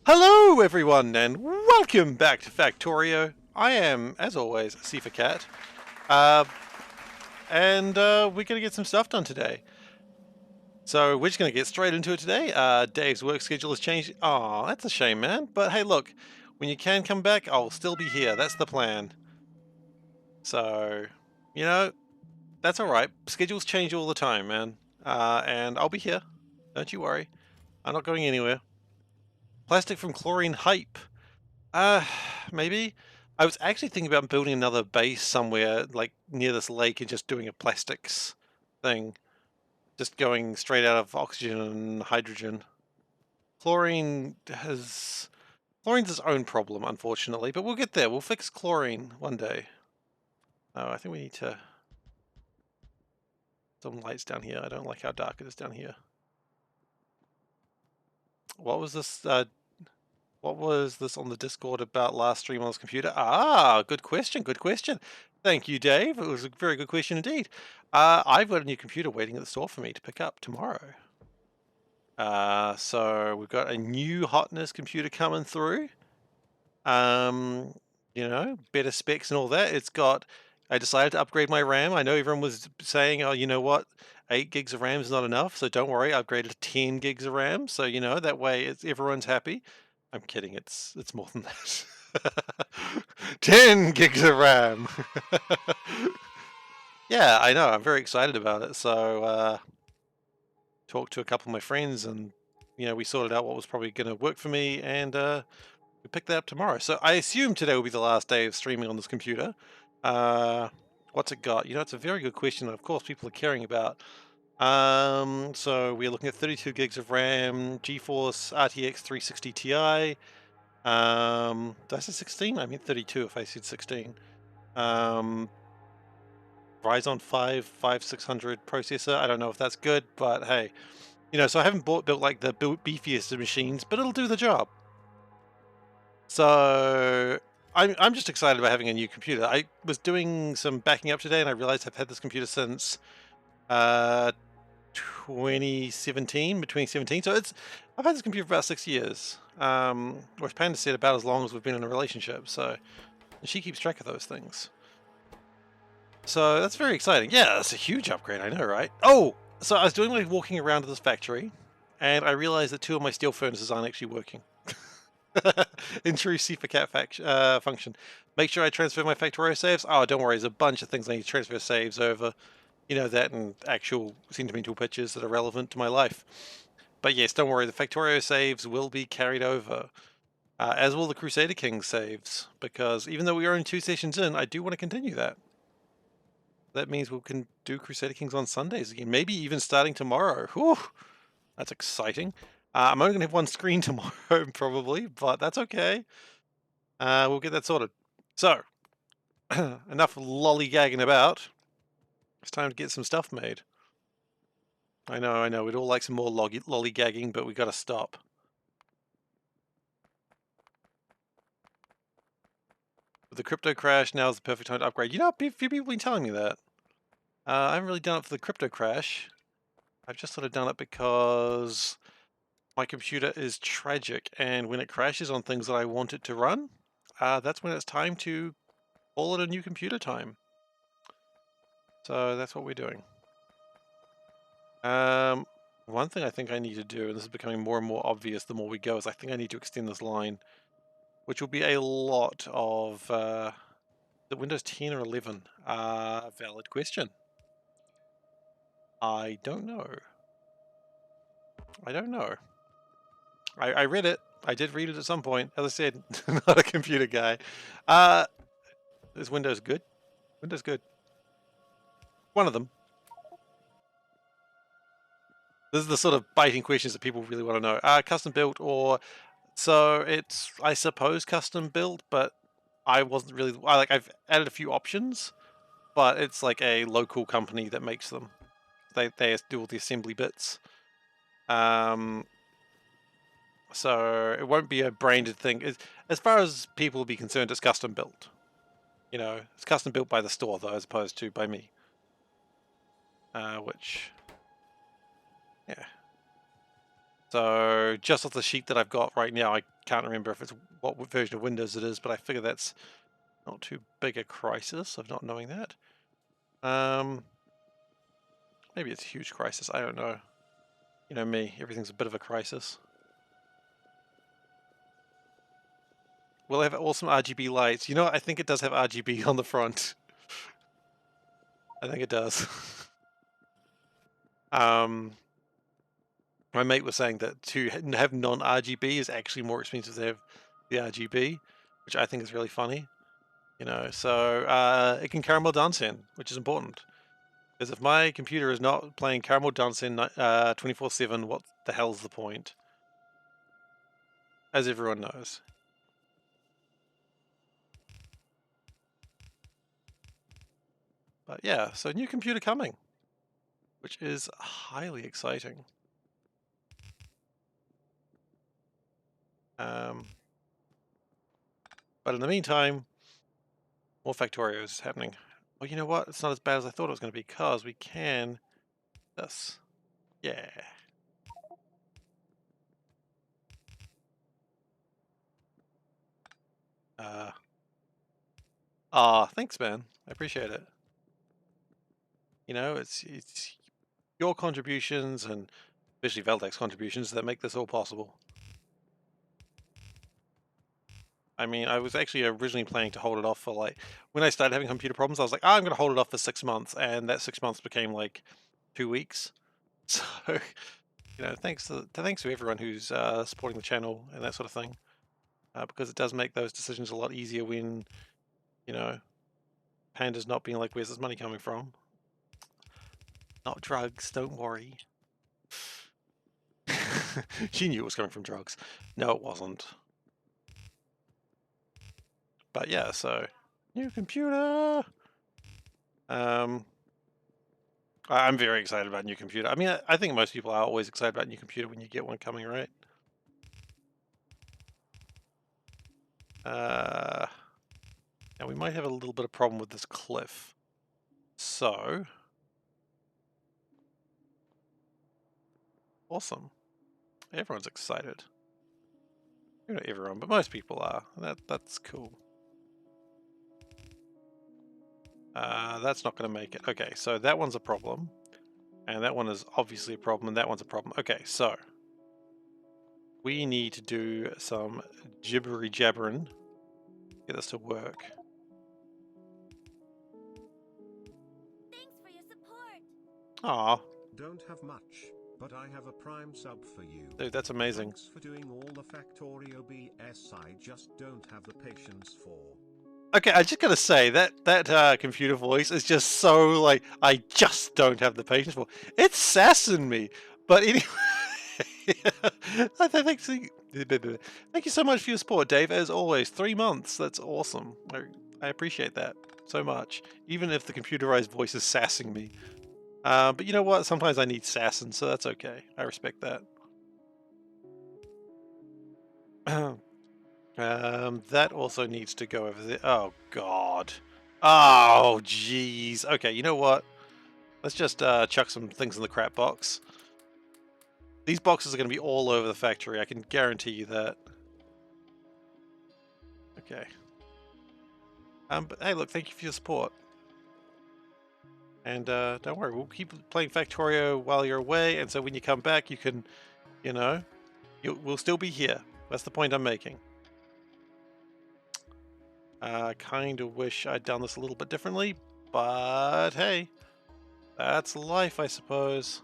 Hello everyone and welcome back to Factorio. I am, as always, SeiferKatt. Uh, we're going to get some stuff done today. So we're just going to get straight into it today. Dave's work schedule has changed. Aw, that's a shame, man. But hey, look, when you can come back, I'll still be here. That's the plan. So, you know, that's alright. Schedules change all the time, man. And I'll be here. Don't you worry. I'm not going anywhere. Plastic from chlorine hype. Uh, maybe. I was actually thinking about building another base somewhere, like near this lake, and just doing a plastics thing. Just going straight out of oxygen and hydrogen. Chlorine has... Chlorine's its own problem, unfortunately, but we'll get there. We'll fix chlorine one day. Oh, I think we need to... Some lights down here. I don't like how dark it is down here. What was this, what was this on the Discord about last stream on this computer? Ah, good question, good question. Thank you, Dave. It was a very good question indeed. I've got a new computer waiting at the store for me to pick up tomorrow. So we've got a new hotness computer coming through. You know, better specs and all that. I decided to upgrade my RAM. I know everyone was saying, oh, you know what? 8 gigs of RAM is not enough, so don't worry, I upgraded to 10 gigs of RAM. So, you know, that way everyone's happy. I'm kidding, it's more than that. 10 gigs of RAM. Yeah, I know, I'm very excited about it. So, talked to a couple of my friends and, you know, we sorted out what was probably going to work for me and we pick that up tomorrow. So I assume today will be the last day of streaming on this computer. What's it got? You know, it's a very good question that of course people are caring about. So we're looking at 32 gigs of RAM, GeForce RTX 360 Ti. Did I say 16? I mean 32 if I said 16. Ryzen 5 5600 processor. I don't know if that's good, but hey, you know, so I haven't built like the beefiest of machines, but it'll do the job. So I'm just excited about having a new computer. I was doing some backing up today and I realized I've had this computer since 2017, between 17. So I've had this computer for about 6 years. Or as Panda said, about as long as we've been in a relationship. So she keeps track of those things. So that's very exciting. Yeah, that's a huge upgrade, I know, right? Oh, so I was doing like walking around this factory and I realized that 2 of my steel furnaces aren't actually working. In true SeiferKatt function. Make sure I transfer my Factorio saves. Oh, don't worry, there's a bunch of things I need to transfer saves over. You know, that and actual sentimental pictures that are relevant to my life. But yes, don't worry, the Factorio saves will be carried over. As will the Crusader Kings saves. Because even though we are only 2 sessions in, I do want to continue that. That means we can do Crusader Kings on Sundays again. Maybe even starting tomorrow. Whew, that's exciting. I'm only going to have 1 screen tomorrow, probably, but that's okay. We'll get that sorted. So, enough lollygagging about. It's time to get some stuff made. I know, we'd all like some more lollygagging, but we gotta stop. With the crypto crash, now is the perfect time to upgrade. You know, a few people have been telling me that. I haven't really done it for the crypto crash. I've just sort of done it because my computer is tragic, and when it crashes on things that I want it to run, that's when it's time to call it a new computer time. So that's what we're doing. One thing I think I need to do, and this is becoming more and more obvious the more we go, is I think I need to extend this line, which will be a lot of the Windows 10 or 11. Valid question. I don't know. I don't know. I read it. I did read it at some point. As I said, not a computer guy. Is Windows good? Windows good. One of them. This is the sort of biting questions that people really want to know. Custom built or... So it's, I suppose, custom built, but I wasn't really... I've added a few options, but it's like a local company that makes them. They do all the assembly bits. So it won't be a branded thing. As far as people will be concerned, it's custom built. You know, it's custom built by the store, though, as opposed to by me. Which... Yeah. So just off the sheet that I've got right now, I can't remember if it's what version of Windows it is, but I figure that's not too big a crisis of not knowing that. Maybe it's a huge crisis, I don't know. You know me, everything's a bit of a crisis. Will it have awesome RGB lights? You know what, I think it does have RGB on the front. I think it does. My mate was saying that to have non-RGB is actually more expensive than have the RGB, which I think is really funny. You know, so it can caramel dance in, which is important. Because if my computer is not playing caramel dance in 24/7, what the hell's the point? As everyone knows. But yeah, so new computer coming, which is highly exciting. But in the meantime, more Factorios is happening. Well, you know what? It's not as bad as I thought it was going to be, because we can this. Yeah. Thanks, man. I appreciate it. You know, it's your contributions, and especially Veldek's contributions, that make this all possible. I mean, I was actually originally planning to hold it off for, like, when I started having computer problems, I was like, oh, I'm going to hold it off for 6 months, and that 6 months became like 2 weeks. So, you know, thanks to everyone who's supporting the channel and that sort of thing, because it does make those decisions a lot easier when, you know, Panda's not being like, where's this money coming from? Not drugs, don't worry. She knew it was coming from drugs. No, it wasn't. But yeah, so new computer. I'm very excited about new computer. I mean, I think most people are always excited about new computer when you get one coming, right? Now we might have a little bit of problem with this cliff. So awesome. Everyone's excited. Not everyone, but most people are. That's cool. That's not going to make it. Okay, so that one's a problem. And that one is obviously a problem, and that one's a problem. Okay, so we need to do some gibbery jabbering. Get this to work. Thanks for your support. Aw. Don't have much, but I have a Prime sub for you. Dude, that's amazing. Thanks for doing all the Factorio BS I just don't have the patience for. Okay, I just gotta say that computer voice is just so, like, I just don't have the patience for. It's sassing me, but anyway. Thank you so much for your support, Dave. As always, 3 months. That's awesome. I appreciate that so much, even if the computerized voice is sassing me. But you know what? Sometimes I need sassing, so that's okay. I respect that. That also needs to go over there. Oh, God. Oh, jeez. Okay, you know what? Let's just chuck some things in the crap box. These boxes are going to be all over the factory. I can guarantee you that. Okay. But hey, look, thank you for your support. And don't worry, we'll keep playing Factorio while you're away. And so when you come back, you can, you know, we'll still be here. That's the point I'm making. I kind of wish I'd done this a little bit differently, but hey, that's life, I suppose.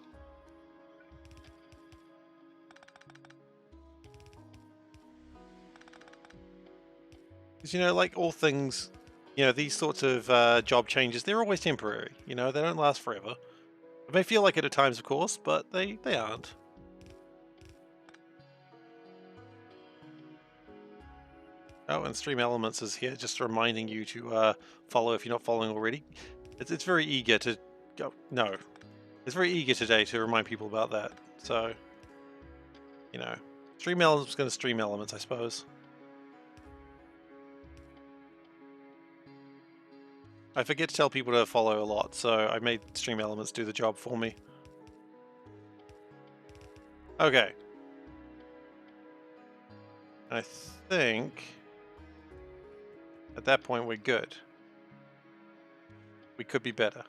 Because, you know, like all things, you know, these sorts of job changes, they're always temporary. You know, they don't last forever. It may feel like it at times, of course, but they aren't. Oh, and Stream Elements is here, just reminding you to follow if you're not following already. It's very eager to go. No, it's very eager today to remind people about that. So, you know, Stream Elements is going to Stream Elements, I suppose. I forget to tell people to follow a lot, so I made Stream Elements do the job for me. Okay, I think at that point we're good. We could be better.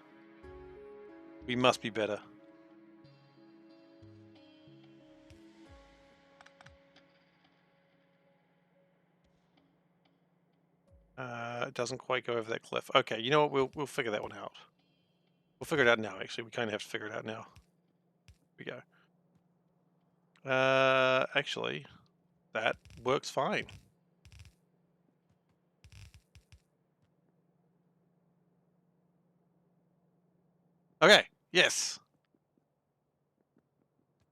We must be better. It doesn't quite go over that cliff. Okay, you know what? We'll figure that one out. We'll figure it out now. Actually, we kind of have to figure it out now. Here we go. Actually, that works fine. Okay. Yes.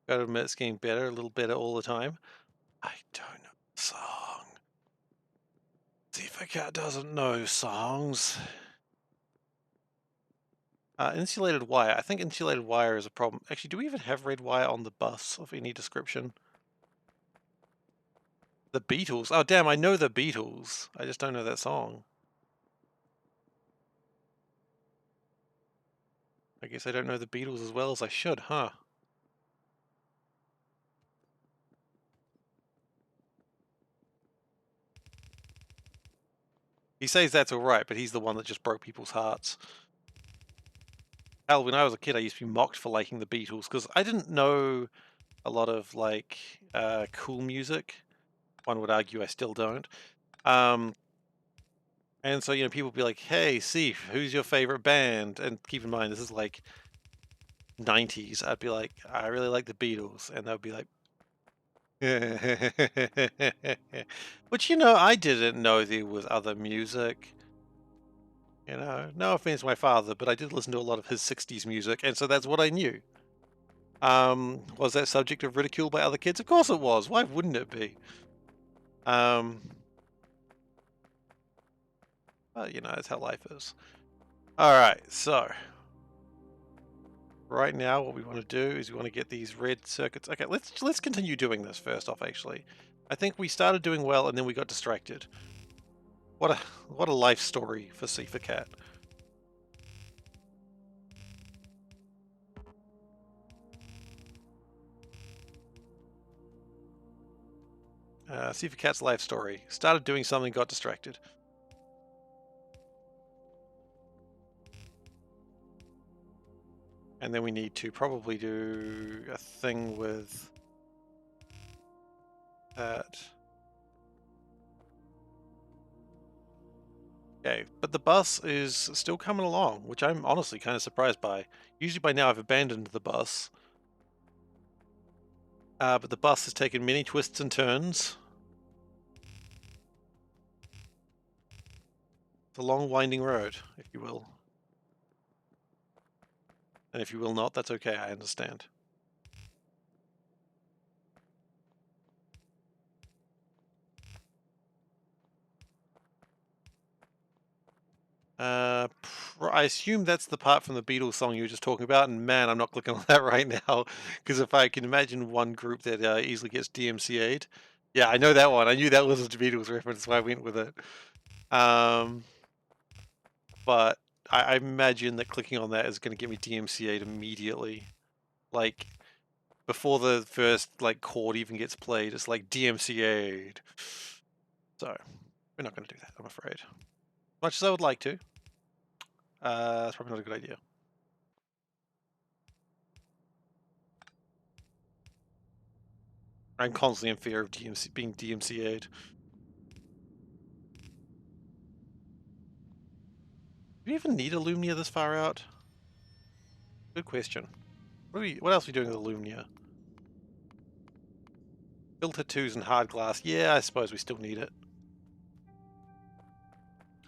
Gotta admit, it's getting better, a little better all the time. I don't know the song. SeiferKatt doesn't know songs. Insulated wire. I think insulated wire is a problem. Actually, do we even have red wire on the bus of any description? The Beatles. Oh, damn, I know the Beatles. I just don't know that song. I guess I don't know the Beatles as well as I should, huh? He says that's alright, but he's the one that just broke people's hearts. Hell, when I was a kid, I used to be mocked for liking the Beatles, because I didn't know a lot of, like, cool music. One would argue I still don't. And so, you know, people would be like, hey, Seif, who's your favorite band? And keep in mind, this is like 90s. I'd be like, I really like the Beatles. And they'd be like, which, you know, I didn't know there was other music. You know, no offense to my father, but I did listen to a lot of his 60s music, and so that's what I knew. Was that subject of ridicule by other kids? Of course it was. Why wouldn't it be? Well, you know, that's how life is. Alright, so right now what we want to do is we want to get these red circuits. Okay, let's continue doing this first off, actually. I think we started doing well and then we got distracted. What a life story for SeiferKatt. SeiferKatt's life story. Started doing something, got distracted. And then we need to probably do a thing with that. Okay, but the bus is still coming along, which I'm honestly kind of surprised by. Usually by now I've abandoned the bus. But the bus has taken many twists and turns. It's a long winding road, if you will. And if you will not, that's okay, I understand. I assume that's the part from the Beatles song you were just talking about, and man, I'm not clicking on that right now, because if I can imagine one group that easily gets DMCA'd. Yeah, I know that one. I knew that was a Beatles reference, so I went with it. But I imagine that clicking on that is going to get me DMCA'd immediately. Like, before the first, like, chord even gets played, it's like DMCA'd. So, we're not going to do that, I'm afraid. Much as I would like to. It's probably not a good idea. I'm constantly in fear of being DMCA'd. Do we even need a Lumnia this far out? Good question. What else are we doing with the Lumnia? Filter 2s and hard glass. Yeah, I suppose we still need it.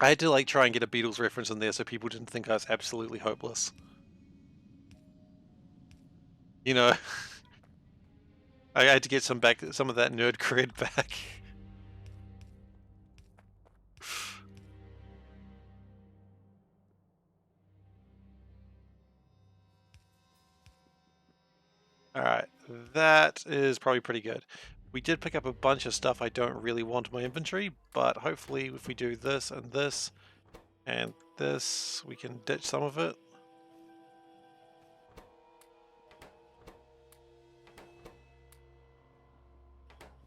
I had to like try and get a Beatles reference in there so people didn't think I was absolutely hopeless. You know, I had to get some of that nerd cred back. Alright, that is probably pretty good. We did pick up a bunch of stuff I don't really want in my inventory, but hopefully if we do this and this and this, we can ditch some of it.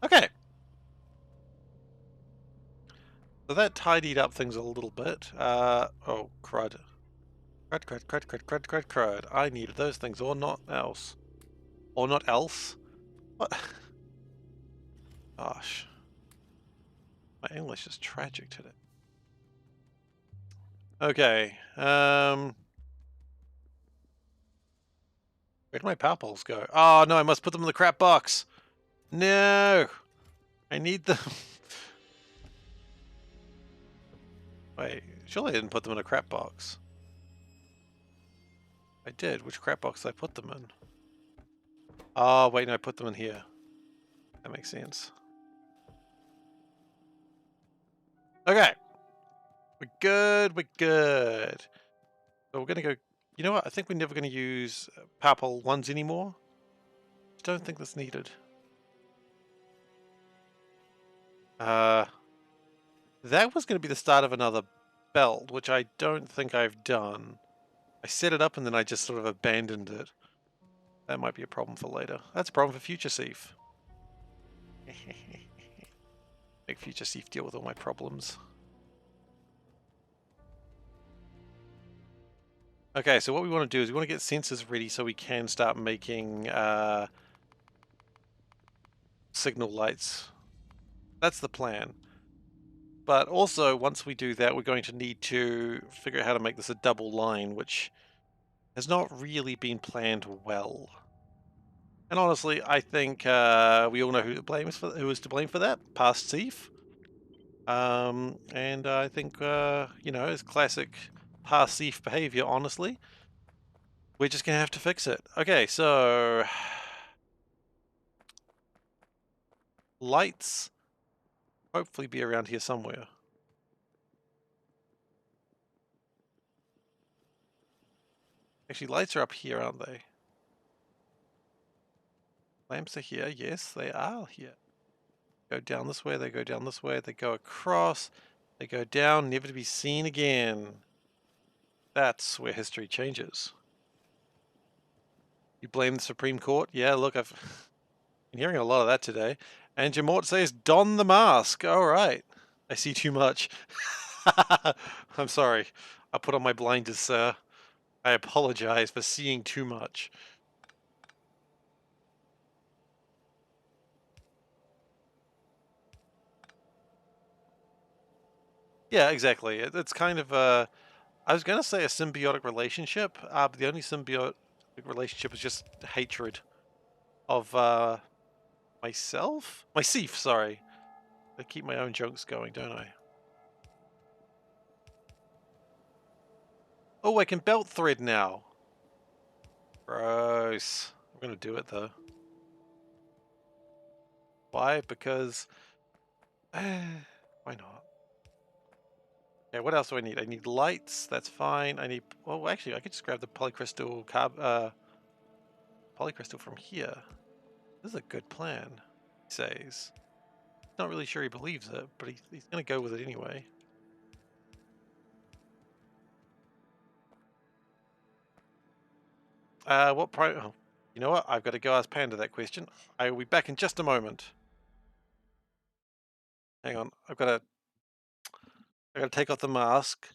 Okay. So that tidied up things a little bit. Oh, crud. Crud. I needed those things, or not else. Or not else? What? Gosh. My English is tragic today. Okay, where did my power poles go? Oh no, I must put them in the crap box! No! I need them. Wait, surely I didn't put them in a crap box. I did. Which crap box did I put them in? Oh, wait, no, I put them in here. That makes sense. Okay. We're good, we're good. So we're gonna go... You know what? I think we're never gonna use power pole 1s anymore. Don't think that's needed. That was gonna be the start of another belt, which I don't think I've done. I set it up and then I just sort of abandoned it. That might be a problem for later. That's a problem for future Seif. Make future Seif deal with all my problems. Okay, so what we want to do is we want to get sensors ready so we can start making signal lights. That's the plan. But also, once we do that, we're going to need to figure out how to make this a double line, which has not really been planned well. And honestly, I think we all know who is to blame for that. Past Seif. And I think, you know, it's classic past Seif behavior, honestly. We're just going to have to fix it. Okay, so... Lights hopefully be around here somewhere. Actually, lights are up here, aren't they? Lamps are here. Yes, they are here. Go down this way, they go down this way, they go across, they go down, never to be seen again. That's where history changes. You blame the Supreme Court? Yeah, look, I've been hearing a lot of that today. And Jamort says, don the mask. All right. I see too much. I'm sorry. I put on my blinders, sir. I apologize for seeing too much. Yeah, exactly. It's kind of a... I was going to say a symbiotic relationship, but the only symbiotic relationship is just hatred of myself? My Seif, sorry. I keep my own jokes going, don't I? Oh, I can belt thread now. Gross. I'm going to do it, though. Why? Because... why not? Okay, what else do I need? I need lights. That's fine. I need... Well, actually, I could just grab the polycrystal polycrystal from here. This is a good plan, he says. Not really sure he believes it, but he's going to go with it anyway. Oh, you know what? I've got to go ask Panda that question. I will be back in just a moment. Hang on, I got to take off the mask.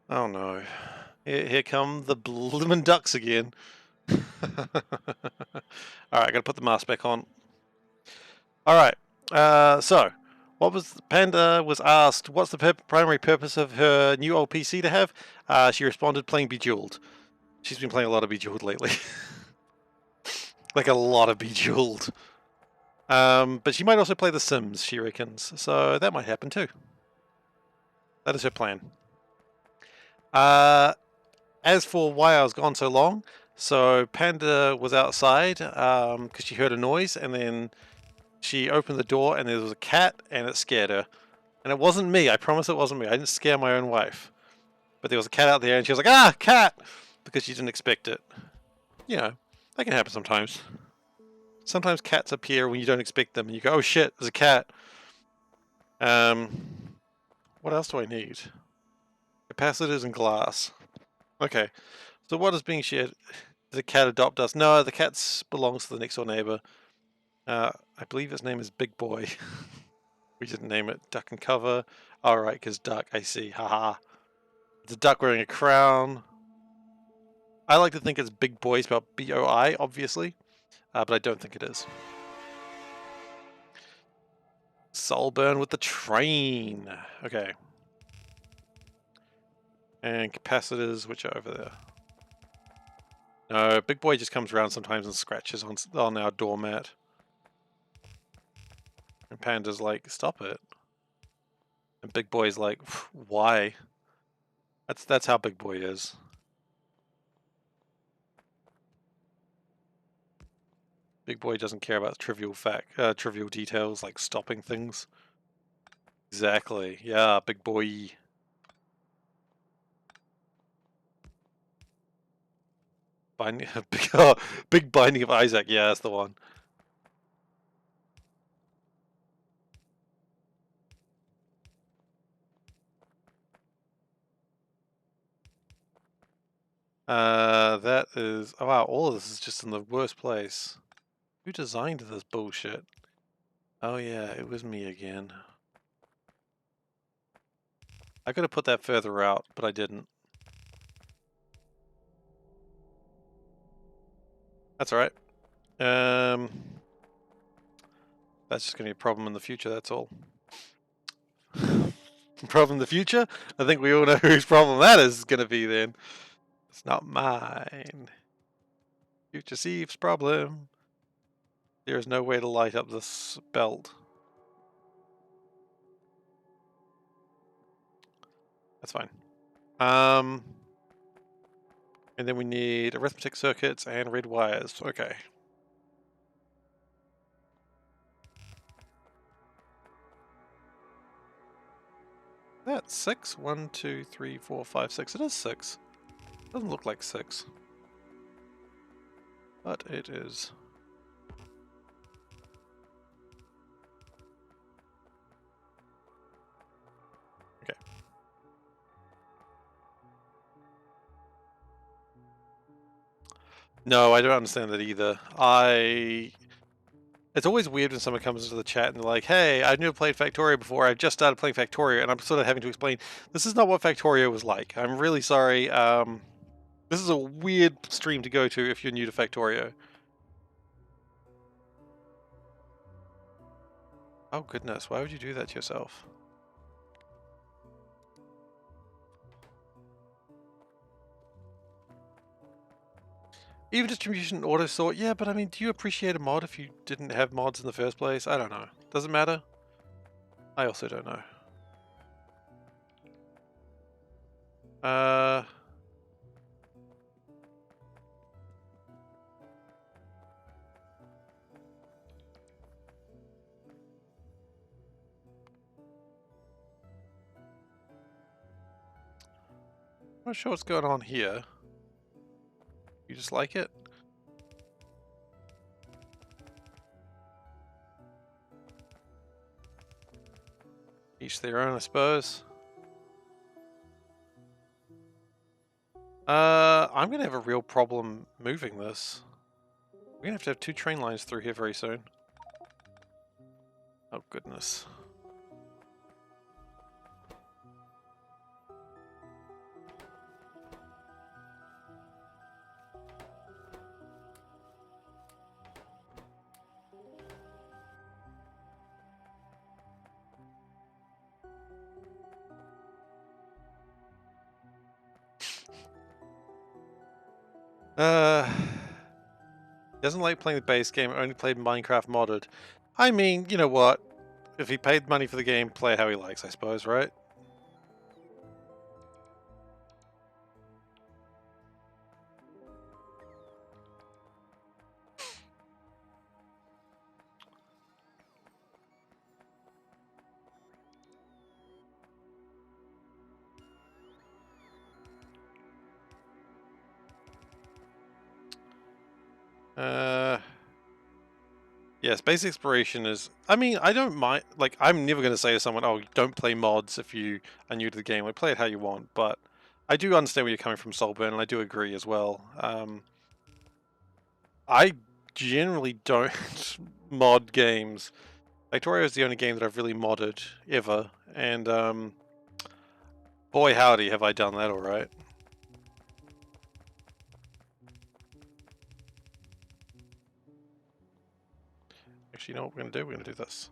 Oh no. Here come the bloomin' ducks again. Alright, I gotta put the mask back on. Alright, so, what was Panda was asked, what's the primary purpose of her new old PC to have? She responded, playing Bejeweled. She's been playing a lot of Bejeweled lately. Like a lot of Bejeweled. But she might also play The Sims, she reckons. So that might happen too. That is her plan. As for why I was gone so long, so Panda was outside because she heard a noise, and then she opened the door and there was a cat, and it scared her. And it wasn't me, I promise it wasn't me. I didn't scare my own wife. But there was a cat out there and she was like, ah, cat! Because she didn't expect it. You know, that can happen sometimes. Sometimes cats appear when you don't expect them and you go, oh shit, there's a cat. What else do I need? Capacitors and glass. Okay, so what is being shared? Did the cat adopt us? No, the cat belongs to the next door neighbor. I believe its name is Big Boy. We didn't name it Duck and Cover. Alright, because duck, I see. Haha. It's a duck wearing a crown. I like to think it's Big Boy, spelled B-O-I, obviously. But I don't think it is. Soulburn with the train. Okay. And capacitors, which are over there. No, Big Boy just comes around sometimes and scratches on our doormat. And Panda's like, stop it. And Big Boy's like, why? That's how Big Boy is. Big Boy doesn't care about trivial details like stopping things. Exactly. Yeah, Big Boy. Binding, big Binding of Isaac. Yeah, that's the one. That is. Oh wow, all of this is just in the worst place. Who designed this bullshit? Oh yeah, it was me again. I could have put that further out, but I didn't. That's alright. That's just gonna be a problem in the future, that's all. Problem in the future? I think we all know whose problem that is gonna be then. It's not mine. Future Steve's problem. There is no way to light up this belt. That's fine. And then we need arithmetic circuits and red wires. Okay. That's 6. 1, 2, 3, 4, 5, 6. It is 6. Doesn't look like 6. But it is. Okay. No, I don't understand that either. It's always weird when someone comes into the chat and they're like, hey, I've never played Factorio before, I've just started playing Factorio, and I'm sort of having to explain, this is not what Factorio was like. I'm really sorry. This is a weird stream to go to if you're new to Factorio. Oh goodness, why would you do that to yourself? Even distribution auto sort, yeah, but I mean, do you appreciate a mod if you didn't have mods in the first place? I don't know. Does it matter? I also don't know. I'm not sure what's going on here. You just like it? Each their own, I suppose. I'm gonna have a real problem moving this. We're gonna have to have 2 train lines through here very soon. Oh goodness. Doesn't like playing the base game, only played Minecraft modded. I mean, you know what? If he paid money for the game, play it how he likes, I suppose, right? Yes, basic exploration is... I mean, I don't mind... Like, I'm never going to say to someone, oh, don't play mods if you are new to the game. Like, play it how you want, but I do understand where you're coming from, Soulburn, and I do agree as well. I generally don't mod games. Factorio is the only game that I've really modded, ever, and, boy howdy have I done that alright. Actually, you know what we're going to do? We're going to do this.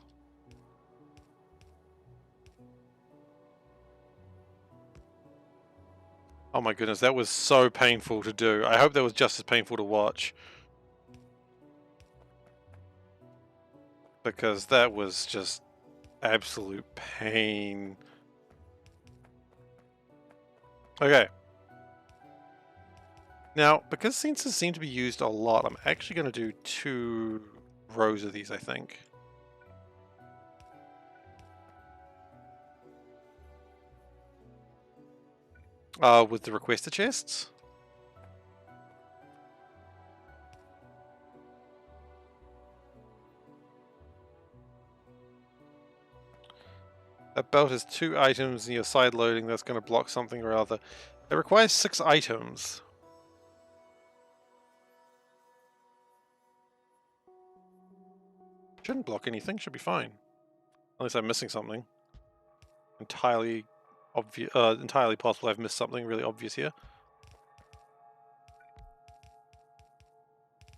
Oh my goodness, that was so painful to do. I hope that was just as painful to watch. Because that was just absolute pain. Okay. Now, because sensors seem to be used a lot, I'm actually going to do 2 rows of these, I think. With the requester chests. That belt has 2 items and you're side loading, that's going to block something or other. It requires 6 items. Shouldn't block anything, should be fine. Unless I'm missing something. Entirely obvious, entirely possible I've missed something really obvious here.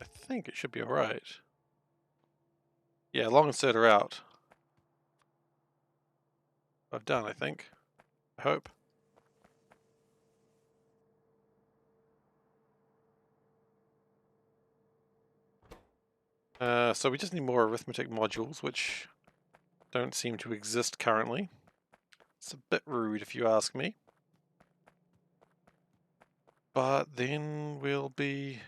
I think it should be alright. Yeah, long inserter out. I've done, I think. I hope. So we just need more arithmetic modules, which don't seem to exist currently. It's a bit rude if you ask me. But then we'll be...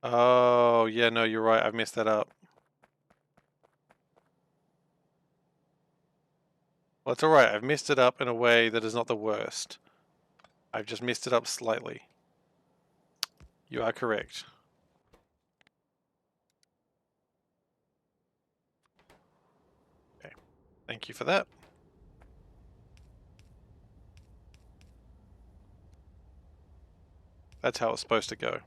Oh, yeah, no, you're right. I've messed that up. Well, it's alright. I've messed it up in a way that is not the worst. I've just messed it up slightly. You are correct. Okay. Thank you for that. That's how it's supposed to go.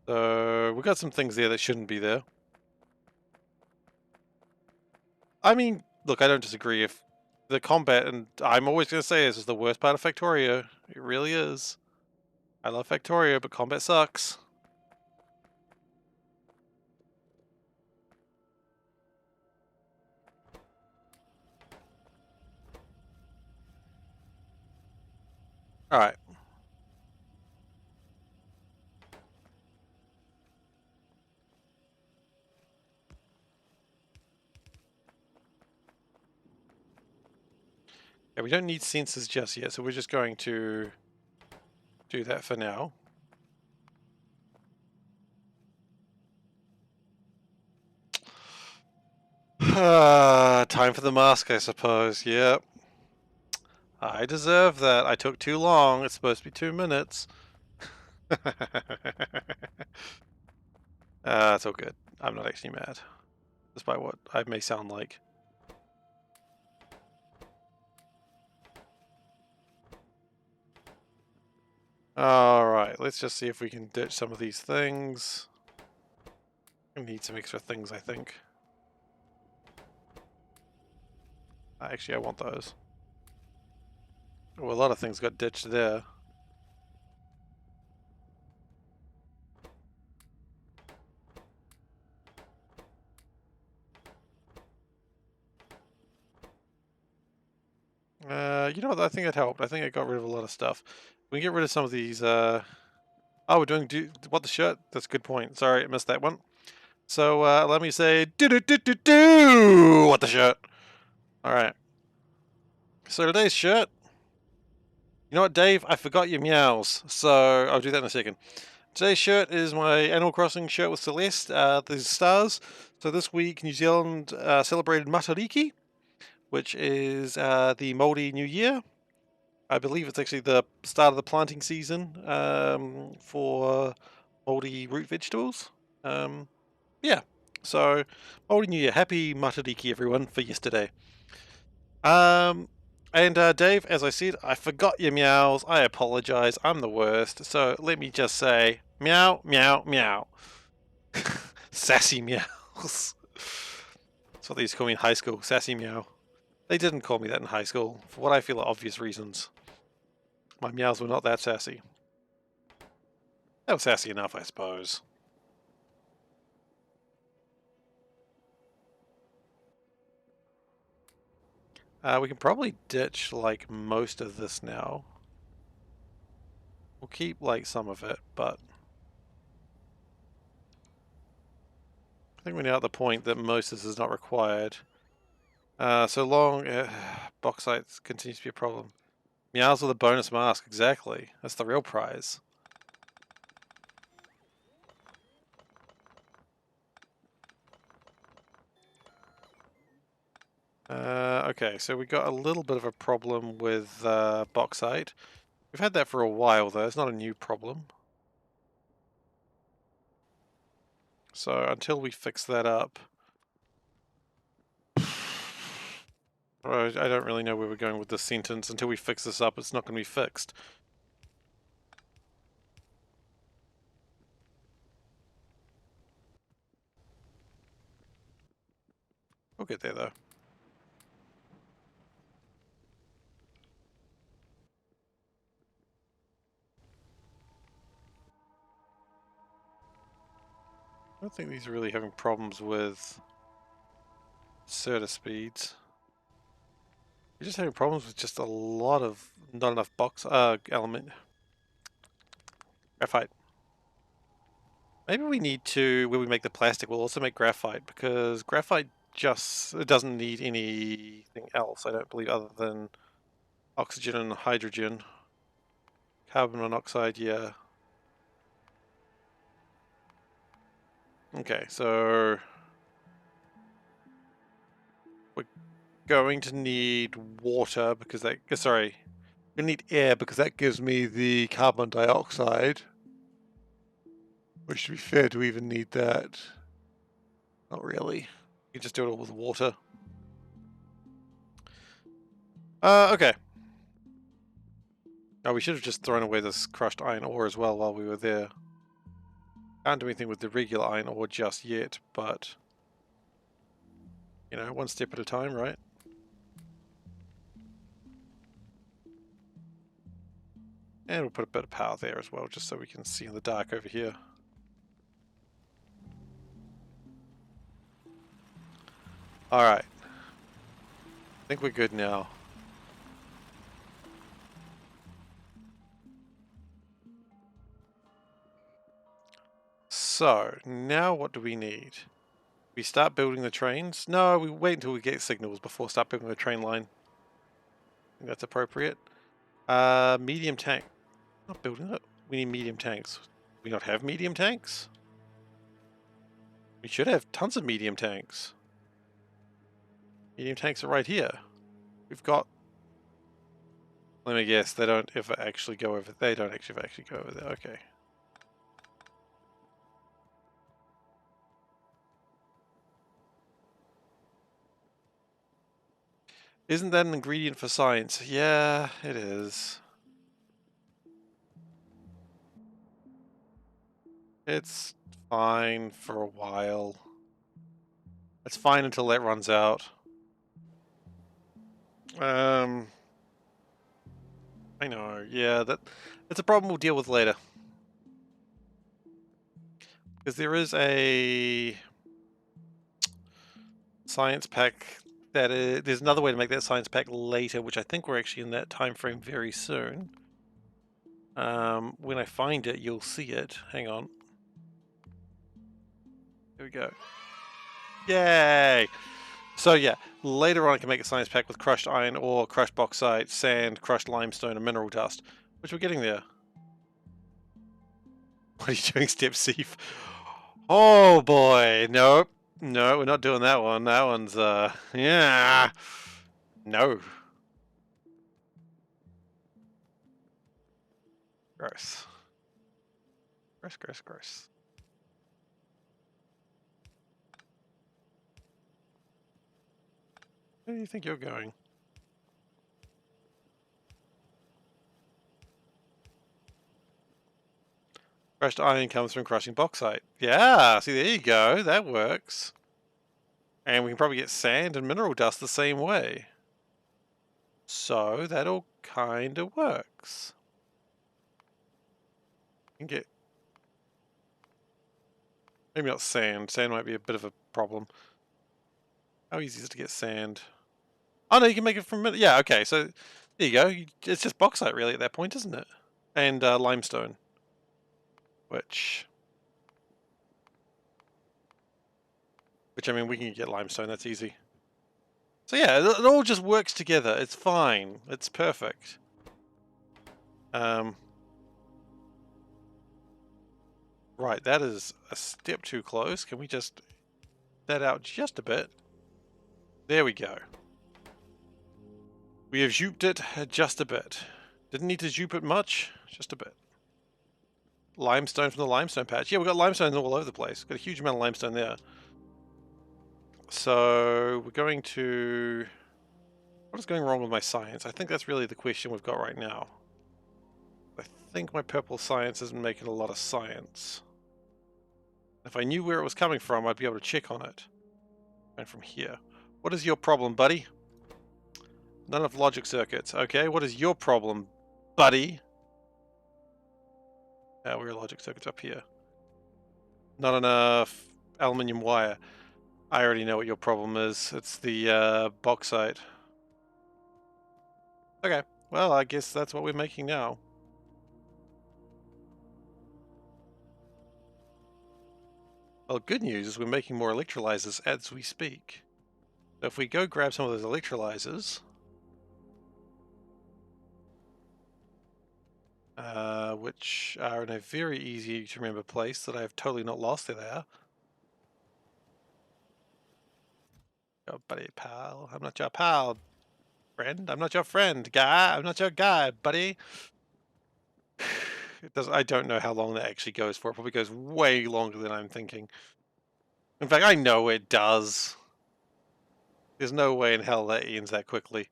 So, we've got some things there that shouldn't be there. I mean, look, I don't disagree. If the combat, and I'm always going to say this is the worst part of Factorio. It really is. I love Factorio, but combat sucks. Alright. Yeah, we don't need sensors just yet, so we're just going to do that for now. Time for the mask, I suppose. Yep. I deserve that. I took too long. It's supposed to be 2 minutes. It's all good. I'm not actually mad. Despite what I may sound like. Alright, let's just see if we can ditch some of these things. We need some extra things, I think. Actually, I want those. Oh, a lot of things got ditched there. You know what? I think it helped. I think it got rid of a lot of stuff. We can get rid of some of these. Oh, we're doing what the shirt? That's a good point. Sorry, I missed that one. So let me say do what the shirt. All right. So today's shirt. You know what, Dave? I forgot your meows. So I'll do that in a second. Today's shirt is my Animal Crossing shirt with Celeste. There's stars. So this week, New Zealand celebrated Matariki, which is the Māori New Year. I believe it's actually the start of the planting season for Māori root vegetables. Yeah, so Māori New Year. Happy Matariki, everyone, for yesterday. And Dave, as I said, I forgot your meows. I apologize. I'm the worst. So let me just say meow, meow, meow. Sassy meows. That's what they used to call me in high school. Sassy meow. They didn't call me that in high school, for what I feel are obvious reasons. My meows were not that sassy. That was sassy enough, I suppose. We can probably ditch, like, most of this now. We'll keep, like, some of it, but I think we're now at the point that most of this is not required. So long, bauxite continues to be a problem. Meows with a bonus mask, exactly. That's the real prize. Okay, so we got a little bit of a problem with bauxite. We've had that for a while, though. It's not a new problem. So until we fix that up, I don't really know where we're going with this sentence. Until we fix this up, it's not going to be fixed. We'll get there, though. I don't think these are really having problems with Certa speeds. We're just having problems with just a lot of not enough element graphite. Maybe we need to, when we make the plastic, we'll also make graphite, because graphite just, it doesn't need anything else, I don't believe, other than oxygen and hydrogen. Carbon monoxide, yeah. Okay, so we're going to need water because that, sorry, we're going to need air because that gives me the carbon dioxide. Which, to be fair, do we even need that? Not really. You can just do it all with water. Okay. Oh, we should have just thrown away this crushed iron ore as well while we were there. Can't do anything with the regular iron ore just yet, but you know, one step at a time, right? And we'll put a bit of power there as well, just so we can see in the dark over here. Alright. I think we're good now. So, now what do we need? We start building the trains? No, we wait until we get signals before start building the train line. I think that's appropriate. Medium tank. Not building it. We need medium tanks. Do we not have medium tanks? We should have tons of medium tanks. Medium tanks are right here. We've got... Let me guess, they don't ever actually go over... They don't actually go over there. Okay. Isn't that an ingredient for science? Yeah, it is. It's fine for a while. It's fine until that runs out. I know, yeah, that's a problem we'll deal with later. Because there is a science pack that there's another way to make that science pack later, which I think we're actually in that time frame very soon. When I find it, you'll see it. Hang on. Here we go. Yay! So yeah, later on I can make a science pack with crushed iron ore, crushed bauxite, sand, crushed limestone, and mineral dust, which we're getting there. What are you doing, Step Seif? Oh boy, nope. No, we're not doing that one. That one's, yeah. No. Gross. Gross, gross, gross. Where do you think you're going? Crushed iron comes from crushing bauxite. Yeah, see, there you go. That works. And we can probably get sand and mineral dust the same way. So that all kind of works. You can get... Maybe not sand. Sand might be a bit of a problem. How easy is it to get sand? Oh no, you can make it from... Yeah, okay, so there you go. It's just bauxite really at that point, isn't it? And limestone. Which I mean, we can get limestone, that's easy. So yeah, it all just works together. It's fine. It's perfect. Right, that is a step too close. Can we just that out just a bit? There we go. We have zooped it just a bit. Didn't need to zoop it much, just a bit. Limestone from the limestone patch. Yeah, we've got limestone all over the place. Got a huge amount of limestone there. So we're going to... What is going wrong with my science? I think that's really the question we've got right now. I think my purple science isn't making a lot of science. If I knew where it was coming from, I'd be able to check on it. And from here. What is your problem, buddy? None of logic circuits. Okay, what is your problem, buddy? Where are logic circuits? Up here. Not enough aluminium wire. I already know what your problem is. It's the bauxite. Okay, well, I guess that's what we're making now. Well, good news is we're making more electrolyzers as we speak. So if we go grab some of those electrolyzers, which are in a very easy to remember place that I have totally not lost. There they are. Oh, buddy, pal. I'm not your pal, friend. I'm not your friend, guy. I'm not your guy, buddy. It does. I don't know how long that actually goes for. It probably goes way longer than I'm thinking. In fact, I know it does. There's no way in hell that ends that quickly.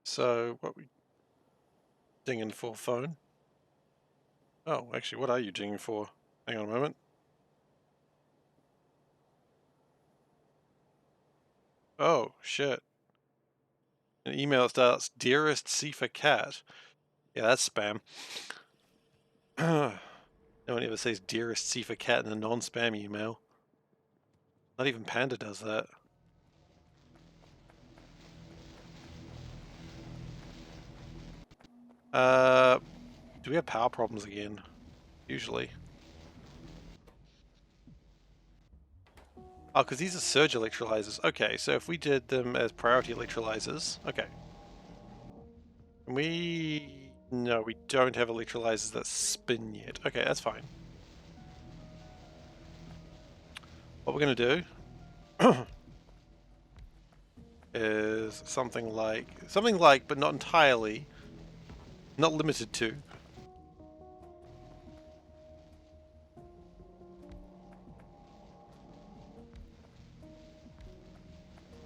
So, what we dinging for, phone? Oh, actually, what are you dinging for? Hang on a moment. Oh, shit. An email starts, Dearest SeiferKatt. Yeah, that's spam. No one ever says Dearest SeiferKatt in a non-spam email. Not even Panda does that. Do we have power problems again? Usually. Oh, because these are surge electrolyzers. Okay, so if we did them as priority electrolyzers... Okay. No, we don't have electrolyzers that spin yet. Okay, that's fine. What we're going to do is something like, but not entirely, not limited to.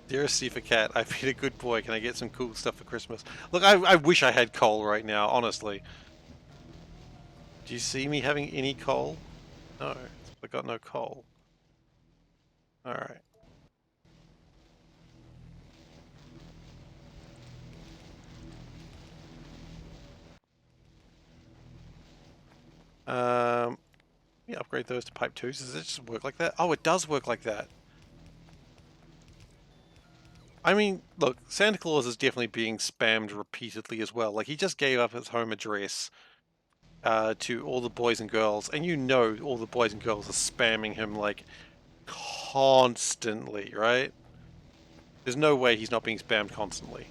Dearest SeiferKatt, I've been a good boy. Can I get some cool stuff for Christmas? Look, I wish I had coal right now, honestly. Do you see me having any coal? No, I got no coal. Alright. Let me upgrade those to pipe 2s. Does it just work like that? Oh, it does work like that. I mean, look, Santa Claus is definitely being spammed repeatedly as well. Like, he just gave up his home address to all the boys and girls, and you know all the boys and girls are spamming him, like, constantly, right? There's no way he's not being spammed constantly.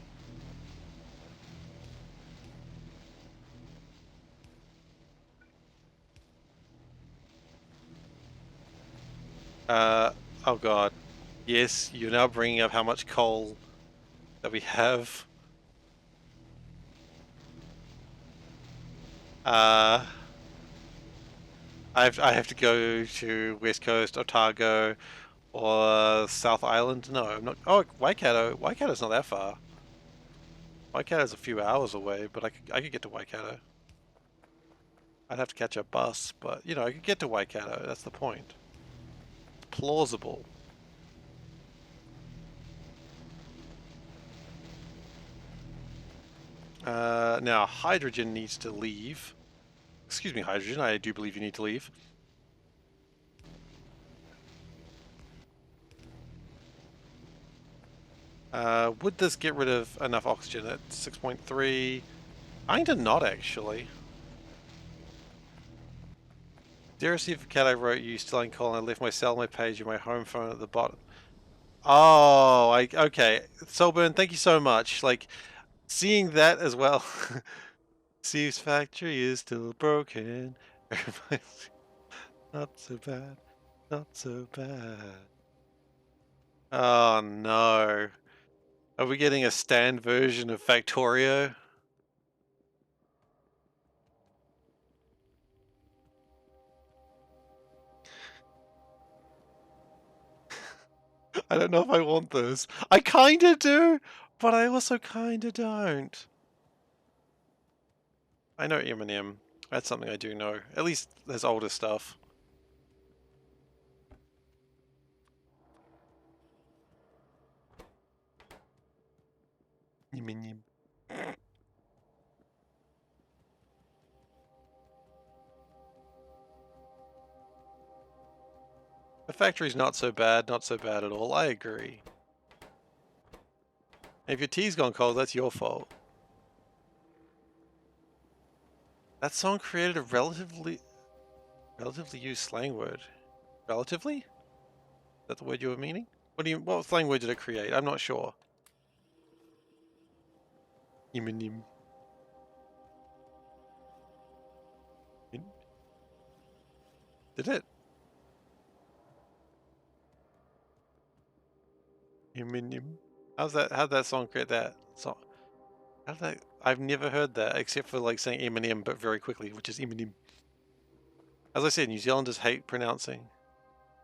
Oh god. Yes, you're now bringing up how much coal that we have. I have to go to West Coast, Otago, or South Island. No, I'm not. Oh, Waikato. Waikato's not that far. Waikato's a few hours away, but I could get to Waikato. I'd have to catch a bus, but you know, I could get to Waikato. That's the point. It's plausible. Now hydrogen needs to leave. Excuse me, hydrogen. I do believe you need to leave. Would this get rid of enough oxygen at 6.3? Kinda not, actually. Dear SeiferKatt, I wrote you still in call and I left my cell, my page, and my home phone at the bottom. Oh, okay. Soulburn, thank you so much. Like, seeing that as well. Steve's factory is still broken. Not so bad. Not so bad. Oh no. Are we getting a stand version of Factorio? I don't know if I want this. I kinda do, but I also kinda don't. I know Eminem. That's something I do know. At least there's older stuff. Eminem. The factory's not so bad at all. I agree. If your tea's gone cold, that's your fault. That song created a relatively used slang word. Relatively? Is that the word you were meaning? What slang word did it create? I'm not sure. Eminem. Did it? Eminem. How'd that song create that song? I've never heard that except for like saying Eminem but very quickly, which is Eminem. As I said, New Zealanders hate pronouncing.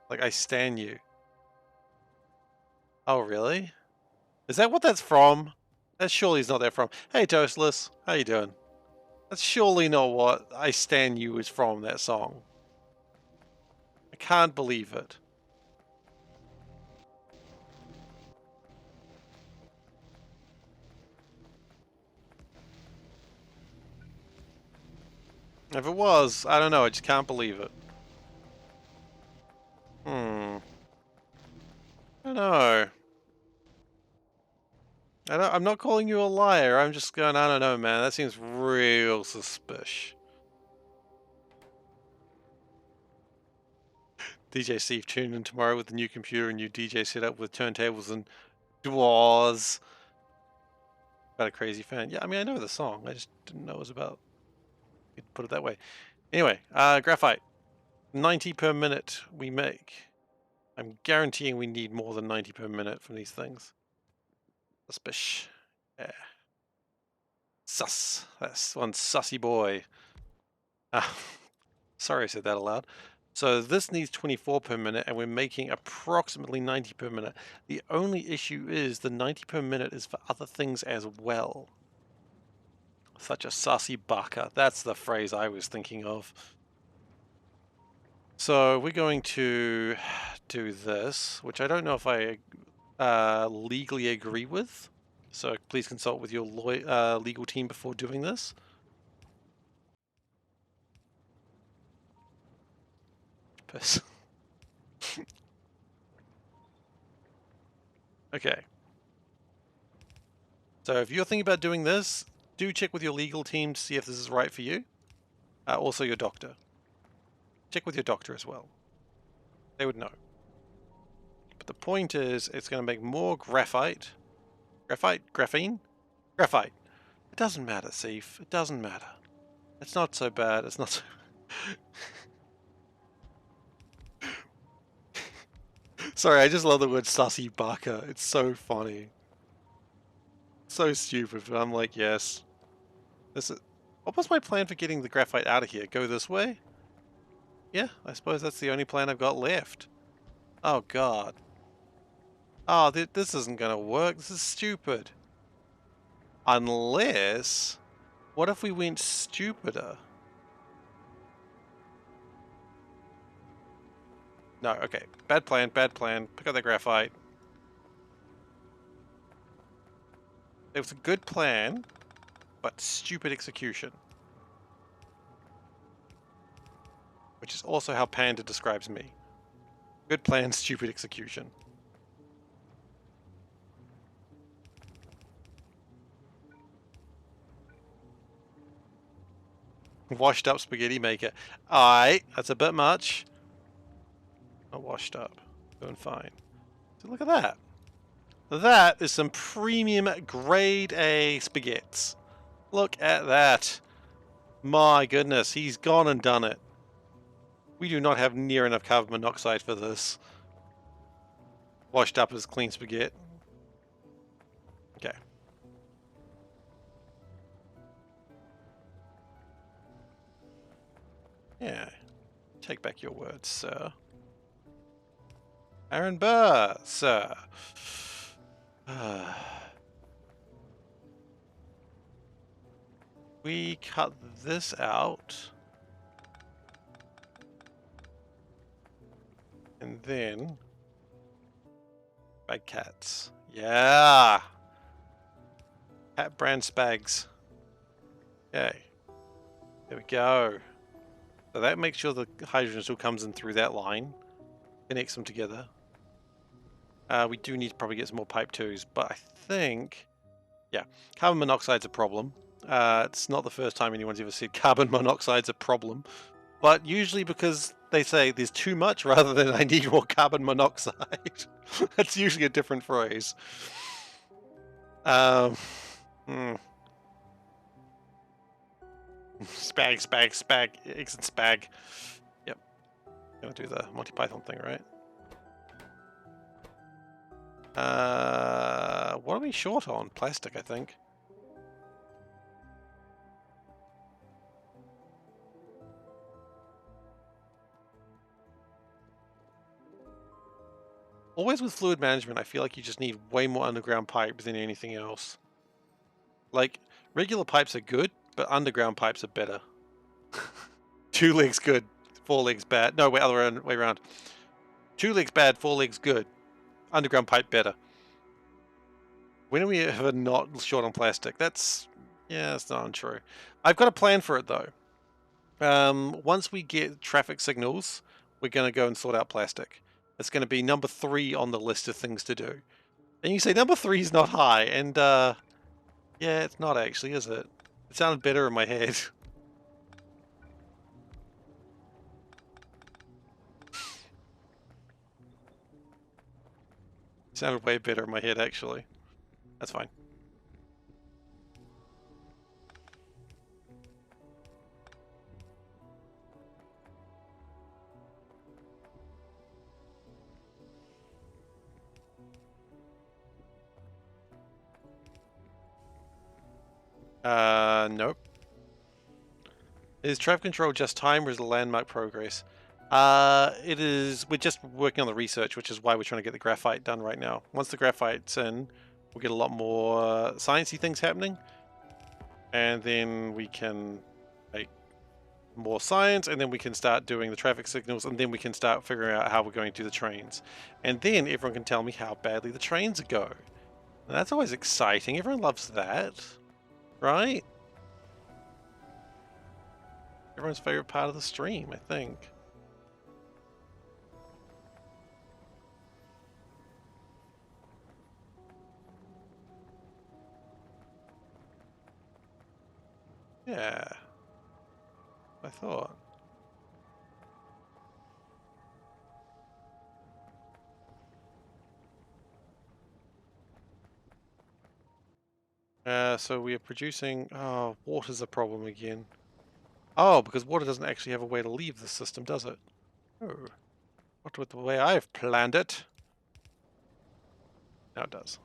Like, I stan you. Oh, really? Is that what that's from? That surely is not that from. Hey, Toastless. How you doing? That's surely not what I Stan You is from, that song. I can't believe it. If it was, I don't know, I just can't believe it. I don't know. I'm not calling you a liar, I'm just going, I don't know, man, that seems real suspicious. DJ Steve tuned in tomorrow with the new computer and new DJ setup with turntables and dwarves. About a crazy fan. Yeah, I mean, I know the song, I just didn't know it was about, put it that way. Anyway, graphite. 90 per minute we make. I'm guaranteeing we need more than 90 per minute from these things. Suspicious. Yeah. Sus. That's one sussy boy. Sorry I said that aloud. So this needs 24 per minute and we're making approximately 90 per minute. The only issue is the 90 per minute is for other things as well. Such a sussy baka. That's the phrase I was thinking of. So we're going to do this, which I don't know if I legally agree with. So please consult with your legal team before doing this. Piss. Okay. So if you're thinking about doing this, do check with your legal team to see if this is right for you. Also your doctor. Check with your doctor as well. They would know. But the point is, it's going to make more graphite. Graphite? Graphene? Graphite. It doesn't matter, Seif. It doesn't matter. It's not so bad. It's not so... Sorry, I just love the word sussy baka. It's so funny. So stupid, but I'm like, yes. This is... What was my plan for getting the graphite out of here? Go this way? Yeah, I suppose that's the only plan I've got left. Oh, God. Oh, this isn't gonna work. This is stupid. Unless... What if we went stupider? No, okay. Bad plan, bad plan. Pick up the graphite. It was a good plan, but stupid execution. Which is also how Panda describes me. Good plan, stupid execution. Washed up spaghetti maker. Alright, that's a bit much. Not washed up. Doing fine. So look at that. That is some premium grade A spaghettis. Look at that. My goodness, he's gone and done it. We do not have near enough carbon monoxide for this. Washed up as clean spaghetti. Okay. Yeah. Take back your words, sir. Aaron Burr, sir. We cut this out. And then... Bag cats. Yeah! Cat brand spags. Okay. There we go. So that makes sure the hydrogen still comes in through that line. Connects them together. We do need to probably get some more pipe twos, but I think... Yeah, carbon monoxide's a problem. It's not the first time anyone's ever said carbon monoxide's a problem. But usually because they say there's too much rather than I need more carbon monoxide. That's usually a different phrase. Spag, spag, spag, eggs and spag. Yep. Gonna do the Monty Python thing, right? What are we short on? Plastic, I think. Always with fluid management, I feel like you just need way more underground pipe than anything else. Like, regular pipes are good, but underground pipes are better. 2 legs good, 4 legs bad. No, wait, other way around. 2 legs bad, 4 legs good. Underground pipe better. When are we ever not short on plastic? That's... yeah, that's not untrue. I've got a plan for it, though. Once we get traffic signals, we're going to go and sort out plastic. It's going to be number 3 on the list of things to do. And you say number 3 is not high, and yeah, it's not actually, is it? It sounded better in my head. It sounded way better in my head, actually. That's fine. Nope. Is traffic control just time or is the landmark progress? It is, we're just working on the research, which is why we're trying to get the graphite done right now. Once the graphite's in, we'll get a lot more sciencey things happening. And then we can make more science, and then we can start doing the traffic signals, and then we can start figuring out how we're going to do the trains. And then everyone can tell me how badly the trains go. And that's always exciting. Everyone loves that. Right? Everyone's favorite part of the stream, I think. Yeah, I thought. So we are producing... Oh, water's a problem again. Oh, because water doesn't actually have a way to leave the system, does it? Oh, not with the way I've planned it. Now it does.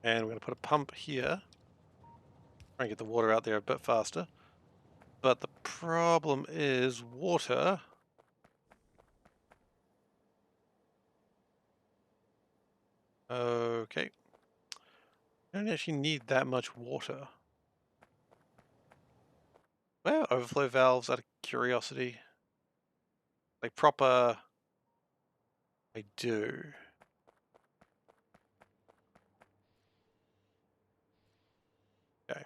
And we're going to put a pump here. Try and get the water out there a bit faster. But the problem is water. Okay. I don't actually need that much water. Well, overflow valves out of curiosity. Like proper... I do. Okay.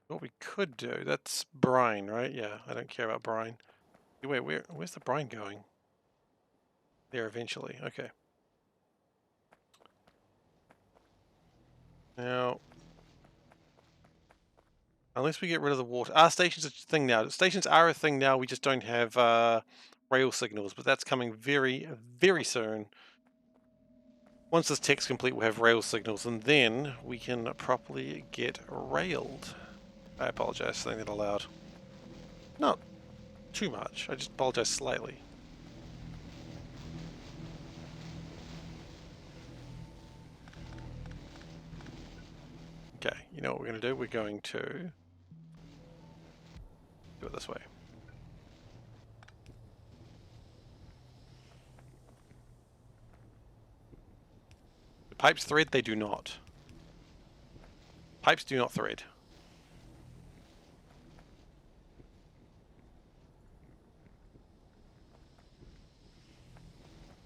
What we could do, that's brine, right? Yeah, I don't care about brine. Wait, where's the brine going? There eventually. Okay. Now, unless we get rid of the water. Stations are a thing now. Stations are a thing now. We just don't have rail signals, but that's coming very, very soon. Once this tech's complete, we'll have rail signals, and then we can properly get railed. I apologize for saying that aloud. Not too much. I just apologize slightly. Okay, you know what we're going to do? We're going to do it this way. The pipes thread? They do not. Pipes do not thread.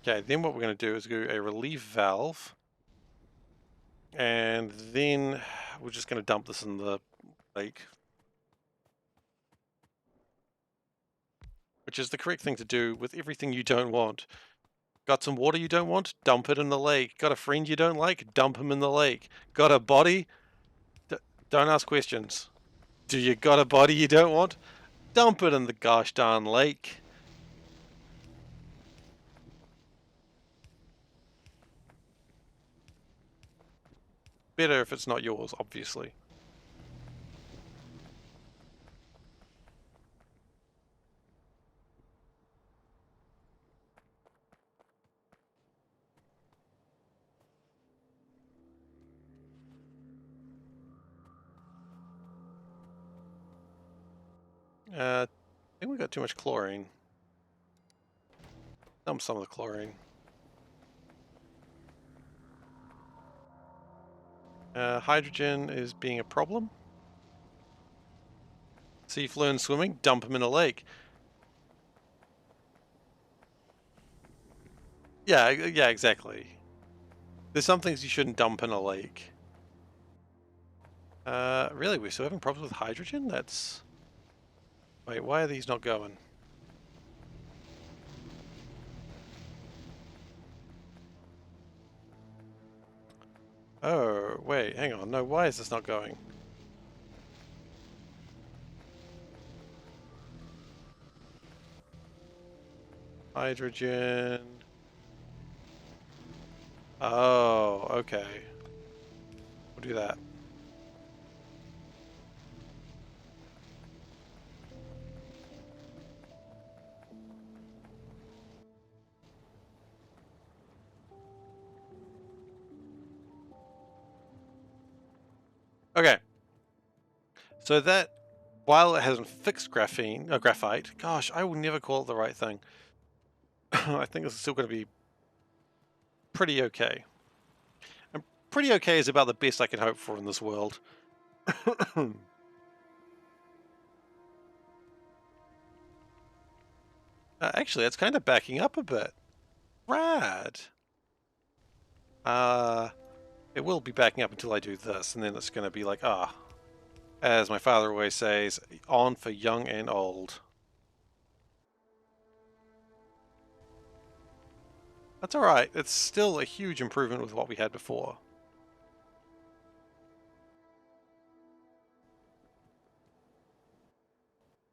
Okay, then what we're going to do is do a relief valve. And then we're just going to dump this in the lake. Which is the correct thing to do with everything you don't want. Got some water you don't want? Dump it in the lake. Got a friend you don't like? Dump him in the lake. Got a body? Don't ask questions. Do you got a body you don't want? Dump it in the gosh darn lake. Better if it's not yours, obviously. I think we got too much chlorine. Dump some of the chlorine. Hydrogen is being a problem. Sea fluid swimming, dump him in a lake. Yeah, exactly. There's some things you shouldn't dump in a lake. Really, we're still having problems with hydrogen? That's... Wait, why are these not going? Oh, wait, hang on. No, why is this not going? Hydrogen... Oh, okay. We'll do that. Okay. So that, while it hasn't fixed graphite, gosh, I will never call it the right thing. I think this is still going to be pretty okay. And pretty okay is about the best I can hope for in this world. Actually, it's kind of backing up a bit. Rad. It will be backing up until I do this, and then it's going to be like, as my father always says, on for young and old. That's alright. It's still a huge improvement with what we had before.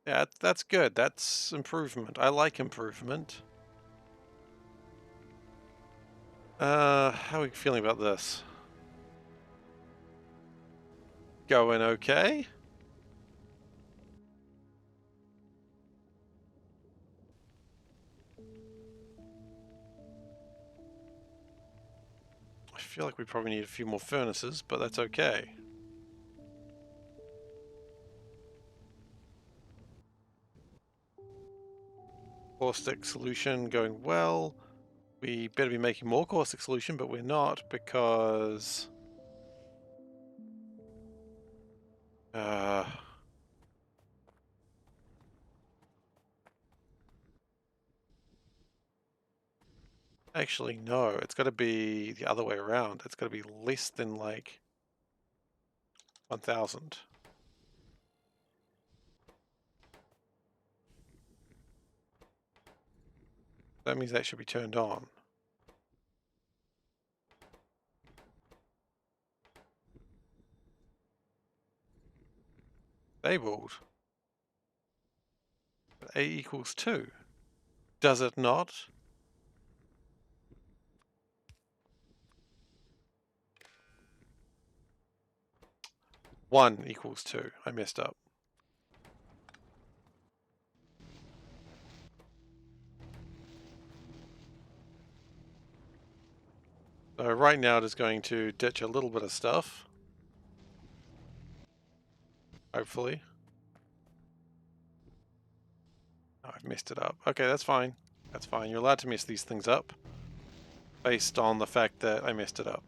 Yeah, that's good. That's improvement. I like improvement. How are we feeling about this? Going okay? I feel like we probably need a few more furnaces, but that's okay. Caustic solution going well. We better be making more caustic solution, but we're not because... actually, no. It's got to be the other way around. It's got to be less than, like, 1,000. That means that should be turned on. Enabled. A equals 2. Does it not? One equals 2. I messed up. So right now it is going to ditch a little bit of stuff. Hopefully. Oh, I've messed it up. Okay, that's fine. That's fine. You're allowed to mess these things up based on the fact that I messed it up.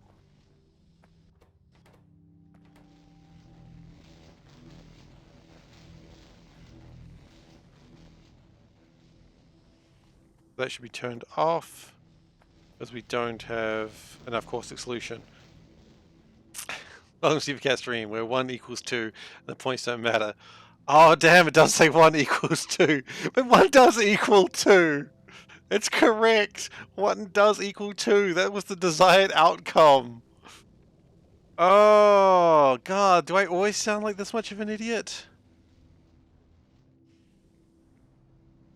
That should be turned off because we don't have enough caustic solution. Welcome to SeiferKatt stream where 1 equals 2 and the points don't matter. Oh damn, it does say 1 equals 2, but 1 does equal 2. It's correct. 1 does equal 2. That was the desired outcome. Oh god, do I always sound like this much of an idiot?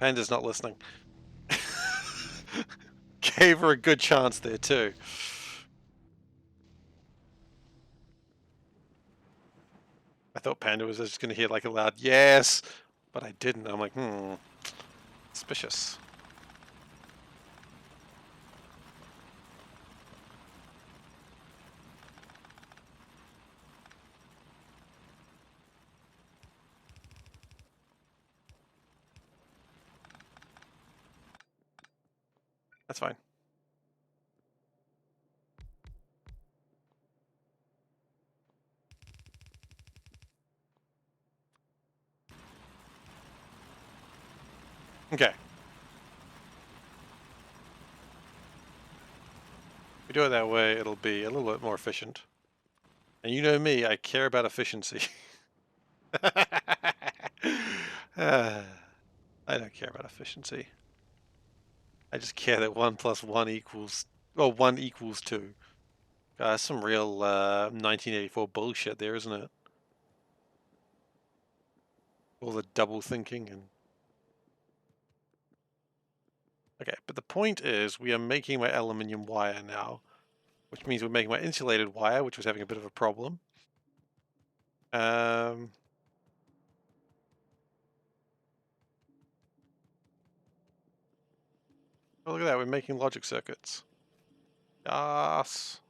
Panda's not listening. Gave her a good chance there too. I thought Panda was just going to hear like a loud yes, but I didn't. I'm like, suspicious. That's fine. Okay. If we do it that way, it'll be a little bit more efficient. And you know me, I care about efficiency. I don't care about efficiency. I just care that 1 plus 1 equals... Well, 1 equals 2. That's some real 1984 bullshit there, isn't it? All the double thinking and... Okay, but the point is we are making my aluminium wire now, which means we're making my insulated wire, which was having a bit of a problem. Oh, look at that, we're making logic circuits. Yes.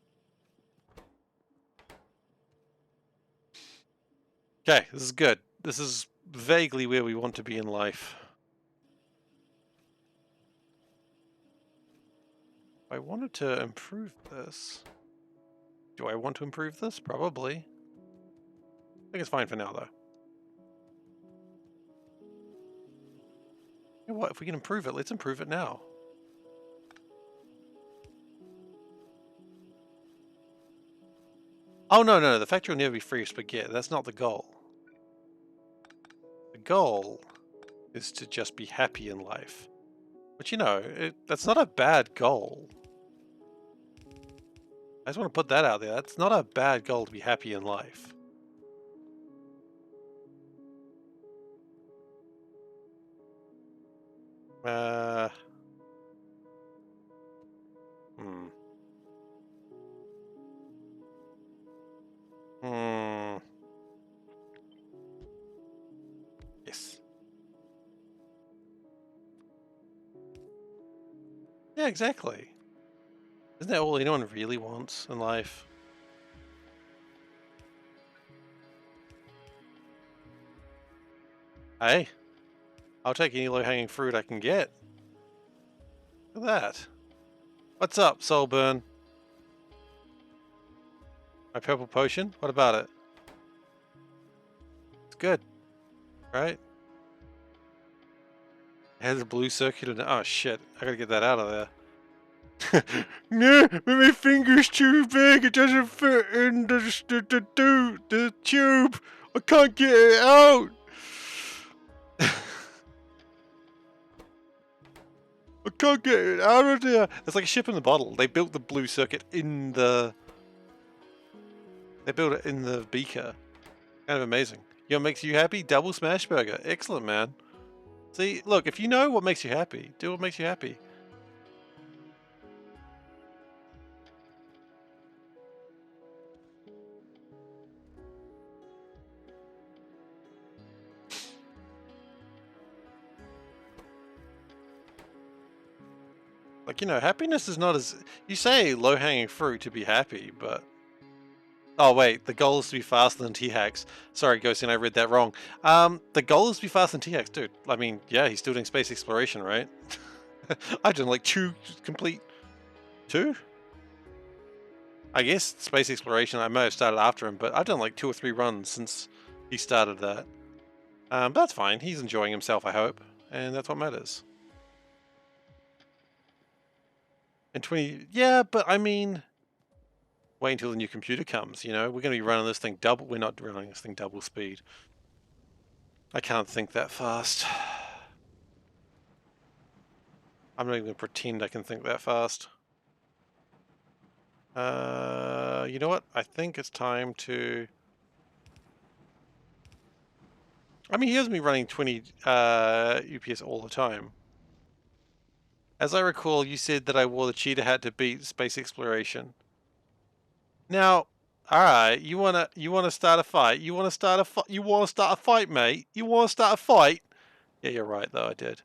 Okay, this is good. This is vaguely where we want to be in life. I wanted to improve this. Do I want to improve this? Probably. I think it's fine for now, though. You know what? If we can improve it, let's improve it now. Oh, no. The factory will never be free of spaghetti. That's not the goal. The goal is to just be happy in life. But you know, that's not a bad goal. I just want to put that out there. That's not a bad goal to be happy in life. Hmm. Hmm. Yes. Yeah, exactly. Isn't that all anyone really wants in life? Hey, I'll take any low-hanging fruit I can get. Look at that. What's up, Soulburn? My purple potion? What about it? It's good, right? It has a blue circular. Oh shit! I gotta get that out of there. No, my finger's too big. It doesn't fit in the tube. I can't get it out. I can't get it out of there. It's like a ship in the bottle. They built the blue circuit in the. They built it in the beaker. Kind of amazing. You know what makes you happy? Double smash burger. Excellent, man. See, look, if you know what makes you happy, do what makes you happy. Like, you know, happiness is not as... You say low-hanging fruit to be happy, but... Oh, wait, the goal is to be faster than T-Hacks. Sorry, Ghostin, I read that wrong. The goal is to be faster than T-Hacks, dude. I mean, yeah, he's still doing space exploration, right? I've done like 2 complete... 2? I guess space exploration, I may have started after him, but I've done like 2 or 3 runs since he started that. But that's fine. He's enjoying himself, I hope. And that's what matters. And 20... Yeah, but I mean... Wait until the new computer comes, you know? We're going to be running this thing double... We're not running this thing double speed. I can't think that fast. I'm not even going to pretend I can think that fast. You know what? I think it's time to... I mean, he has me running 20 UPS all the time. As I recall, you said that I wore the cheetah hat to beat space exploration. Now, all right, you wanna start a fight? You wanna start a fight, mate? You wanna start a fight? Yeah, you're right though. I did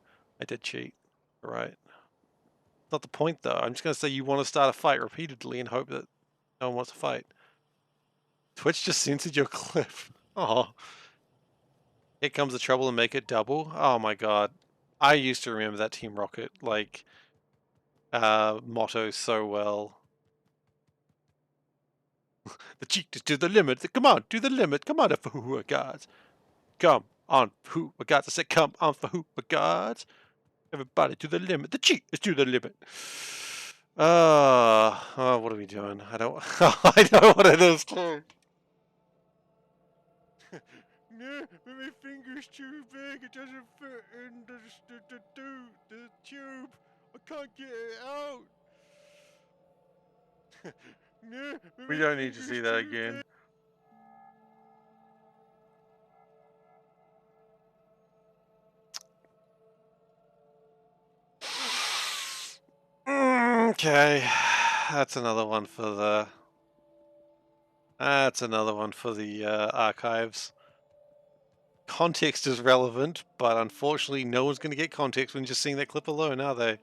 cheat. All right. Not the point though. I'm just gonna say you want to start a fight repeatedly and hope that no one wants to fight. Twitch just censored your clip. Oh. Here comes the trouble and make it double. Oh my god. I used to remember that Team Rocket like motto so well. The cheat is to the limit. Come on, to the limit. Come on, for who gods. Come on, who gods. I said come on for who gods. Everybody to the limit. The cheat is to the limit. Oh, what are we doing? I don't. I know what it is too. No, my finger's too big. It doesn't fit in the tube. I can't get it out. No, we don't need to see that again. Okay, that's another one for the. That's another one for the archives. Context is relevant, but unfortunately no one's going to get context when just seeing that clip alone, are they?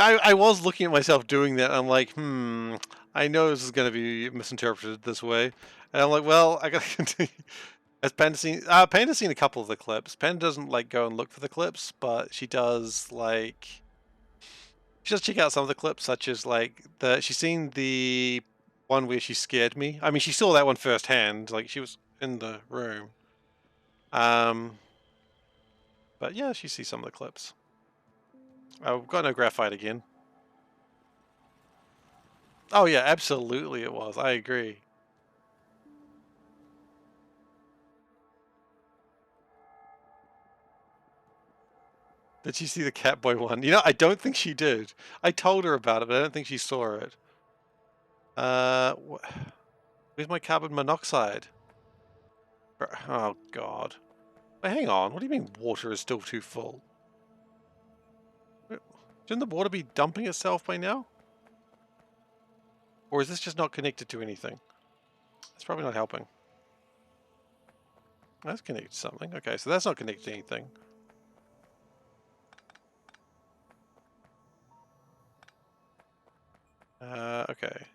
I was looking at myself doing that, and I'm like, I know this is going to be misinterpreted this way. And I'm like, well, I got to continue. Has Panda's seen a couple of the clips. Panda doesn't, like, go and look for the clips, but she does, like... She does check out some of the clips, such as, like, she's seen the one where she scared me. I mean, she saw that one firsthand. Like, she was in the room. But yeah, she sees some of the clips. We've got no graphite again. Oh yeah, absolutely it was. I agree. Did she see the Catboy one? You know, I don't think she did. I told her about it, but I don't think she saw it. Where's my carbon monoxide? Oh, God. Wait, hang on. What do you mean water is still too full? Shouldn't the water be dumping itself by now? Or is this just not connected to anything? It's probably not helping. That's connected to something. Okay, so that's not connected to anything. Okay.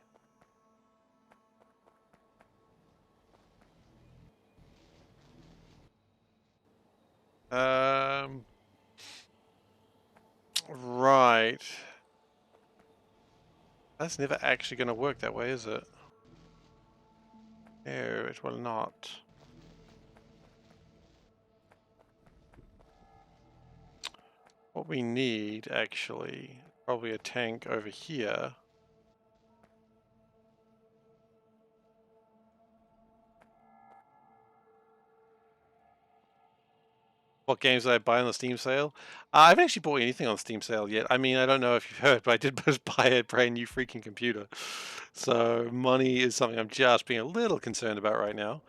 Right. That's never actually going to work that way, is it? No, it will not. What we need, actually, probably a tank over here. What games did I buy on the Steam sale? I haven't actually bought anything on Steam sale yet. I mean, I don't know if you've heard, but I did just buy a brand new freaking computer. So money is something I'm just being a little concerned about right now.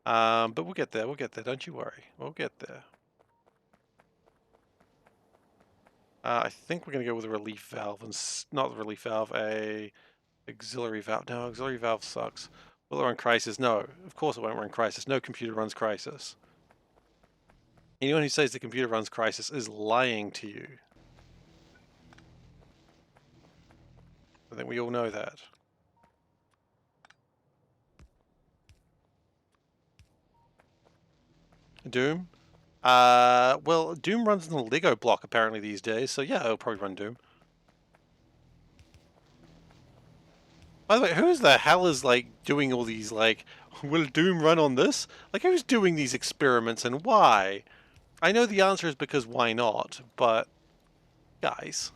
But we'll get there. We'll get there. Don't you worry. We'll get there. I think we're going to go with a relief valve, and not the relief valve, a auxiliary valve. No, auxiliary valve sucks. Will it run Crisis? No, of course it won't run Crisis. No computer runs Crisis. Anyone who says the computer runs Crisis is lying to you. I think we all know that. Doom? Well, Doom runs in the Lego block apparently these days, so yeah, it'll probably run Doom. By the way, who the hell is, like, doing all these, like, will Doom run on this? Like, who's doing these experiments and why? I know the answer is because why not, but, guys.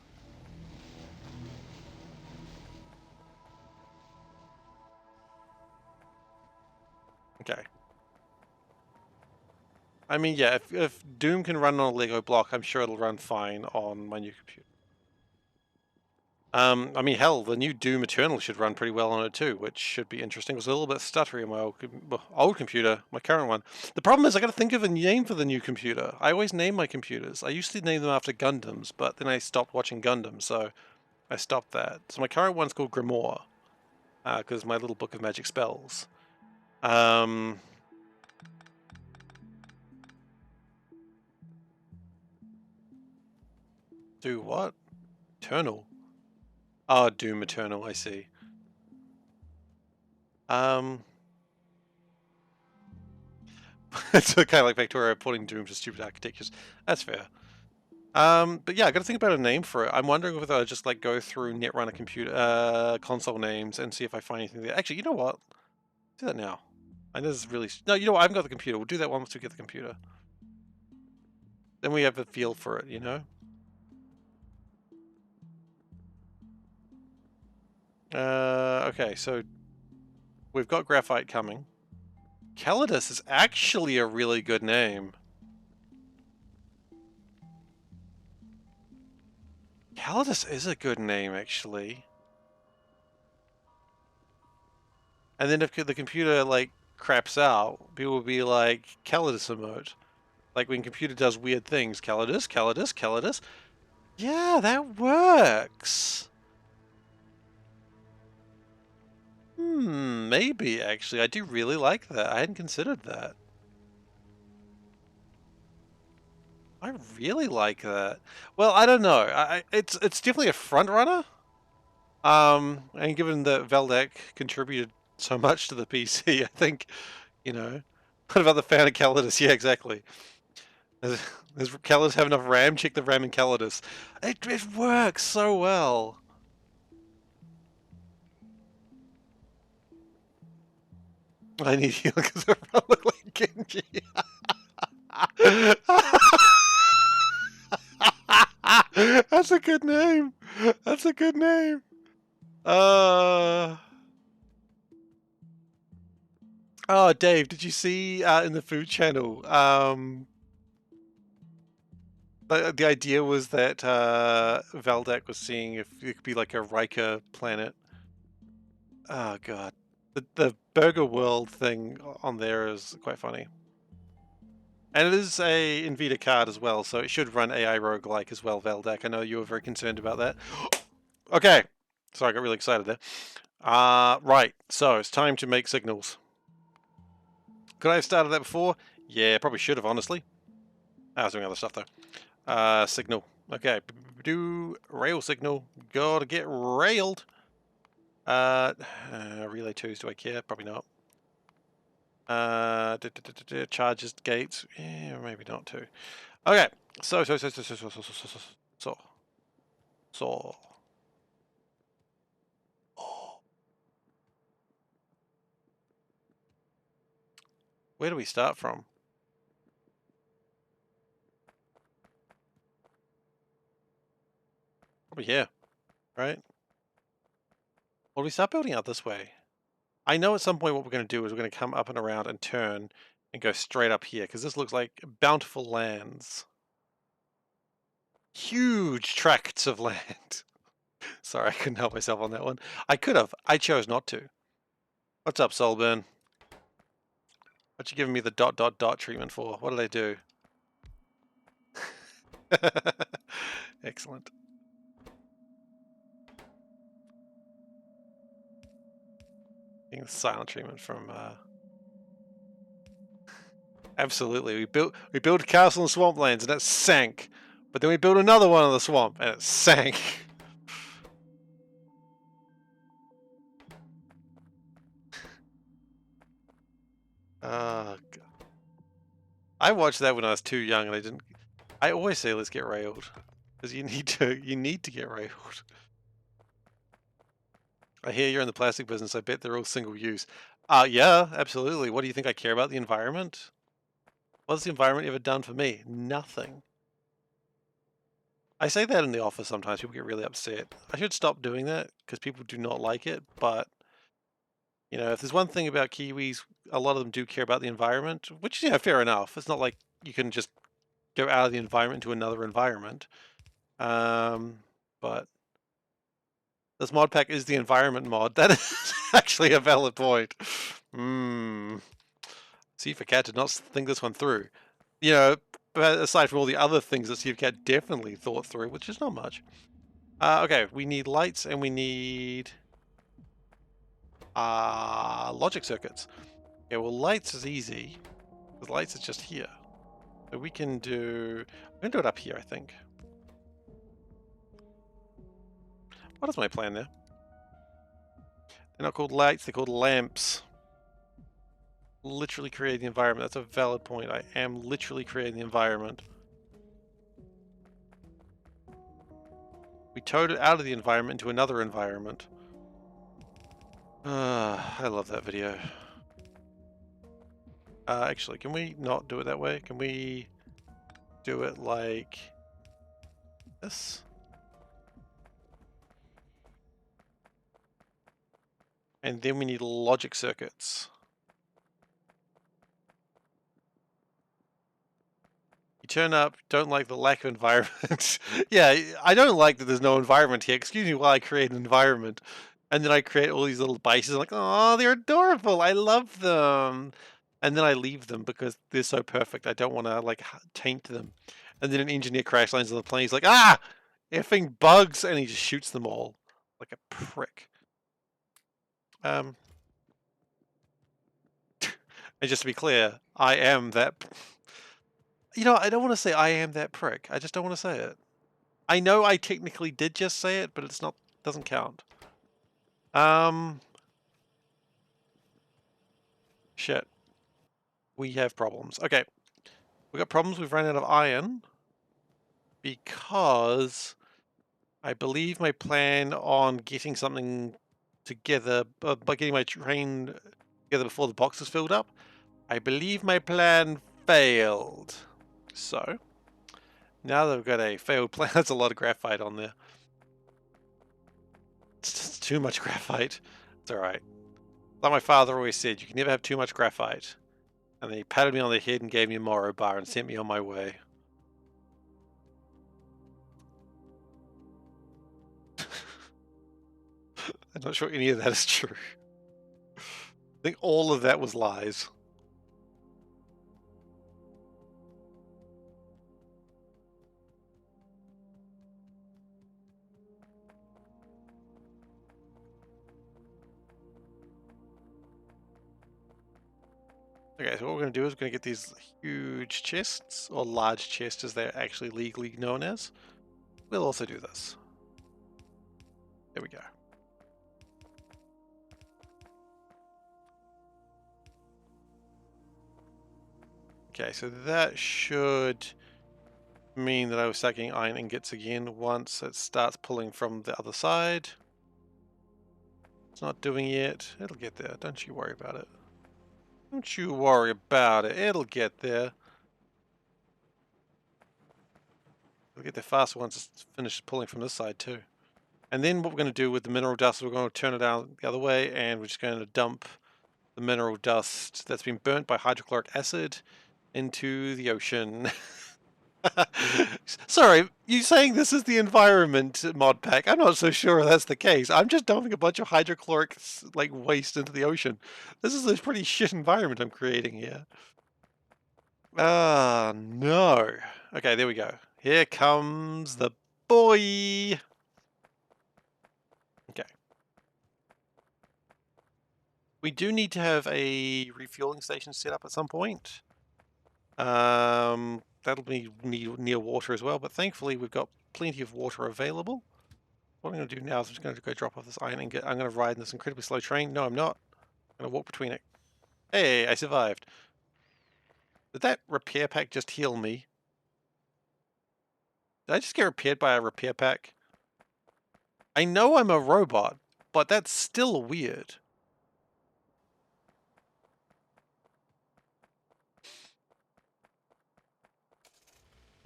Okay. I mean, yeah, if Doom can run on a Lego block, I'm sure it'll run fine on my new computer. I mean, hell, the new Doom Eternal should run pretty well on it too, which should be interesting. It was a little bit stuttery on my old computer, my current one. The problem is I got to think of a name for the new computer. I always name my computers. I used to name them after Gundams, but then I stopped watching Gundams, so I stopped that. So my current one's called Grimoire, because my little book of magic spells. Do what? Eternal. Oh, Doom Eternal, I see. It's kind of like Factorio putting Doom to stupid architectures. That's fair. But yeah, I got to think about a name for it. I'm wondering whether I just like go through Netrunner computer console names and see if I find anything there. Actually, you know what? Do that now. I know this is really no. You know what? I haven't got the computer. We'll do that once we get the computer. Then we have a feel for it. You know. Okay, so we've got graphite coming. Calidus is actually a really good name. Calidus is a good name, actually. And then if the computer, like, craps out, people will be like, Calidus emote. Like when computer does weird things. Calidus, Calidus, Calidus. Yeah, that works. Maybe, actually. I do really like that. I hadn't considered that. I really like that. Well, I don't know. It's definitely a front runner. And given that Veldek contributed so much to the PC, I think, you know, what about the fan of Calidus? Yeah, exactly. Does Calidus have enough RAM? Check the RAM in Calidus. It works so well. I need heal because I look like Genji. That's a good name. That's a good name. Oh, Dave, did you see in the food channel? The idea was that Valdak was seeing if it could be like a Riker planet. Oh god, the Burger World thing on there is quite funny, and it is a Nvidia card as well, so it should run AI roguelike as well. Valdak, I know you were very concerned about that. Okay, sorry, I got really excited there. Right, so it's time to make signals. Could I have started that before? Yeah, probably should have, honestly. I was doing other stuff though. Signal. Okay, do rail signal. Gotta get railed. Relay 2s, do I care? Probably not. Charges gates. Yeah, maybe not too. Okay, so. Oh. Where do we start from? Probably here, right? Well, we start building out this way. I know at some point what we're going to do is we're going to come up and around and turn and go straight up here, because this looks like bountiful lands. Huge tracts of land. Sorry, I couldn't help myself on that one. I could have. I chose not to. What's up, Solburn? What you giving me the ... treatment for? What did I do? Excellent. Getting the silent treatment from absolutely. We built a castle in swamplands and it sank. But then we built another one in the swamp and it sank. God. I watched that when I was too young and I didn't. I always say let's get railed. Because you need to get railed. I hear you're in the plastic business. I bet they're all single use. Yeah, absolutely. What do you think I care about the environment? What's the environment ever done for me? Nothing. I say that in the office sometimes. People get really upset. I should stop doing that because people do not like it. But, you know, if there's one thing about Kiwis, a lot of them do care about the environment, which, yeah, fair enough. It's not like you can just go out of the environment to another environment. But this mod pack is the environment mod. That is actually a valid point. SeiferKatt did not think this one through. You know, but aside from all the other things that SeiferKatt definitely thought through, which is not much. Okay, we need lights and we need logic circuits. Okay, well, lights is easy because lights is just here. So we can do. I'm gonna do it up here, I think. What is my plan there? They're not called lights, they're called lamps. Literally creating the environment. That's a valid point. I am literally creating the environment. We towed it out of the environment into another environment. I love that video. Actually, can we not do it that way? Can we do it like this? And then we need logic circuits. You turn up, don't like the lack of environment. Yeah, I don't like that there's no environment here. Excuse me while I create an environment. And then I create all these little bases. I'm like, oh, they're adorable. I love them. And then I leave them because they're so perfect. I don't want to like taint them. And then an engineer crash lands on the plane. He's like, ah, effing bugs. And he just shoots them all like a prick. And just to be clear, I am that. You know, I don't want to say I am that prick. I just don't want to say it. I know I technically did just say it, but it's not. Doesn't count. Shit. We have problems. Okay. We got problems. We've run out of iron because I believe my plan on getting something together, by getting my train together before the box is filled up, I believe my plan failed. So, now that we've got a failed plan, that's a lot of graphite on there. It's just too much graphite. It's alright. Like my father always said, you can never have too much graphite. And then he patted me on the head and gave me a Moro bar and sent me on my way. I'm not sure any of that is true. I think all of that was lies. Okay, so what we're going to do is we're going to get these huge chests, or large chests as they're actually legally known as. We'll also do this. There we go. Okay, so that should mean that I was start getting iron ingots again once it starts pulling from the other side. It's not doing it. It'll get there. Don't you worry about it. Don't you worry about it. It'll get there. It'll get there faster once it's finished pulling from this side too. And then what we're going to do with the mineral dust, we're going to turn it down the other way, and we're just going to dump the mineral dust that's been burnt by hydrochloric acid into the ocean. Sorry, you saying this is the environment mod pack? I'm not so sure that's the case. I'm just dumping a bunch of hydrochloric like waste into the ocean. This is a pretty shit environment I'm creating here. Ah, no. Okay, there we go. Here comes the boy. Okay. We do need to have a refueling station set up at some point. That'll be near water as well, but thankfully we've got plenty of water available. What I'm going to do now is I'm just going to go drop off this iron ingot. I'm going to ride in this incredibly slow train. No, I'm not. I'm going to walk between it. Hey, I survived. Did that repair pack just heal me? Did I just get repaired by a repair pack? I know I'm a robot, but that's still weird.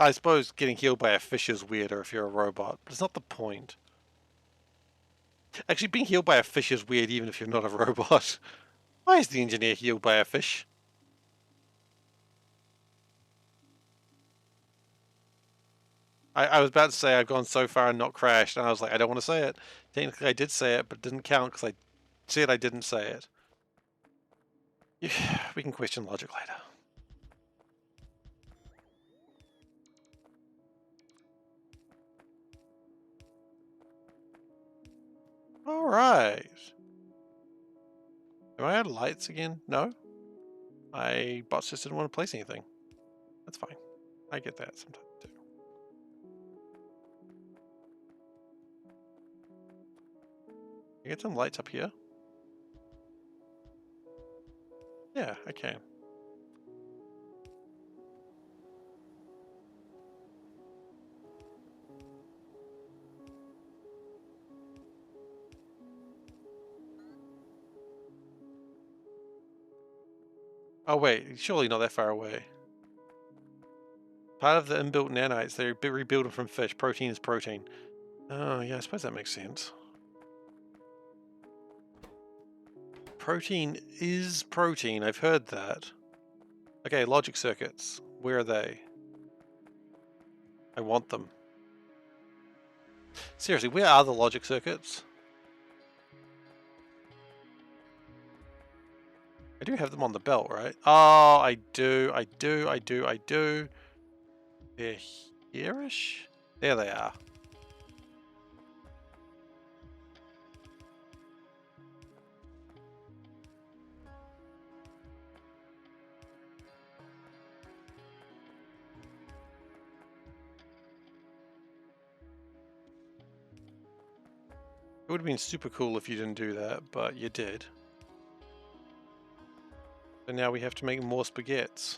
I suppose getting healed by a fish is weirder if you're a robot, but it's not the point. Actually, being healed by a fish is weird even if you're not a robot. Why is the engineer healed by a fish? I was about to say I've gone so far and not crashed, and I was like, I don't want to say it. Technically, I did say it, but it didn't count because I said I didn't say it. Yeah, we can question logic later. Alright. Am I out of lights again? No? My bots just didn't want to place anything. That's fine. I get that sometimes too. Can I get some lights up here? Yeah, I can. Oh wait, surely not that far away. Part of the inbuilt nanites, they rebuild them from fish. Protein is protein. Oh yeah, I suppose that makes sense. Protein is protein, I've heard that. Okay, logic circuits. Where are they? I want them. Seriously, where are the logic circuits? I do have them on the belt, right? Oh, I do. They're here-ish? There they are. It would have been super cool if you didn't do that, but you did. So now we have to make more spaghettis.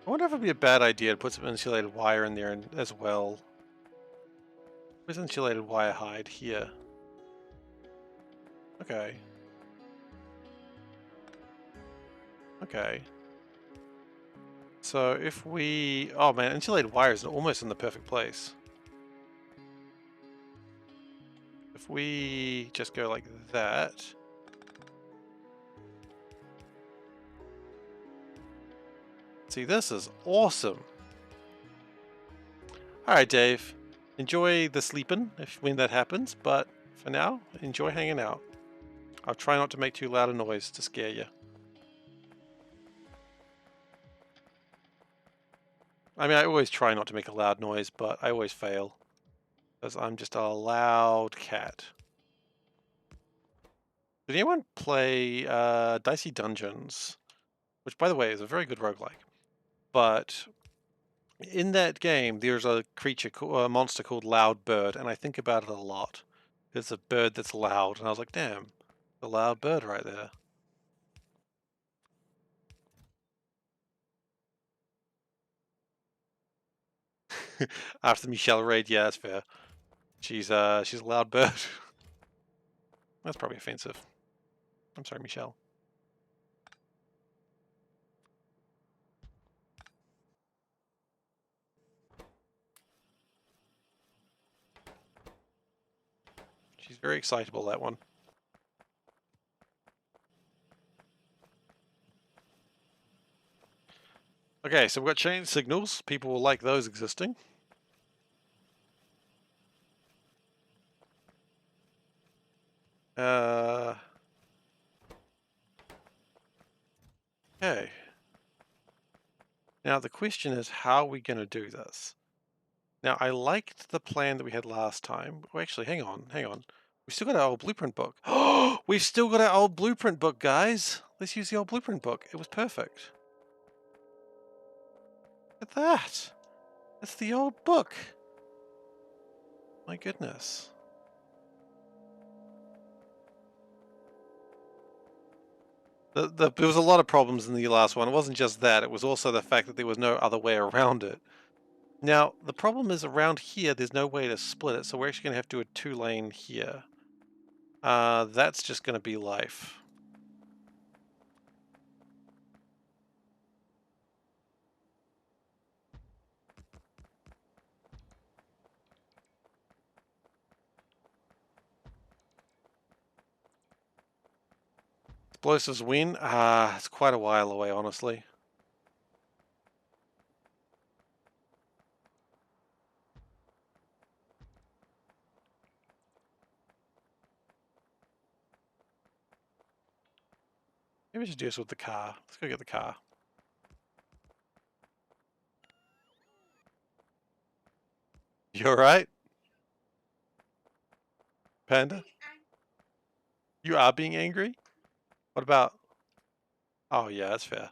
I wonder if it'd be a bad idea to put some insulated wire in there as well. Where's insulated wire hide? Here. Okay. Okay. So if we... Oh man, insulated wire is almost in the perfect place. if we just go like that. See, this is awesome. Alright, Dave. Enjoy the sleeping when that happens, but for now, enjoy hanging out. I'll try not to make too loud a noise to scare you. I mean, I always try not to make a loud noise, but I always fail. Because I'm just a loud cat. Did anyone play Dicey Dungeons? Which, by the way, is a very good roguelike. But in that game, there's a creature, a monster called Loud Bird, and I think about it a lot. It's a bird that's loud, and I was like, damn, the loud bird right there. After the Michelle raid, yeah, that's fair. She's a loud bird. That's probably offensive. I'm sorry, Michelle. She's very excitable, that one. Okay, so we've got chain signals. People will like those existing. Okay. Now the question is, how are we going to do this? Now, I liked the plan that we had last time. Oh, actually, hang on. We still got our old blueprint book. Oh, we've still got our old blueprint book, guys. Let's use the old blueprint book. It was perfect. Look at that. It's the old book. My goodness. There was a lot of problems in the last one. It wasn't just that. It was also the fact that there was no other way around it. Now, the problem is around here, there's no way to split it, so we're actually going to have to do a 2-lane here. That's just going to be life. Explosives win? It's quite a while away, honestly. Maybe we should do this with the car. Let's go get the car. You alright? Panda? You are being angry? What about... Oh yeah, that's fair.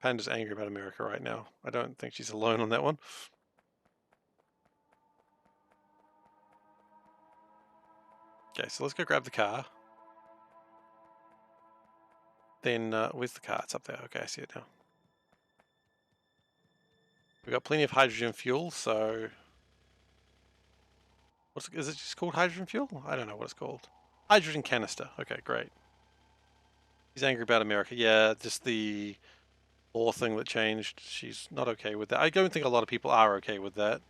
Panda's angry about America right now. I don't think she's alone on that one. Okay, so let's go grab the car. Then, where's the car? It's up there. Okay, I see it now. We've got plenty of hydrogen fuel, so... Is it just called hydrogen fuel? I don't know what it's called. Hydrogen canister. Okay, great. He's angry about America. Yeah, just the law thing that changed. She's not okay with that. I don't think a lot of people are okay with that.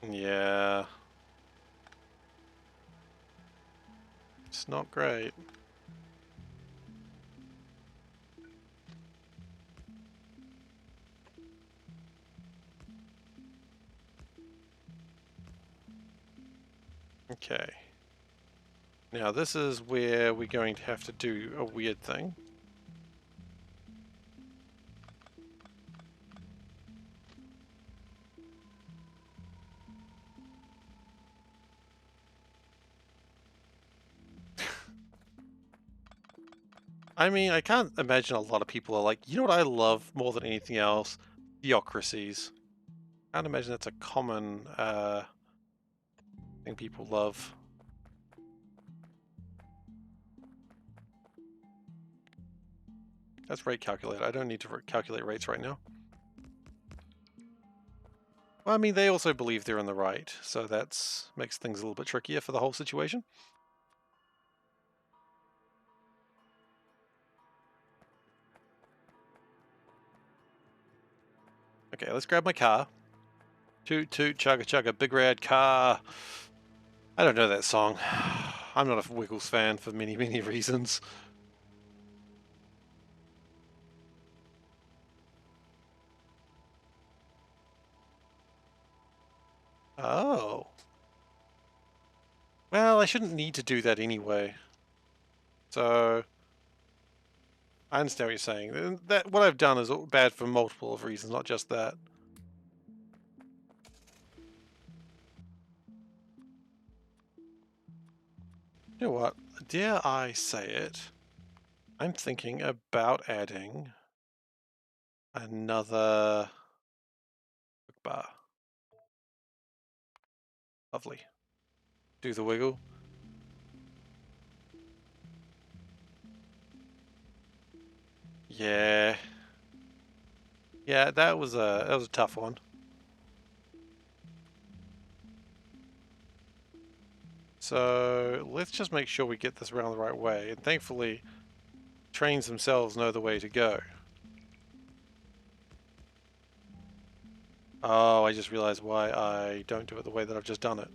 Yeah. It's not great. Okay. Now this is where we're going to have to do a weird thing. I mean, I can't imagine a lot of people are like, you know what I love more than anything else? Theocracies. I can't imagine that's a common thing people love. That's rate calculator. I don't need to calculate rates right now. Well, I mean, they also believe they're in the right, so that's makes things a little bit trickier for the whole situation. Okay, let's grab my car. Toot toot chugga chugga big red car. I don't know that song. I'm not a Wiggles fan for many, many reasons. Oh. Well, I shouldn't need to do that anyway. So, I understand what you're saying. That what I've done is bad for multiple of reasons, not just that. You know what? Dare I say it? I'm thinking about adding another bar. Lovely. Do the wiggle. Yeah. Yeah, that was a tough one. So let's just make sure we get this around the right way, and thankfully trains themselves know the way to go. Oh, I just realized why I don't do it the way that I've just done it.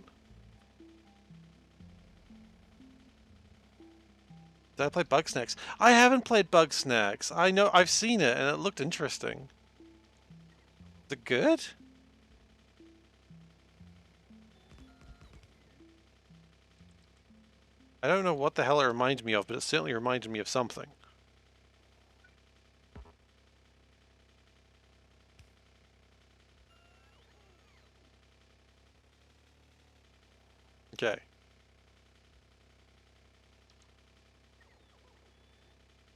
Did I play Bug Snacks? I haven't played Bug Snacks. I know, I've seen it and it looked interesting. Is it good? I don't know what the hell it reminds me of, but it certainly reminds me of something. Okay.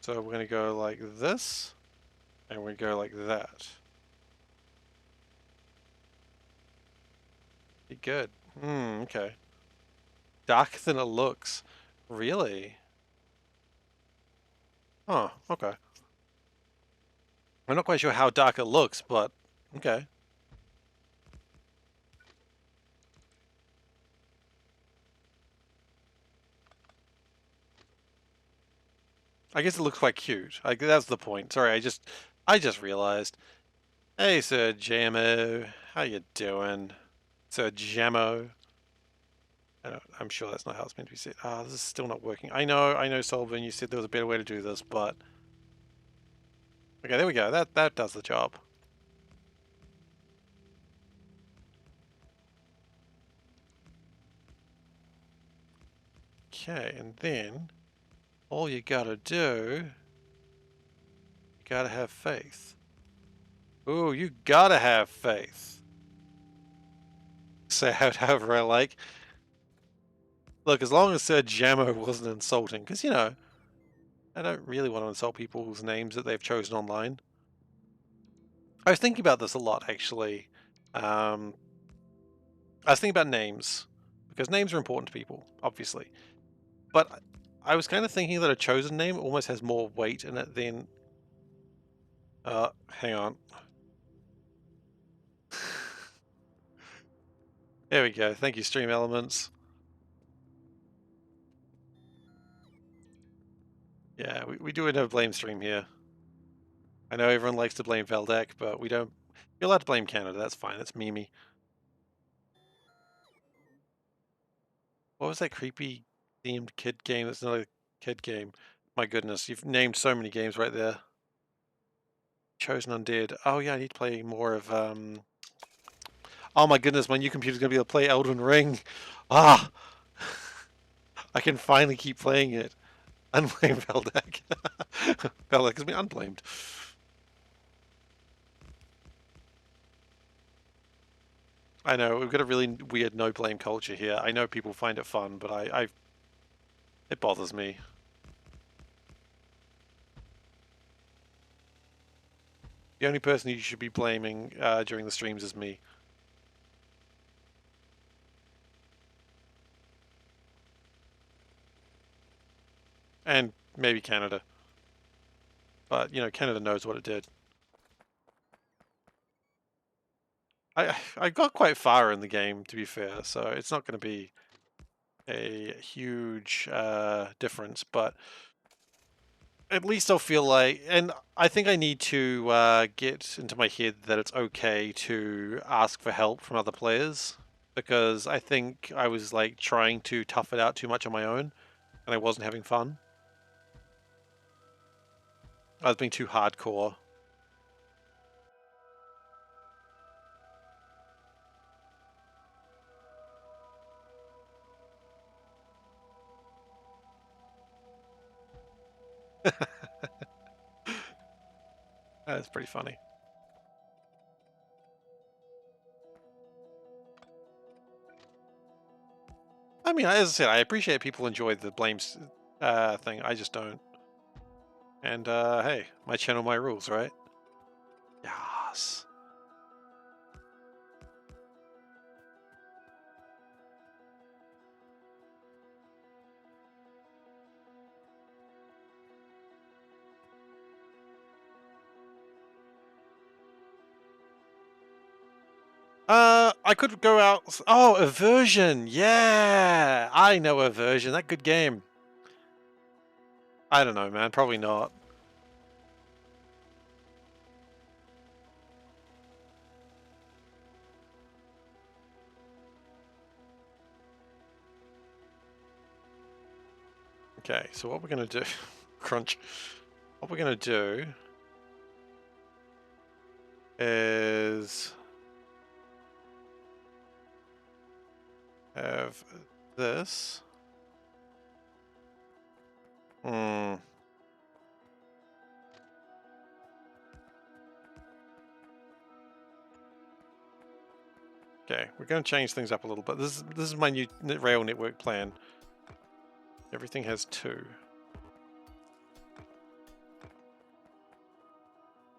So we're gonna go like this, and we go like that. Be good. Okay. Darker than it looks. Really? Oh, okay. I'm not quite sure how dark it looks, but okay. I guess it looks quite cute. That's the point. Sorry, I just realized. Hey, Sir Jamo. How you doing? Sir Jamo. I'm sure that's not how it's meant to be said. Ah, this is still not working. I know, Solvin, you said there was a better way to do this, but... Okay, there we go. That does the job. Okay, and then all you gotta do, you gotta have faith. Ooh, you gotta have faith. Say it however I like. Look, as long as Sir Jamo wasn't insulting, because, you know, I don't really want to insult people's names that they've chosen online. I was thinking about this a lot, actually. I was thinking about names, because names are important to people, obviously. But I was kind of thinking that a chosen name almost has more weight in it than... hang on. There we go. Thank you, Stream Elements. Yeah, we do a no blame stream here. I know everyone likes to blame Veldak, but we don't... You're allowed to blame Canada, that's fine, that's Mimi. What was that creepy themed kid game that's not a kid game? My goodness, you've named so many games right there. Chosen Undead. Oh yeah, I need to play more of... Oh my goodness, my new computer's going to be able to play Elden Ring. Ah! I can finally keep playing it. Unblame Veldak. Veldak has been unblamed. I know, we've got a really weird no-blame culture here. I know people find it fun, but it bothers me. The only person you should be blaming during the streams is me. And maybe Canada. But, you know, Canada knows what it did. I got quite far in the game, to be fair, so it's not going to be a huge difference, but at least I'll feel like, and I think I need to get into my head that it's okay to ask for help from other players, because I think I was like trying to tough it out too much on my own, and I wasn't having fun. I was being too hardcore. That's pretty funny. I mean, as I said, I appreciate people enjoy the blames thing. I just don't. And hey, my channel, my rules, right? Yes. I could go out. Oh, Aversion. Yeah, I know Aversion. That good game. I don't know, man. Probably not. Okay, so what we're gonna do, crunch. What we're gonna do is have this. Hmm. Okay, we're gonna change things up a little bit. This is my new rail network plan. Everything has 2.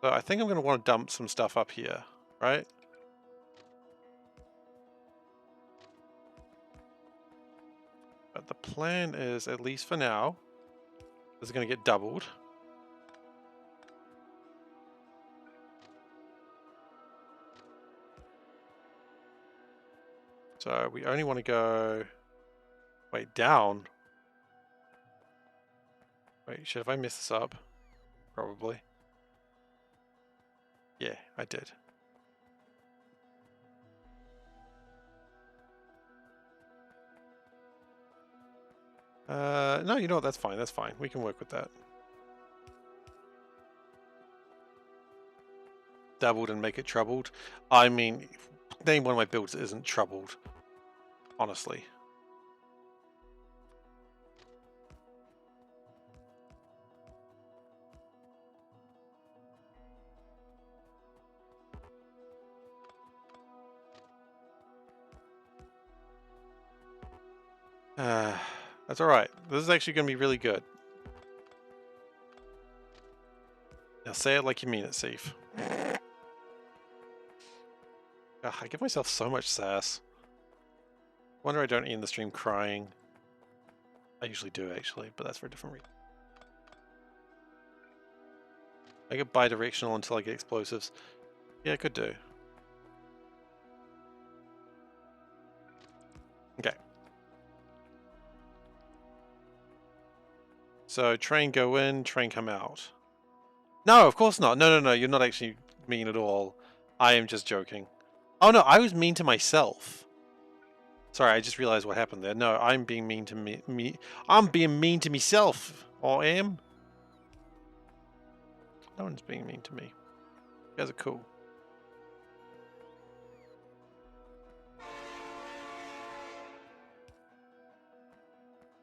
So I think I'm gonna want to dump some stuff up here, right? But the plan is, at least for now, this is gonna get doubled. So we only want to go, wait, down. Wait, should I mess this up? Probably. Yeah, I did. No, you know what? That's fine. That's fine. We can work with that. Doubled and make it troubled. I mean, name one of my builds that isn't troubled. Honestly. That's alright. This is actually going to be really good. Now say it like you mean it, Seif. Ugh, I give myself so much sass. Wonder I don't end the stream crying. I usually do, actually, but that's for a different reason. I get bi-directional until I get explosives. Yeah, I could do. Okay. So train go in, train come out. No, of course not. No, you're not actually mean at all. I am just joking. Oh no, I was mean to myself. Sorry, I just realized what happened there. No, I'm being mean to me. I'm being mean to myself. Or am? No one's being mean to me. You guys are cool.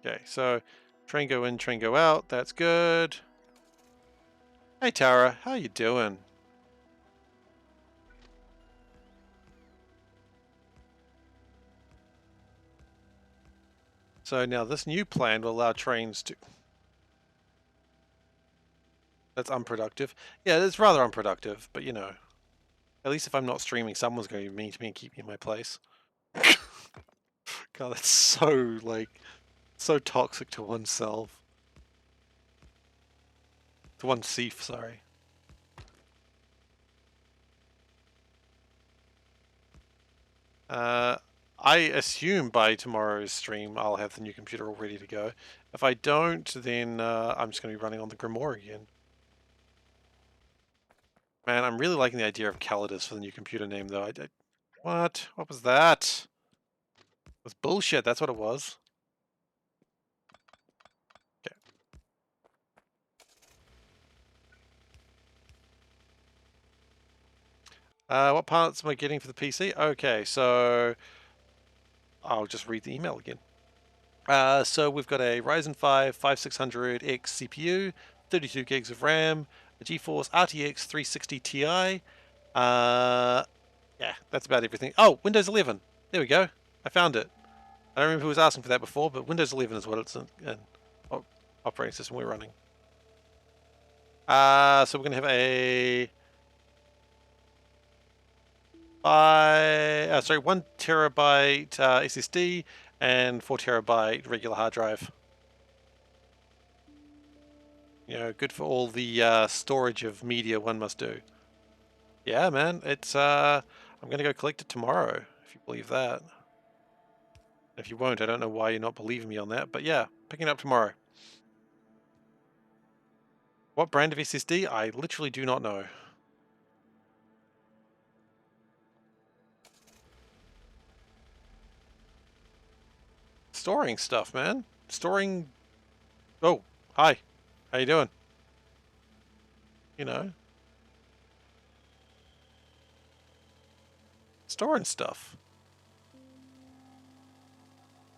Okay, so train go in, train go out. That's good. Hey Tara, how you doing? So now this new plan will allow trains to... That's unproductive. Yeah, it's rather unproductive, but you know. At least if I'm not streaming, someone's going to be mean to me and keep me in my place. God, that's so, like, so toxic to oneself. To oneself, sorry. I assume by tomorrow's stream I'll have the new computer all ready to go. If I don't, then I'm just going to be running on the Grimoire again. Man, I'm really liking the idea of Calidus for the new computer name, though. What? What was that? It was bullshit, that's what it was. Okay. What parts am I getting for the PC? Okay, so I'll just read the email again. So we've got a Ryzen 5 5600X CPU, 32 gigs of RAM, a GeForce RTX 360 Ti. Yeah, that's about everything. Oh, Windows 11. There we go. I found it. I don't remember who was asking for that before, but Windows 11 is what it's in operating system we're running. So we're going to have a 1 terabyte SSD and 4 terabyte regular hard drive. You know, good for all the storage of media one must do. Yeah, man, it's I'm gonna go collect it tomorrow, if you believe that. If you won't, I don't know why you're not believing me on that, but yeah, picking it up tomorrow. What brand of SSD? I literally do not know. Storing stuff, man. Storing... Oh, hi. How you doing? You know. Storing stuff.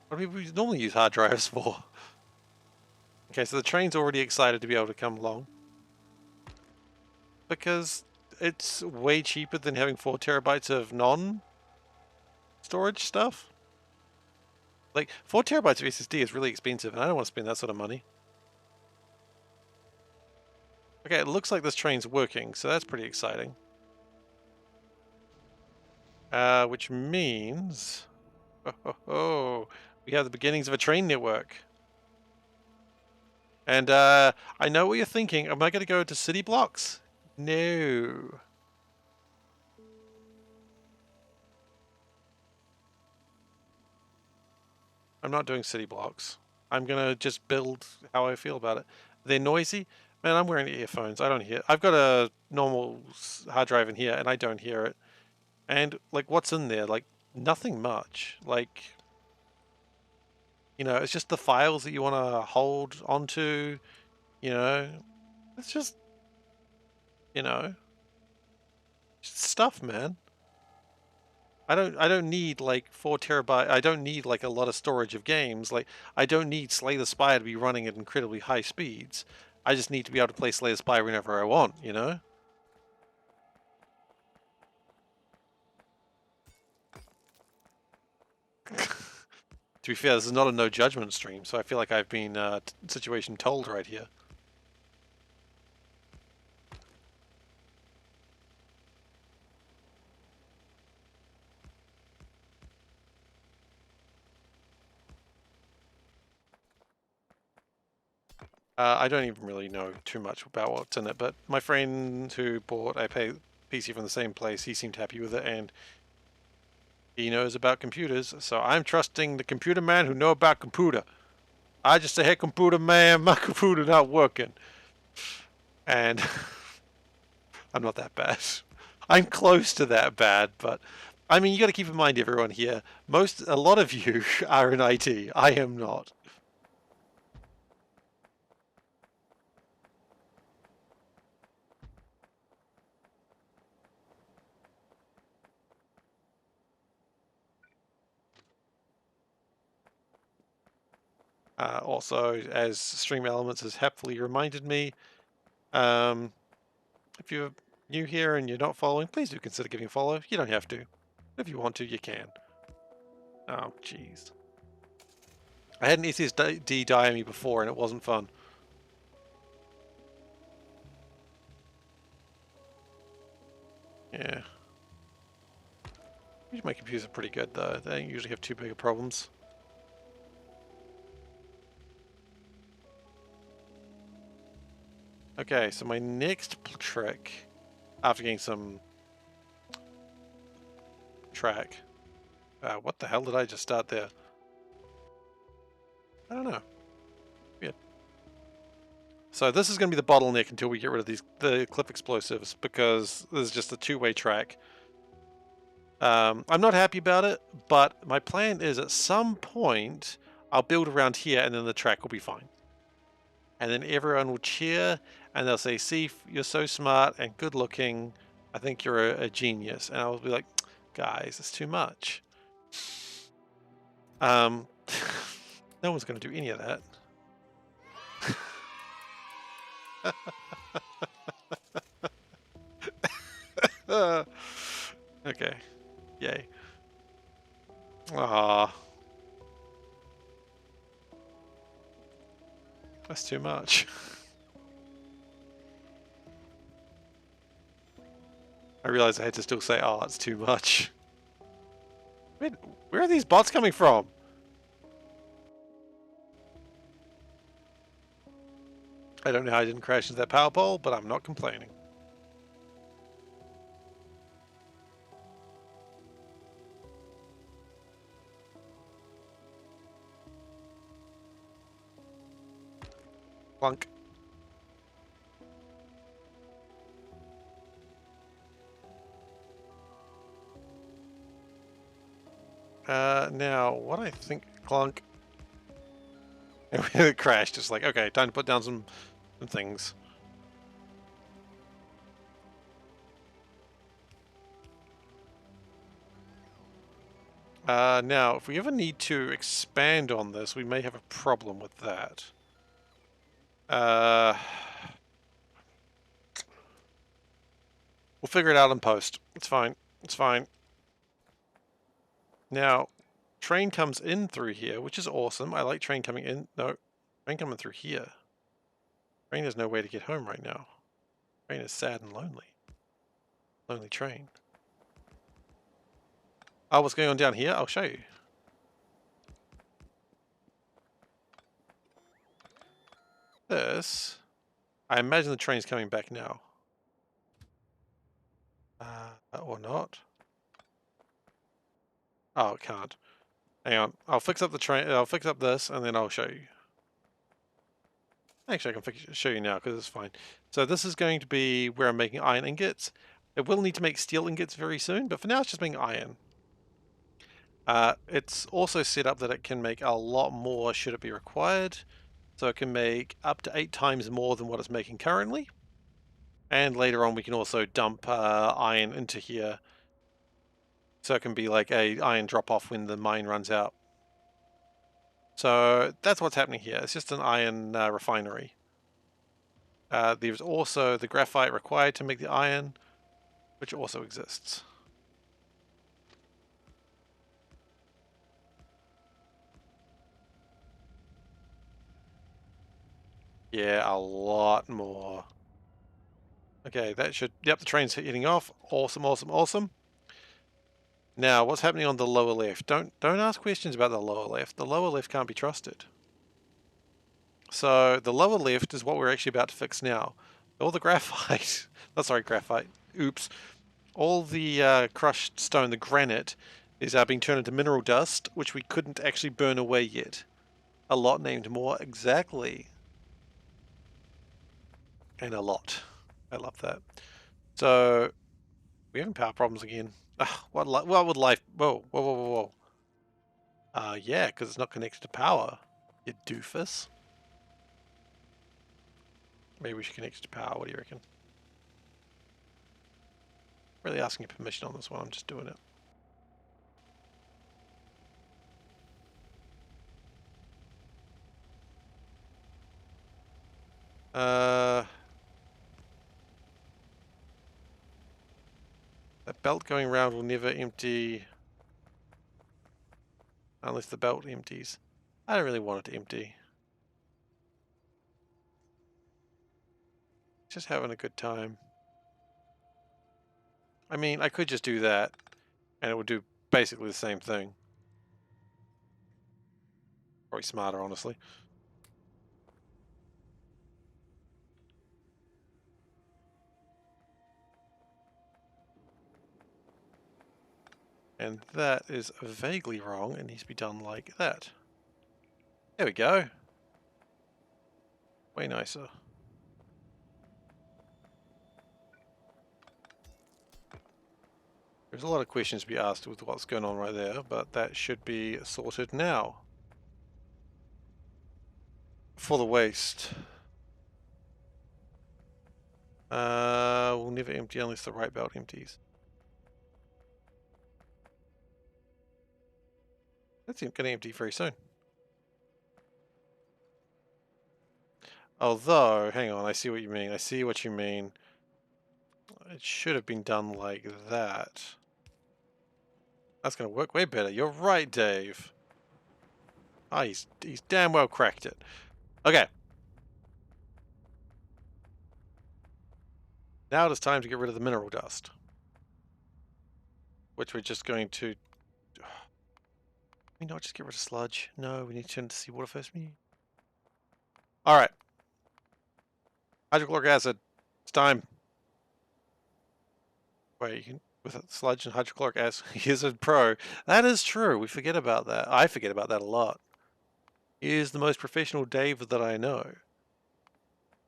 What do people normally use hard drives for? Okay, so the train's already excited to be able to come along. Because it's way cheaper than having 4 terabytes of non-storage stuff. Like, 4 terabytes of SSD is really expensive, and I don't want to spend that sort of money. Okay, it looks like this train's working, so that's pretty exciting. Which means... we have the beginnings of a train network. And I know what you're thinking. Am I going to go to city blocks? No. I'm not doing city blocks. I'm going to just build how I feel about it. They're noisy. Man, I'm wearing earphones. I don't hear it. I've got a normal hard drive in here, and I don't hear it. And, like, what's in there? Like, nothing much. Like, you know, it's just the files that you want to hold onto, you know. It's just, you know, just stuff, man. I don't need like 4 terabyte. I don't need like a lot of storage of games. Like, I don't need Slay the Spire to be running at incredibly high speeds. I just need to be able to play Slay the Spire whenever I want, you know? To be fair, this is not a no judgment stream, so I feel like I've been situation told right here. I don't even really know too much about what's in it, but my friend who bought a PC from the same place, he seemed happy with it, and he knows about computers, so I'm trusting the computer man who know about computer. I just say, hey, computer man, my computer not working. And I'm not that bad. I'm close to that bad, but I mean, you got to keep in mind, everyone here, a lot of you are in IT. I am not. Also, as Stream Elements has helpfully reminded me, if you're new here and you're not following, please do consider giving a follow. You don't have to. If you want to, you can. Oh, jeez. I had an SSD die on me before and it wasn't fun. Yeah. My computers are pretty good though. They don't usually have too big of problems. Okay, so my next trick, after getting some track, What the hell did I just start there? I don't know. Weird. So this is going to be the bottleneck until we get rid of the cliff explosives, because there's just a two-way track. I'm not happy about it, but my plan is at some point I'll build around here and then the track will be fine. And then everyone will cheer and they'll say, Seif, you're so smart and good looking. I think you're a genius. And I'll be like, guys, it's too much. No one's going to do any of that. Okay. Yay. Ah, that's too much. I realized I had to still say, oh, that's too much. Where are these bots coming from? I don't know how I didn't crash into that power pole, but I'm not complaining. Clunk. Now, what I think, clunk. It crashed. It's like, okay, time to put down some things. Now, if we ever need to expand on this, we may have a problem with that. We'll figure it out in post. It's fine. It's fine. Now, train comes in through here, which is awesome. I like train coming in. No, train coming through here. Train has no way to get home right now. Train is sad and lonely. Lonely train. Oh, what's going on down here? I'll show you. This, I imagine the train's coming back now. Or not. Oh, it can't. Hang on. I'll fix up the train. I'll fix up this, and then I'll show you. Actually, I can show you now because it's fine. So this is going to be where I'm making iron ingots. It will need to make steel ingots very soon, but for now it's just making iron. It's also set up that it can make a lot more should it be required. So it can make up to 8 times more than what it's making currently. And later on we can also dump iron into here. So it can be like a iron drop off when the mine runs out. So that's what's happening here. It's just an iron refinery. There's also the graphite required to make the iron, which also exists. Yeah, a lot more. Okay, that should... Yep, the train's heading off. Awesome, awesome, awesome. Now, what's happening on the lower left? Don't ask questions about the lower left. The lower left can't be trusted. So, the lower left is what we're actually about to fix now. All the graphite... oh, sorry, graphite. Oops. All the crushed stone, the granite, is being turned into mineral dust, which we couldn't actually burn away yet. A lot named more, exactly. And a lot. I love that. So, we're having power problems again. What would life... Whoa, whoa, whoa, whoa, whoa. Yeah, because it's not connected to power, you doofus. Maybe we should connect it to power, what do you reckon? Really asking your permission on this one, I'm just doing it. That belt going around will never empty unless the belt empties. I don't really want it to empty. Just having a good time. I mean, I could just do that and it would do basically the same thing. Probably smarter, honestly. And that is vaguely wrong. It needs to be done like that. There we go. Way nicer. There's a lot of questions to be asked with what's going on right there, but that should be sorted now. For the waste. We'll never empty unless the right belt empties. That's going to empty very soon. Although, hang on, I see what you mean. I see what you mean. It should have been done like that. That's going to work way better. You're right, Dave. Ah, he's damn well cracked it. Okay. Now it is time to get rid of the mineral dust. Which we're just going to... Can we not just get rid of sludge? No, we need to turn to seawater first. Alright. Hydrochloric acid. It's time. Wait, you can... With sludge and hydrochloric acid, he's a pro. That is true. We forget about that. I forget about that a lot. He is the most professional Dave that I know.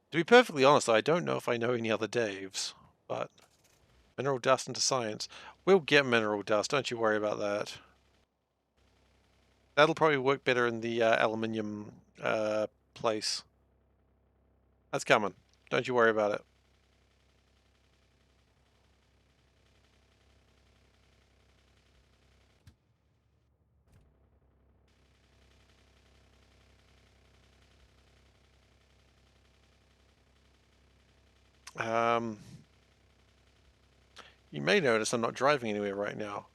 To be perfectly honest, I don't know if I know any other Daves, but mineral dust into science. We'll get mineral dust, don't you worry about that. That'll probably work better in the aluminium place. That's coming. Don't you worry about it. You may notice I'm not driving anywhere right now.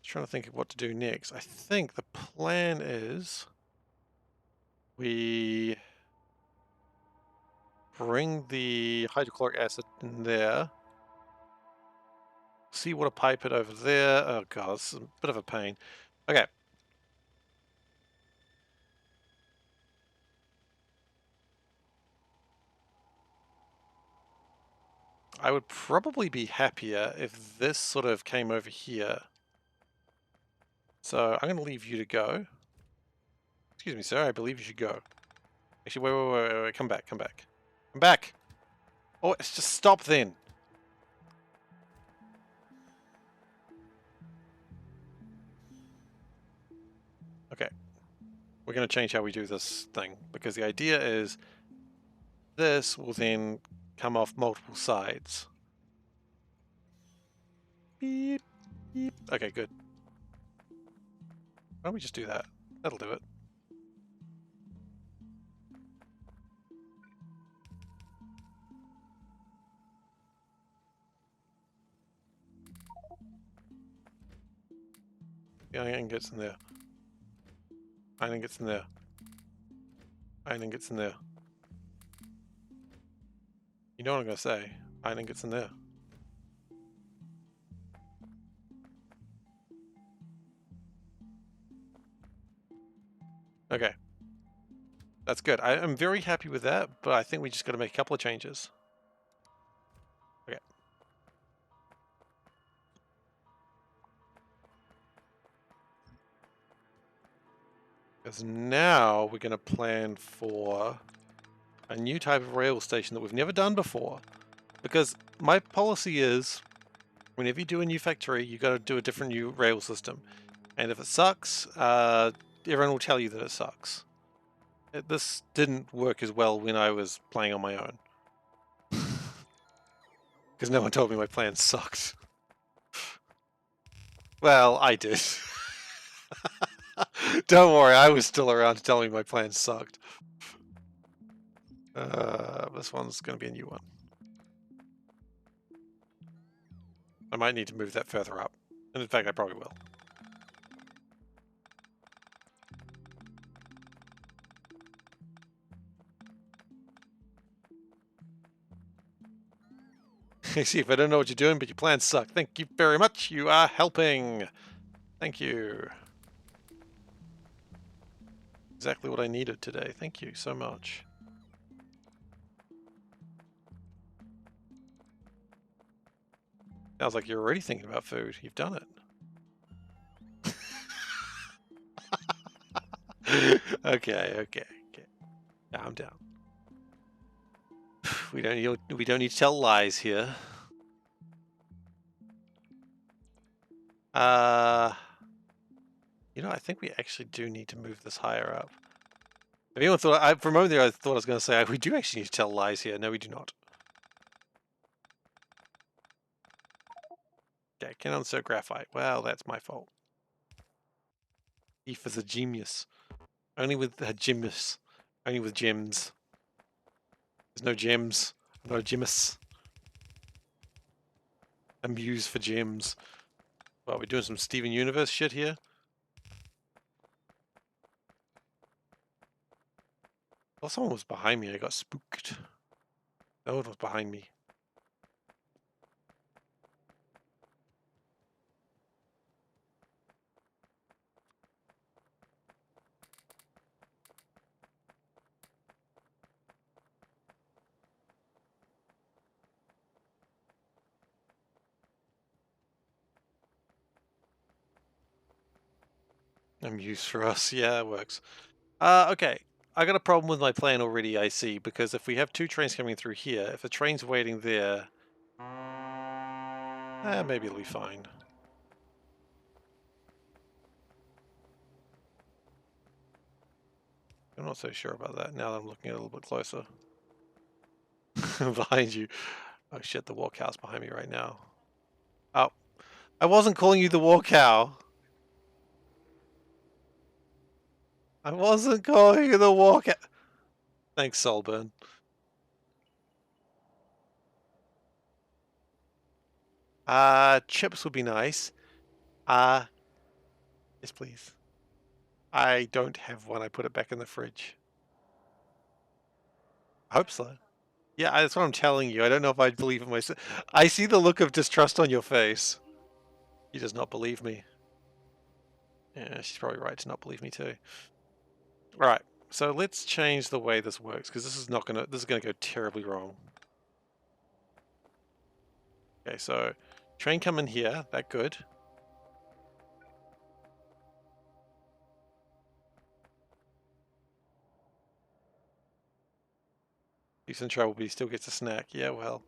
Just trying to think of what to do next. I think the plan is we bring the hydrochloric acid in there. Seawater pipe it over there. Oh god, it's a bit of a pain. Okay. I would probably be happier if this sort of came over here. So I'm going to leave you to go. Excuse me, sir. I believe you should go. Actually, wait. Come back. Come back. Oh, it's just stop then. Okay. We're going to change how we do this thing, because the idea is this will then come off multiple sides. Beep, beep. Okay, good. Why don't we just do that? That'll do it. The iron gets in there. Iron gets in there. Iron gets in there. You know what I'm going to say. Iron gets in there. Okay. That's good. I'm very happy with that, but I think we just got to make a couple of changes. Okay. Because now we're going to plan for a new type of rail station that we've never done before. Because my policy is, whenever you do a new factory, you got to do a different new rail system. And if it sucks, everyone will tell you that it sucks. This didn't work as well when I was playing on my own. Because no one told me my plan sucked. Well, I did. Don't worry, I was still around to tell me my plan sucked. This one's going to be a new one. I might need to move that further up. And in fact, I probably will. See, if I don't know what you're doing, but your plans suck. Thank you very much. You are helping. Thank you. Exactly what I needed today. Thank you so much. Sounds like you're already thinking about food. You've done it. Okay. Calm down. We don't need to tell lies here. You know, I think we actually do need to move this higher up. If anyone thought, for a moment there, I thought I was going to say we do actually need to tell lies here. No, we do not. Okay, can insert graphite. Well, that's my fault. Eve is a genius. Only with a genius. Only with gems. There's no gems. I'm not a gemus. A muse for gems. Well, we're doing some Steven Universe shit here. Well, someone was behind me. I got spooked. No one was behind me. A muse for us. Yeah, that works. Okay. I got a problem with my plan already, I see, because if we have two trains coming through here, if the train's waiting there, maybe it'll be fine. I'm not so sure about that now that I'm looking at it a little bit closer. Behind you. Oh shit, the war cow's behind me right now. Oh, I wasn't calling you the war cow. I wasn't calling you the war cow. Thanks, Solburn. Chips would be nice. Yes, please. I don't have one. I put it back in the fridge. I hope so. Yeah, that's what I'm telling you. I don't know if I believe in myself. I see the look of distrust on your face. He does not believe me. Yeah, she's probably right to not believe me too. All right, so let's change the way this works because this is gonna go terribly wrong. Okay, so train come in here. That good. He's in trouble, but he still gets a snack. Yeah, well.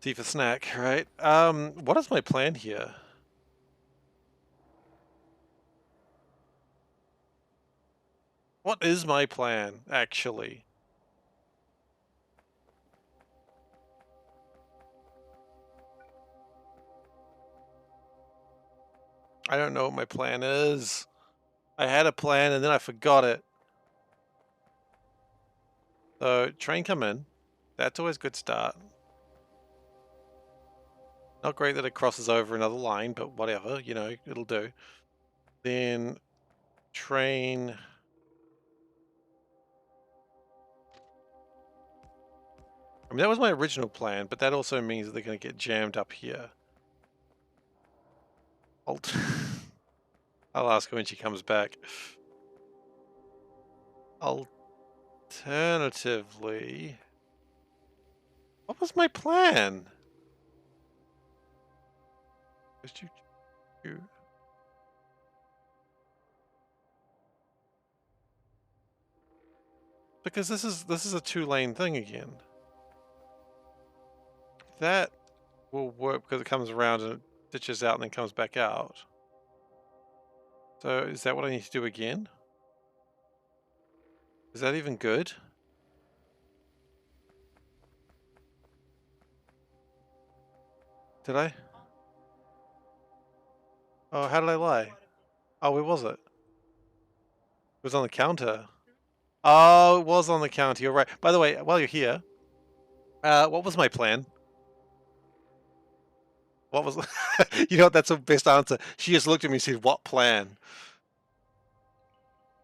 See for snack, right? What is my plan here? What is my plan, actually? I don't know what my plan is. I had a plan and then I forgot it. So, train come in. That's always a good start. Not great that it crosses over another line, but whatever, you know, it'll do. Then, train... I mean, that was my original plan, but that also means that they're going to get jammed up here. I'll ask her when she comes back. Alternatively... What was my plan? Because this is a two-lane thing again. That will work because it comes around and it ditches out and then comes back out. So is that what I need to do again? Is that even good? Did I? Oh, how did I lie? Oh, where was it? It was on the counter. Oh, it was on the counter. You're right. By the way, while you're here, what was my plan? What was... You know what? That's the best answer. She just looked at me and said, "What plan?"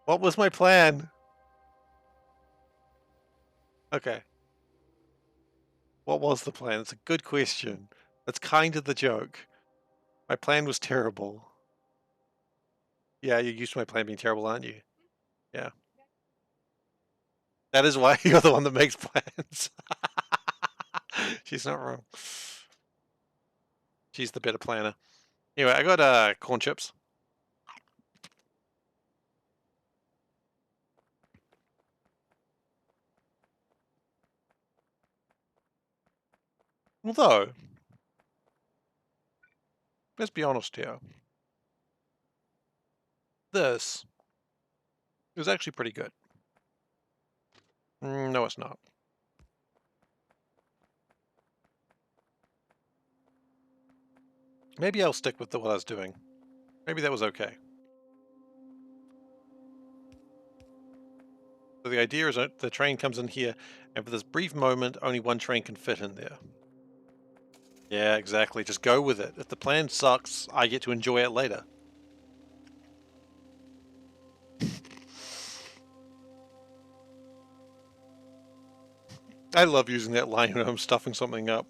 What was my plan? Okay. What was the plan? It's a good question. That's kind of the joke. My plan was terrible. Yeah, you're used to my plan being terrible, aren't you? Yeah. That is why you're the one that makes plans. She's not wrong. She's the better planner. Anyway, I got corn chips. Although, let's be honest here. This is actually pretty good. No, it's not. Maybe I'll stick with what I was doing. Maybe that was okay. So the idea is that the train comes in here, and for this brief moment, only one train can fit in there. Yeah, exactly. Just go with it. If the plan sucks, I get to enjoy it later. I love using that line when I'm stuffing something up.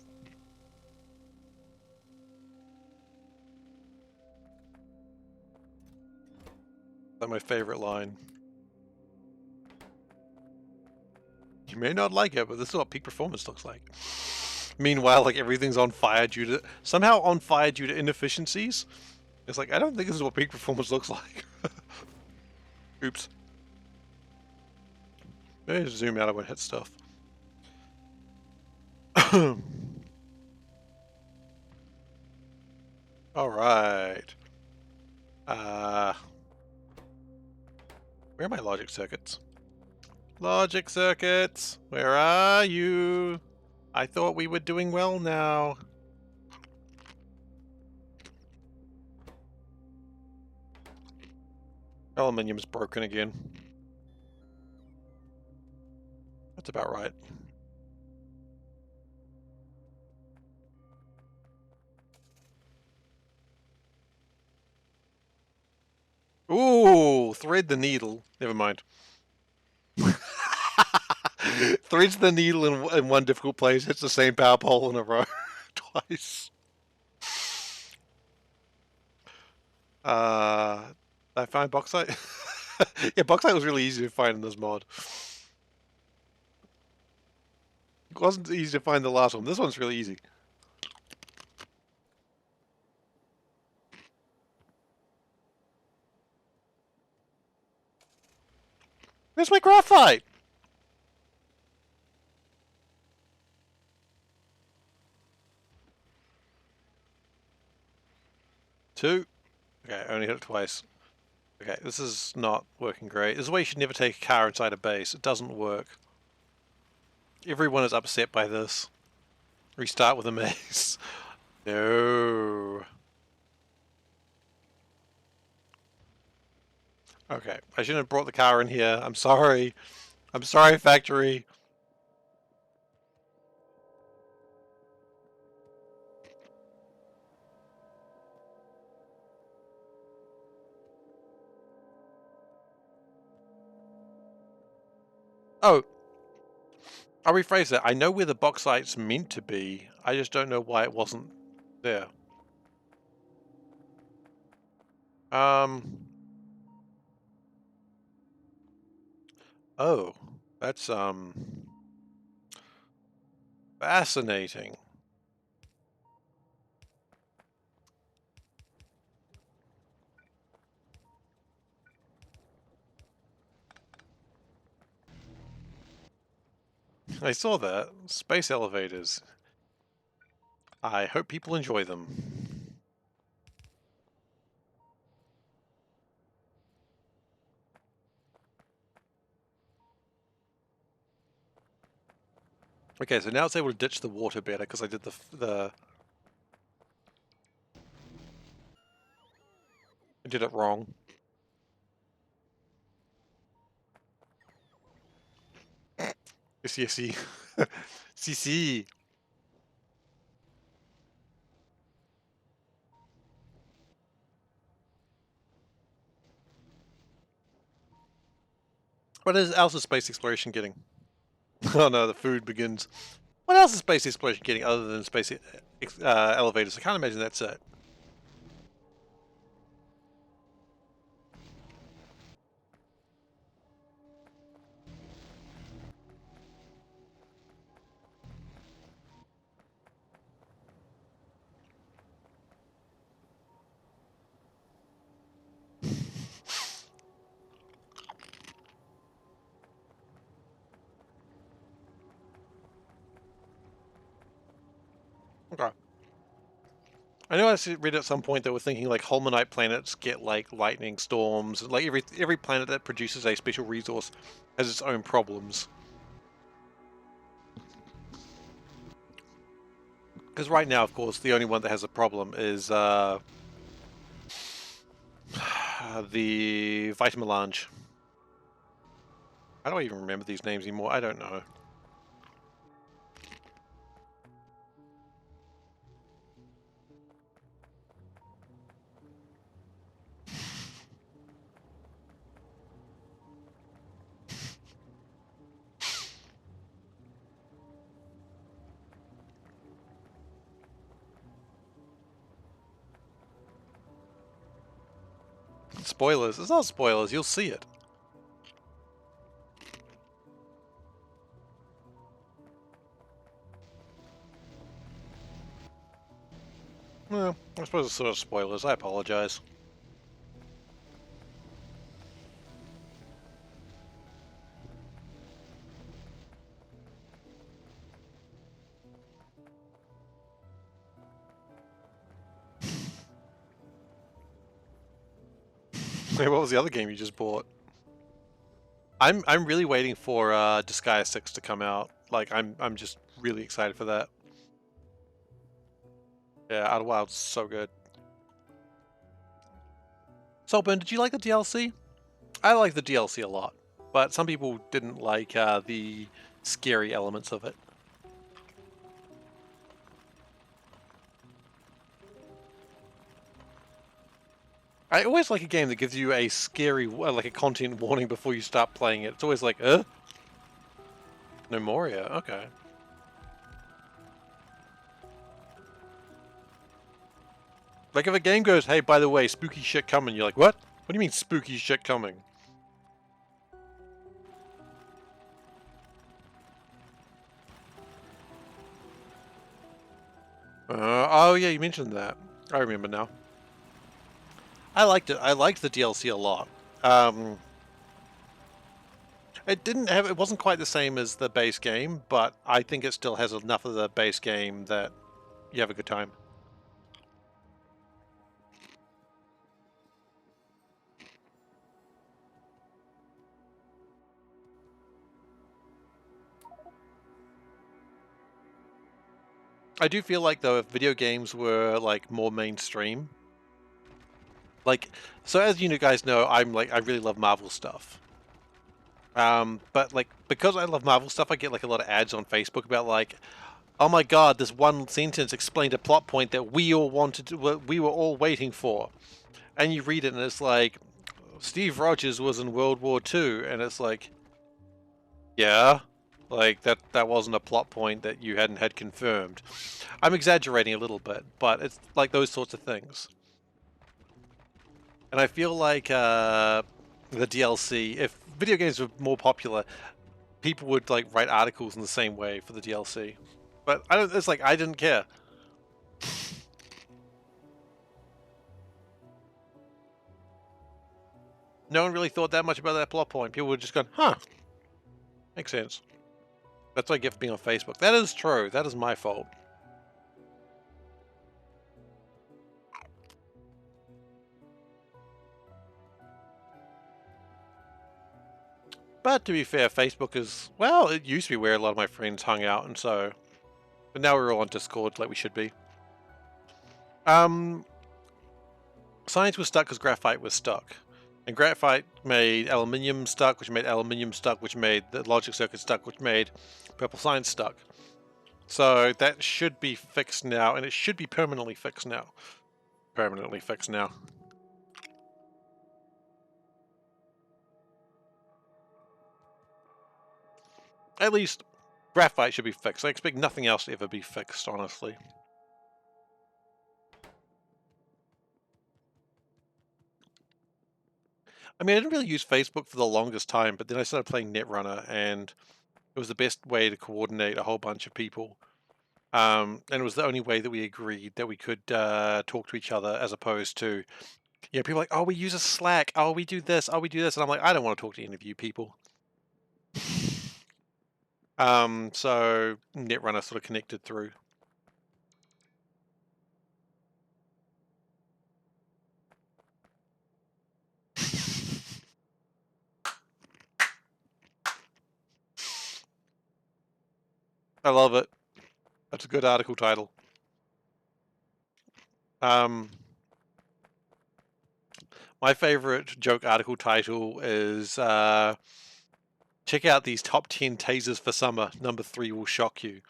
That's my favorite line. You may not like it, but this is what peak performance looks like. Meanwhile, like everything's on fire somehow on fire due to inefficiencies. It's like, I don't think this is what peak performance looks like. Oops. Maybe just zoom out, I won't hit stuff. Alright. Where are my logic circuits? Logic circuits, where are you? I thought we were doing well now. Aluminium's broken again. That's about right. Ooh, thread the needle. Never mind. Threads the needle in one difficult place, hits the same power pole in a row twice. Did I find bauxite? Yeah, bauxite was really easy to find in this mod. It wasn't easy to find the last one. This one's really easy. Where's my graphite? Two. Okay, I only hit it twice. Okay, this is not working great. This is why you should never take a car inside a base. It doesn't work. Everyone is upset by this. Restart with a maze. No. Okay, I shouldn't have brought the car in here. I'm sorry. I'm sorry, factory. Oh, I'll rephrase that. I know where the bauxite's meant to be. I just don't know why it wasn't there. Oh, that's, fascinating. I saw that. Space elevators. I hope people enjoy them. Okay, so now it's able to ditch the water better because I did I did it wrong. Yes, yes, see. CC. What else is space exploration getting? Oh no, the food begins. What else is space exploration getting other than space elevators? I can't imagine that's it. I know read at some point that we're thinking like Holmanite planets get like lightning storms, and like every planet that produces a special resource has its own problems. Because right now, of course, the only one that has a problem is the Vitamelange. How do I even remember these names anymore? I don't know. Spoilers. It's not spoilers. You'll see it. Well, I suppose it's sort of spoilers. I apologize. Wait, what was the other game you just bought? I'm really waiting for Disgaea 6 to come out. Like I'm just really excited for that. Yeah, Outer Wilds is so good. Saltburn, did you like the DLC? I like the DLC a lot, but some people didn't like the scary elements of it. I always like a game that gives you a scary, like a content warning before you start playing it. It's always like, No Moria, okay. Like if a game goes, hey, by the way, spooky shit coming, you're like, what? What do you mean spooky shit coming? Oh yeah, you mentioned that. I remember now. I liked it. I liked the DLC a lot. It wasn't quite the same as the base game, but I think it still has enough of the base game that you have a good time. I do feel like though if video games were like more mainstream, like so as you guys know, I really love Marvel stuff. But like because I love Marvel stuff, I get like a lot of ads on Facebook about like, oh my god, this one sentence explained a plot point that we all we were all waiting for. And you read it and it's like, Steve Rogers was in World War II, and it's like, yeah, like that wasn't a plot point that you hadn't had confirmed. I'm exaggerating a little bit, but it's like those sorts of things. And I feel like the DLC, if video games were more popular, people would like write articles in the same way for the DLC. But I don't. It's like I didn't care. No one really thought that much about that plot point. People were just going, huh, makes sense. That's what I get for being on Facebook. That is true. That is my fault. But to be fair, Facebook is, well, it used to be where a lot of my friends hung out, and so, but now we're all on Discord like we should be. Science was stuck because graphite was stuck. And graphite made aluminium stuck, which made aluminium stuck, which made the logic circuit stuck, which made purple science stuck. So that should be fixed now, and it should be permanently fixed now. Permanently fixed now. At least graphite should be fixed. I expect nothing else to ever be fixed, honestly. I mean, I didn't really use Facebook for the longest time, but then I started playing Netrunner, and it was the best way to coordinate a whole bunch of people. And it was the only way that we agreed that we could talk to each other, as opposed to, people are like, oh, we use a Slack, oh, we do this, oh, we do this, and I'm like, I don't want to talk to any of you people. So Netrunner sort of connected through. I love it. That's a good article title. My favorite joke article title is check out these top 10 tasers for summer. Number 3 will shock you.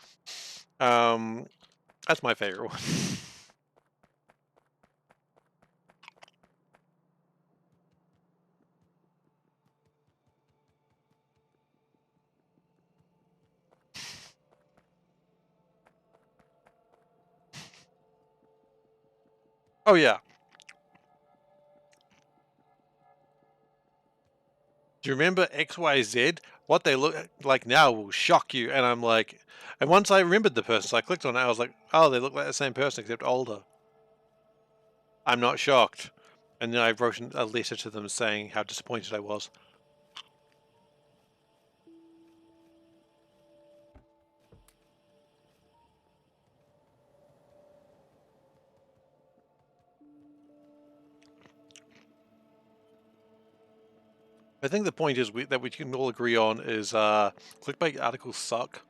That's my favorite one. Oh yeah. Do you remember XYZ? What they look like now will shock you. And I'm like, and once I remembered the person, so I clicked on it, I was like, oh, they look like the same person except older. I'm not shocked. And then I wrote a letter to them saying how disappointed I was. I think the point is that we can all agree on is clickbait articles suck.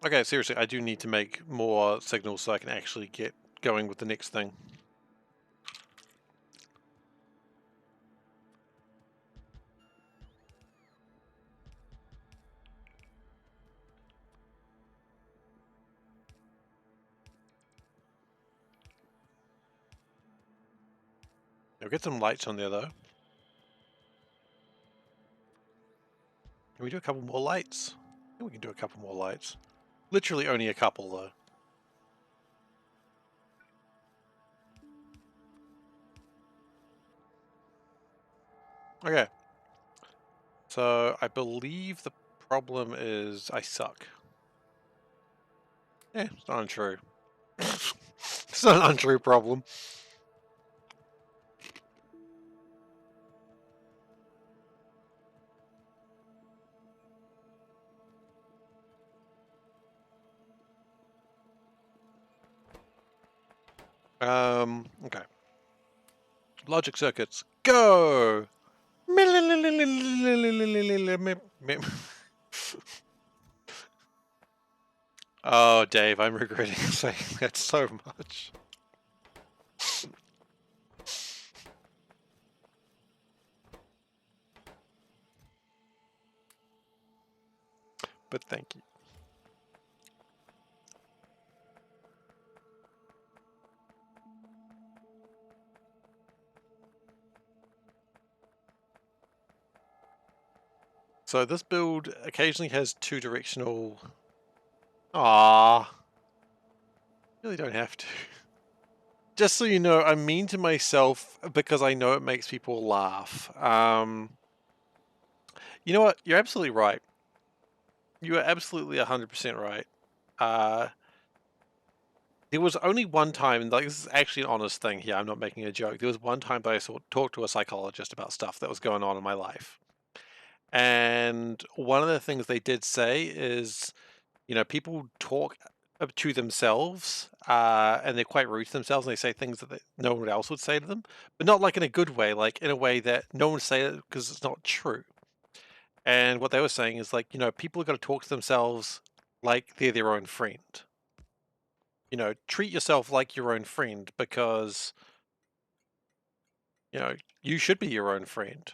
Okay, seriously, I do need to make more signals so I can actually get going with the next thing. I'll get some lights on there though. Can we do a couple more lights? I think we can do a couple more lights. Literally only a couple though. Okay. So I believe the problem is I suck. Yeah, it's not untrue. It's not an untrue problem. Okay. Logic circuits, go! Oh, Dave, I'm regretting saying that so much. But thank you. So this build occasionally has two directional. Ah, really don't have to. Just so you know, I'm mean to myself because I know it makes people laugh. You know what? You're absolutely right. You are absolutely 100% right. There was only one time, and like this is actually an honest thing here. I'm not making a joke. There was one time that I talked to a psychologist about stuff that was going on in my life, and one of the things they did say is, you know, people talk to themselves, and they're quite rude to themselves, and they say things that no one else would say to them, but not like in a good way, like in a way that no one would say it because it's not true. And what they were saying is like, you know, people have got to talk to themselves like they're their own friend. You know, treat yourself like your own friend because, you know, you should be your own friend.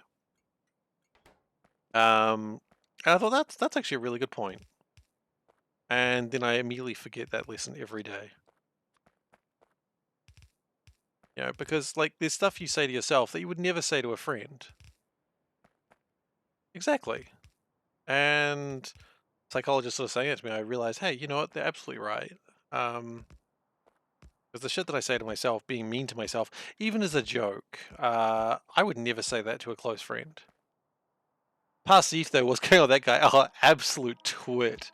And I thought that's actually a really good point. And then I immediately forget that lesson every day. You know, because like there's stuff you say to yourself that you would never say to a friend. Exactly. And psychologists are saying it to me. I realize, hey, you know what? They're absolutely right. Because the shit that I say to myself, being mean to myself, even as a joke, I would never say that to a close friend. Past Eve though was going on that guy. Oh, absolute twit.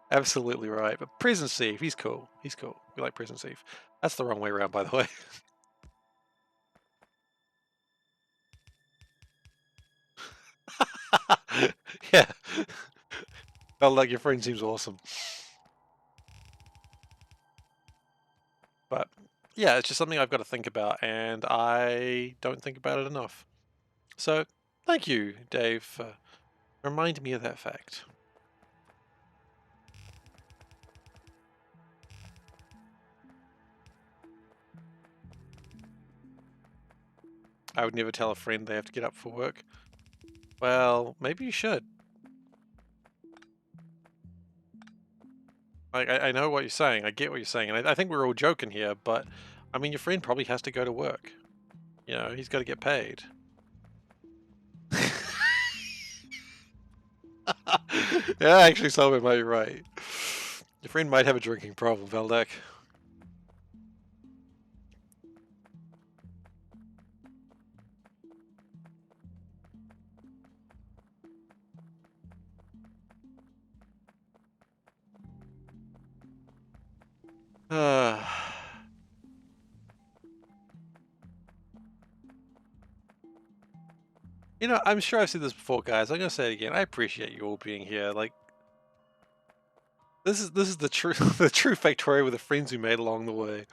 Absolutely right. But Present Steve, he's cool. He's cool. We like Present Steve. That's the wrong way around, by the way. Yeah. Felt like your friend seems awesome. But yeah, it's just something I've got to think about, and I don't think about it enough. So thank you, Dave, for reminding me of that fact. I would never tell a friend they have to get up for work. Well, maybe you should. I know what you're saying. I get what you're saying. And I think we're all joking here, but I mean, your friend probably has to go to work. You know, he's got to get paid. Yeah, actually, Solomon might be right. Your friend might have a drinking problem, Valdek. You know, I'm sure I've said this before, guys. I'm gonna say it again. I appreciate you all being here. Like, this is the true the true Factorio with the friends we made along the way.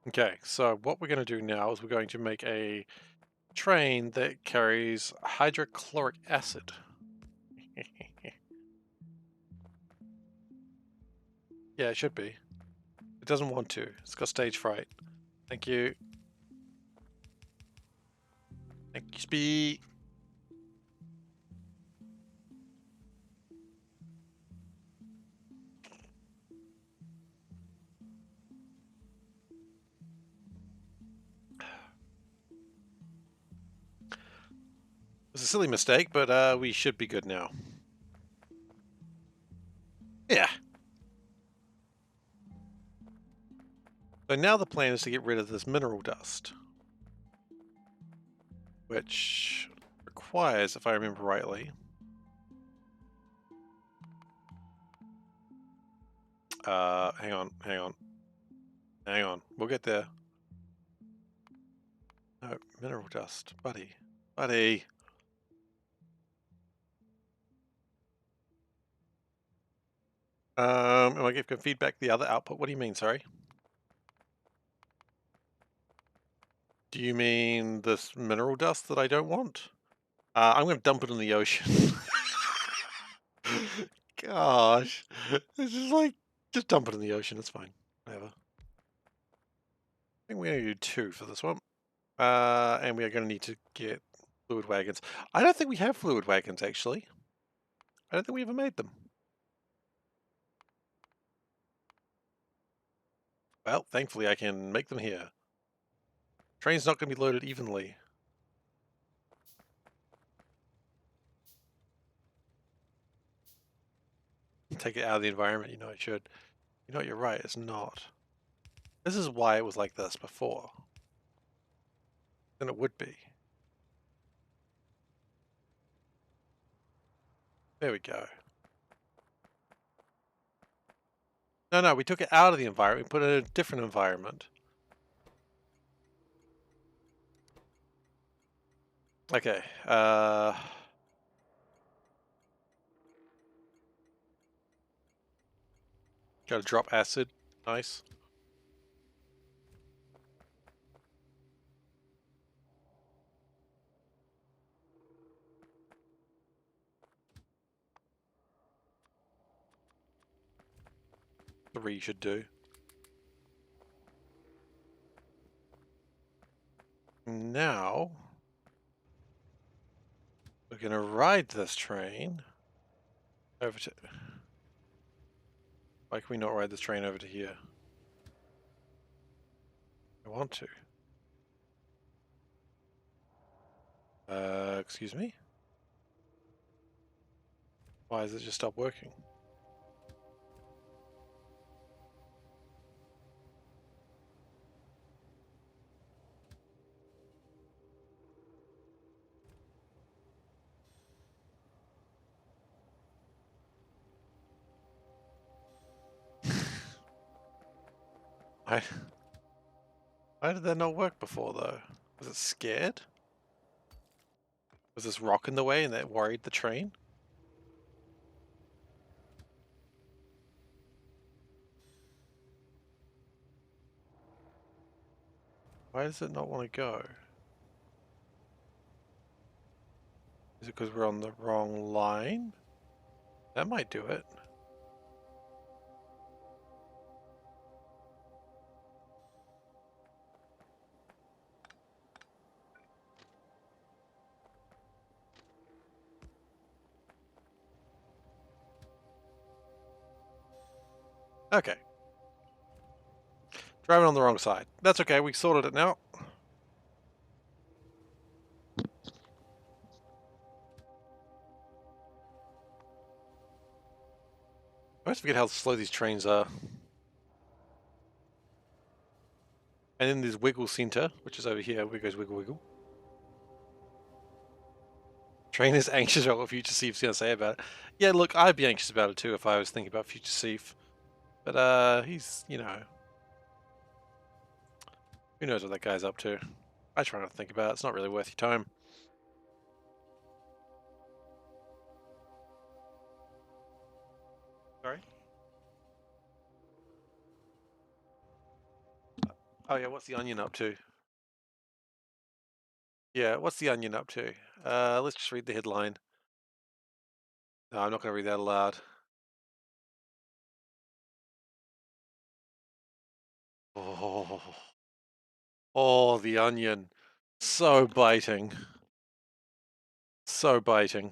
Okay, so what we're going to do now is we're going to make a train that carries hydrochloric acid. Yeah, it should be. It doesn't want to. It's got stage fright. Thank you. Thank you, Spee. It was a silly mistake, but we should be good now. Yeah. So now the plan is to get rid of this mineral dust, which requires, if I remember rightly, hang on, we'll get there. No, mineral dust, buddy. Am I giving feedback the other output? What do you mean, sorry? Do you mean this mineral dust that I don't want? I'm going to dump it in the ocean. Gosh. It's just like, just dump it in the ocean, it's fine. Whatever. I think we're going to do 2 for this one. And we are going to need to get fluid wagons. I don't think we have fluid wagons, actually. I don't think we ever made them. Well, thankfully I can make them here. Train's not going to be loaded evenly. Take it out of the environment, you know it should. You know what, you're right, it's not. This is why it was like this before. Then it would be. There we go. No, we took it out of the environment, we put it in a different environment. Okay, gotta drop acid, nice. Three should do. Now, we're gonna ride this train over to... Why can we not ride this train over to here? I want to. Excuse me? Why has it just stopped working? Why did that not work before, though? Was it scared? Was this rock in the way and that worried the train? Why does it not want to go? Is it because we're on the wrong line? That might do it. Okay. Driving on the wrong side. That's okay, we sorted it now. I always forget how slow these trains are. And then there's Wiggle Center, which is over here. Where goes Wiggle Wiggle? Train is anxious about what Future Thief's going to say about it. Yeah, look, I'd be anxious about it too if I was thinking about Future Thief. But, he's, you know... Who knows what that guy's up to? I try not to think about it. It's not really worth your time. Sorry? Oh yeah, what's the Onion up to? Yeah, what's the Onion up to? Let's just read the headline. No, I'm not going to read that aloud. Oh, oh, the Onion. So biting. So biting.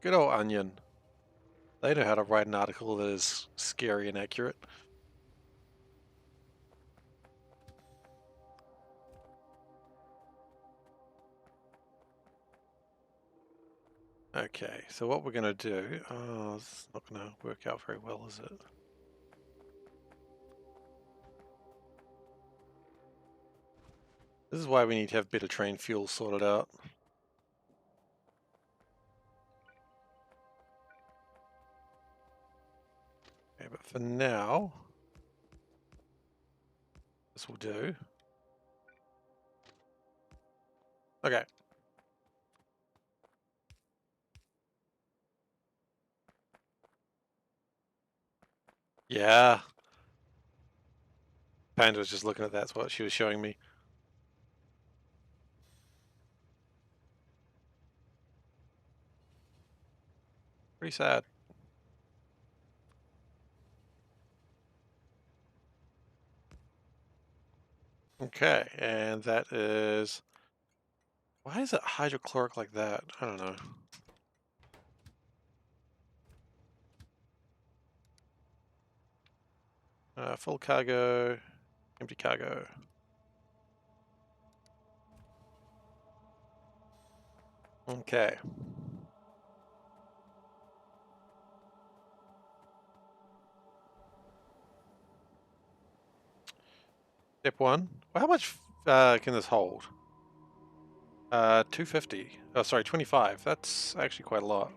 Good old Onion. They know how to write an article that is scary and accurate. Okay, so what we're going to do... Oh, it's not going to work out very well, is it? This is why we need to have better train fuel sorted out. Okay, but for now... This will do. Okay. Yeah. Panda was just looking at that's what she was showing me. Pretty sad. Okay, and that is... Why is it hydrochloric like that? I don't know. Full cargo, empty cargo. Okay. Step one. Well, how much can this hold? 250. Oh, sorry, 25. That's actually quite a lot.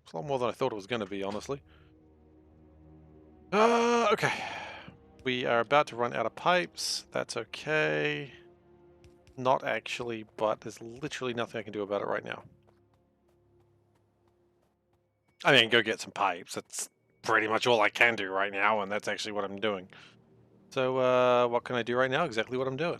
It's a lot more than I thought it was going to be, honestly. Okay. We are about to run out of pipes. That's okay. Not actually, but there's literally nothing I can do about it right now. I mean, go get some pipes. That's pretty much all I can do right now, and that's actually what I'm doing. So, what can I do right now? Exactly what I'm doing.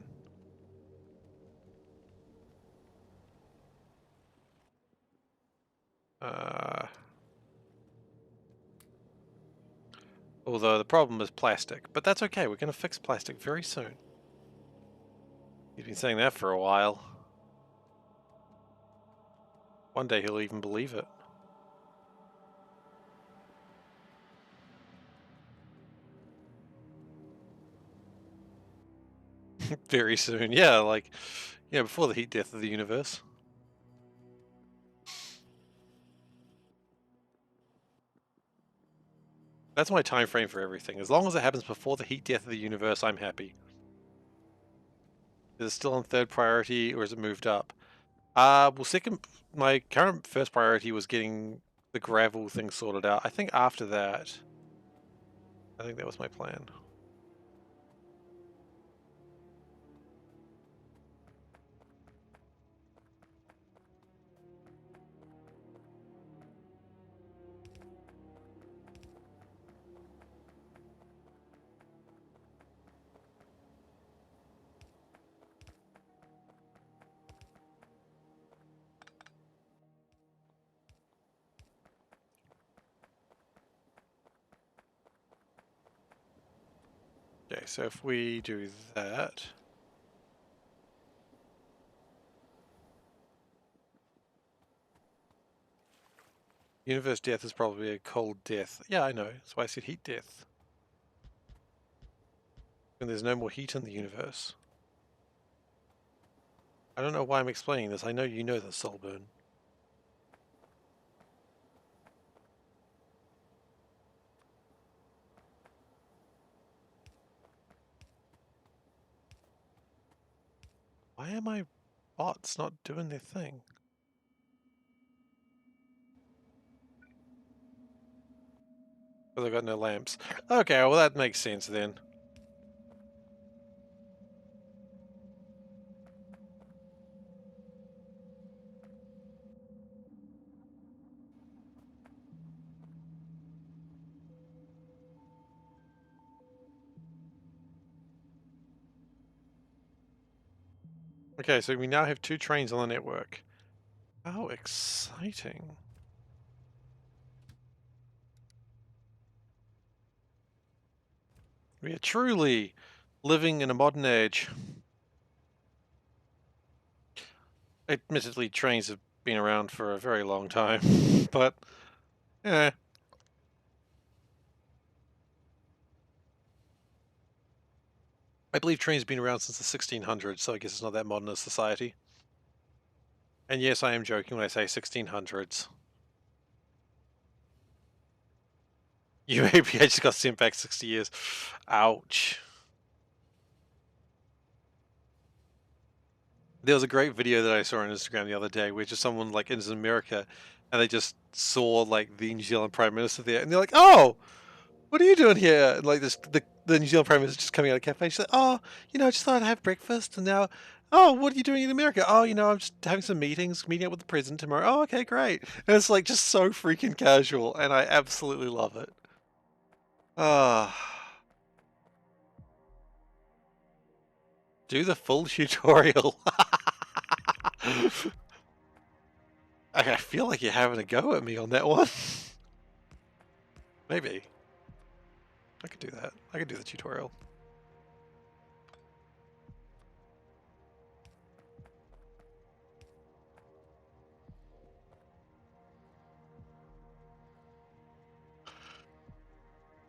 Although the problem is plastic, but that's okay. We're going to fix plastic very soon. He's been saying that for a while. One day he'll even believe it. Very soon. Yeah, like, yeah, before the heat death of the universe. That's my time frame for everything. As long as it happens before the heat death of the universe, I'm happy. Is it still on third priority or is it moved up? Well, my current first priority was getting the gravel thing sorted out. I think after that, I think that was my plan. Okay, so if we do that, universe death is probably a cold death. Yeah, I know. That's why I said heat death. And there's no more heat in the universe. I don't know why I'm explaining this. I know you know this, Solburn. Why are my bots not doing their thing? Because I've got no lamps. Okay, well that makes sense then. Okay, so we now have 2 trains on the network. How exciting. We are truly living in a modern age. Admittedly, trains have been around for a very long time, but eh. I believe trains have been around since the 1600s, so I guess it's not that modern a society. And yes, I am joking when I say 1600s. UAPH just got sent back 60 years. Ouch. There was a great video that I saw on Instagram the other day where just someone like in America and they just saw like the New Zealand Prime Minister there and they're like, oh, what are you doing here? And like this, the New Zealand Prime Minister just coming out of a cafe. She's like, oh, I just thought I'd have breakfast and now, oh, what are you doing in America? Oh, I'm just having some meetings, meeting up with the president tomorrow. Oh, okay, great. And it's like just so freaking casual and I absolutely love it. Ah. Do the full tutorial. I feel like you're having a go at me on that one. Maybe. I could do that. I could do the tutorial.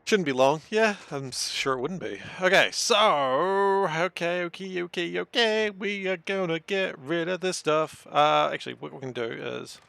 Shouldn't be long. Yeah, I'm sure it wouldn't be. Okay, so okay. We are gonna get rid of this stuff. Actually, what we can do is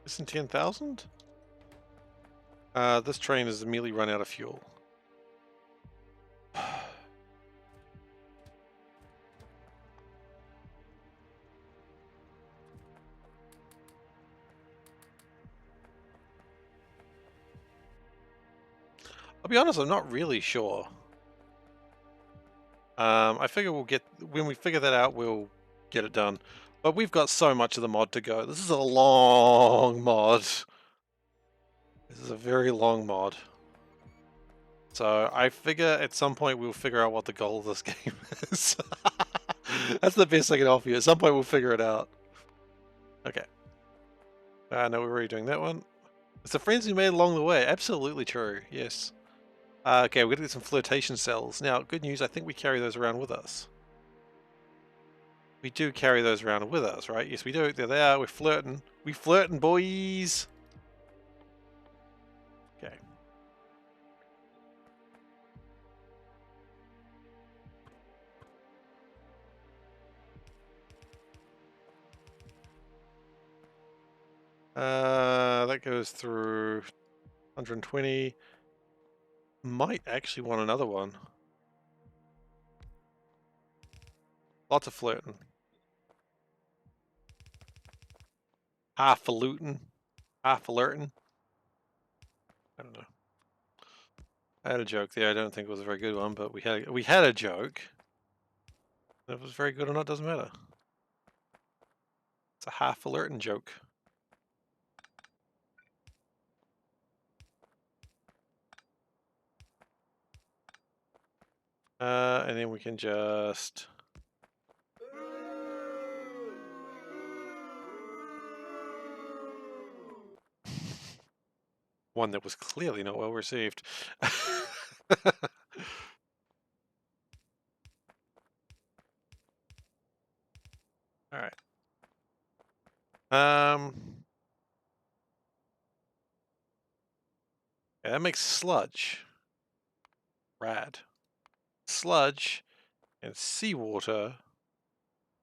this in 10,000. This train has immediately run out of fuel. I'll be honest, I'm not really sure. I figure when we figure that out, we'll get it done. But we've got so much of the mod to go. This is a long mod. This is a very long mod. So I figure at some point we'll figure out what the goal of this game is. That's the best I can offer you. At some point we'll figure it out. Okay. No, we're already doing that one. It's the friends we made along the way. Absolutely true. Yes. Okay, we're going to get some flirtation cells. Now, good news, I think we carry those around with us. We do carry those around with us, right? Yes, we do. There they are. We're flirting. We flirting, boys. Okay. That goes through 120. Might actually want another one. Lots of flirting. Half-falutin'. Half-flirtin'. I don't know. I had a joke there. I don't think it was a very good one, but we had a joke. If it was very good or not doesn't matter. It's a half-flirtin' joke. And then we can just... One that was clearly not well received. Alright. Yeah, that makes sludge. Rad. Sludge and seawater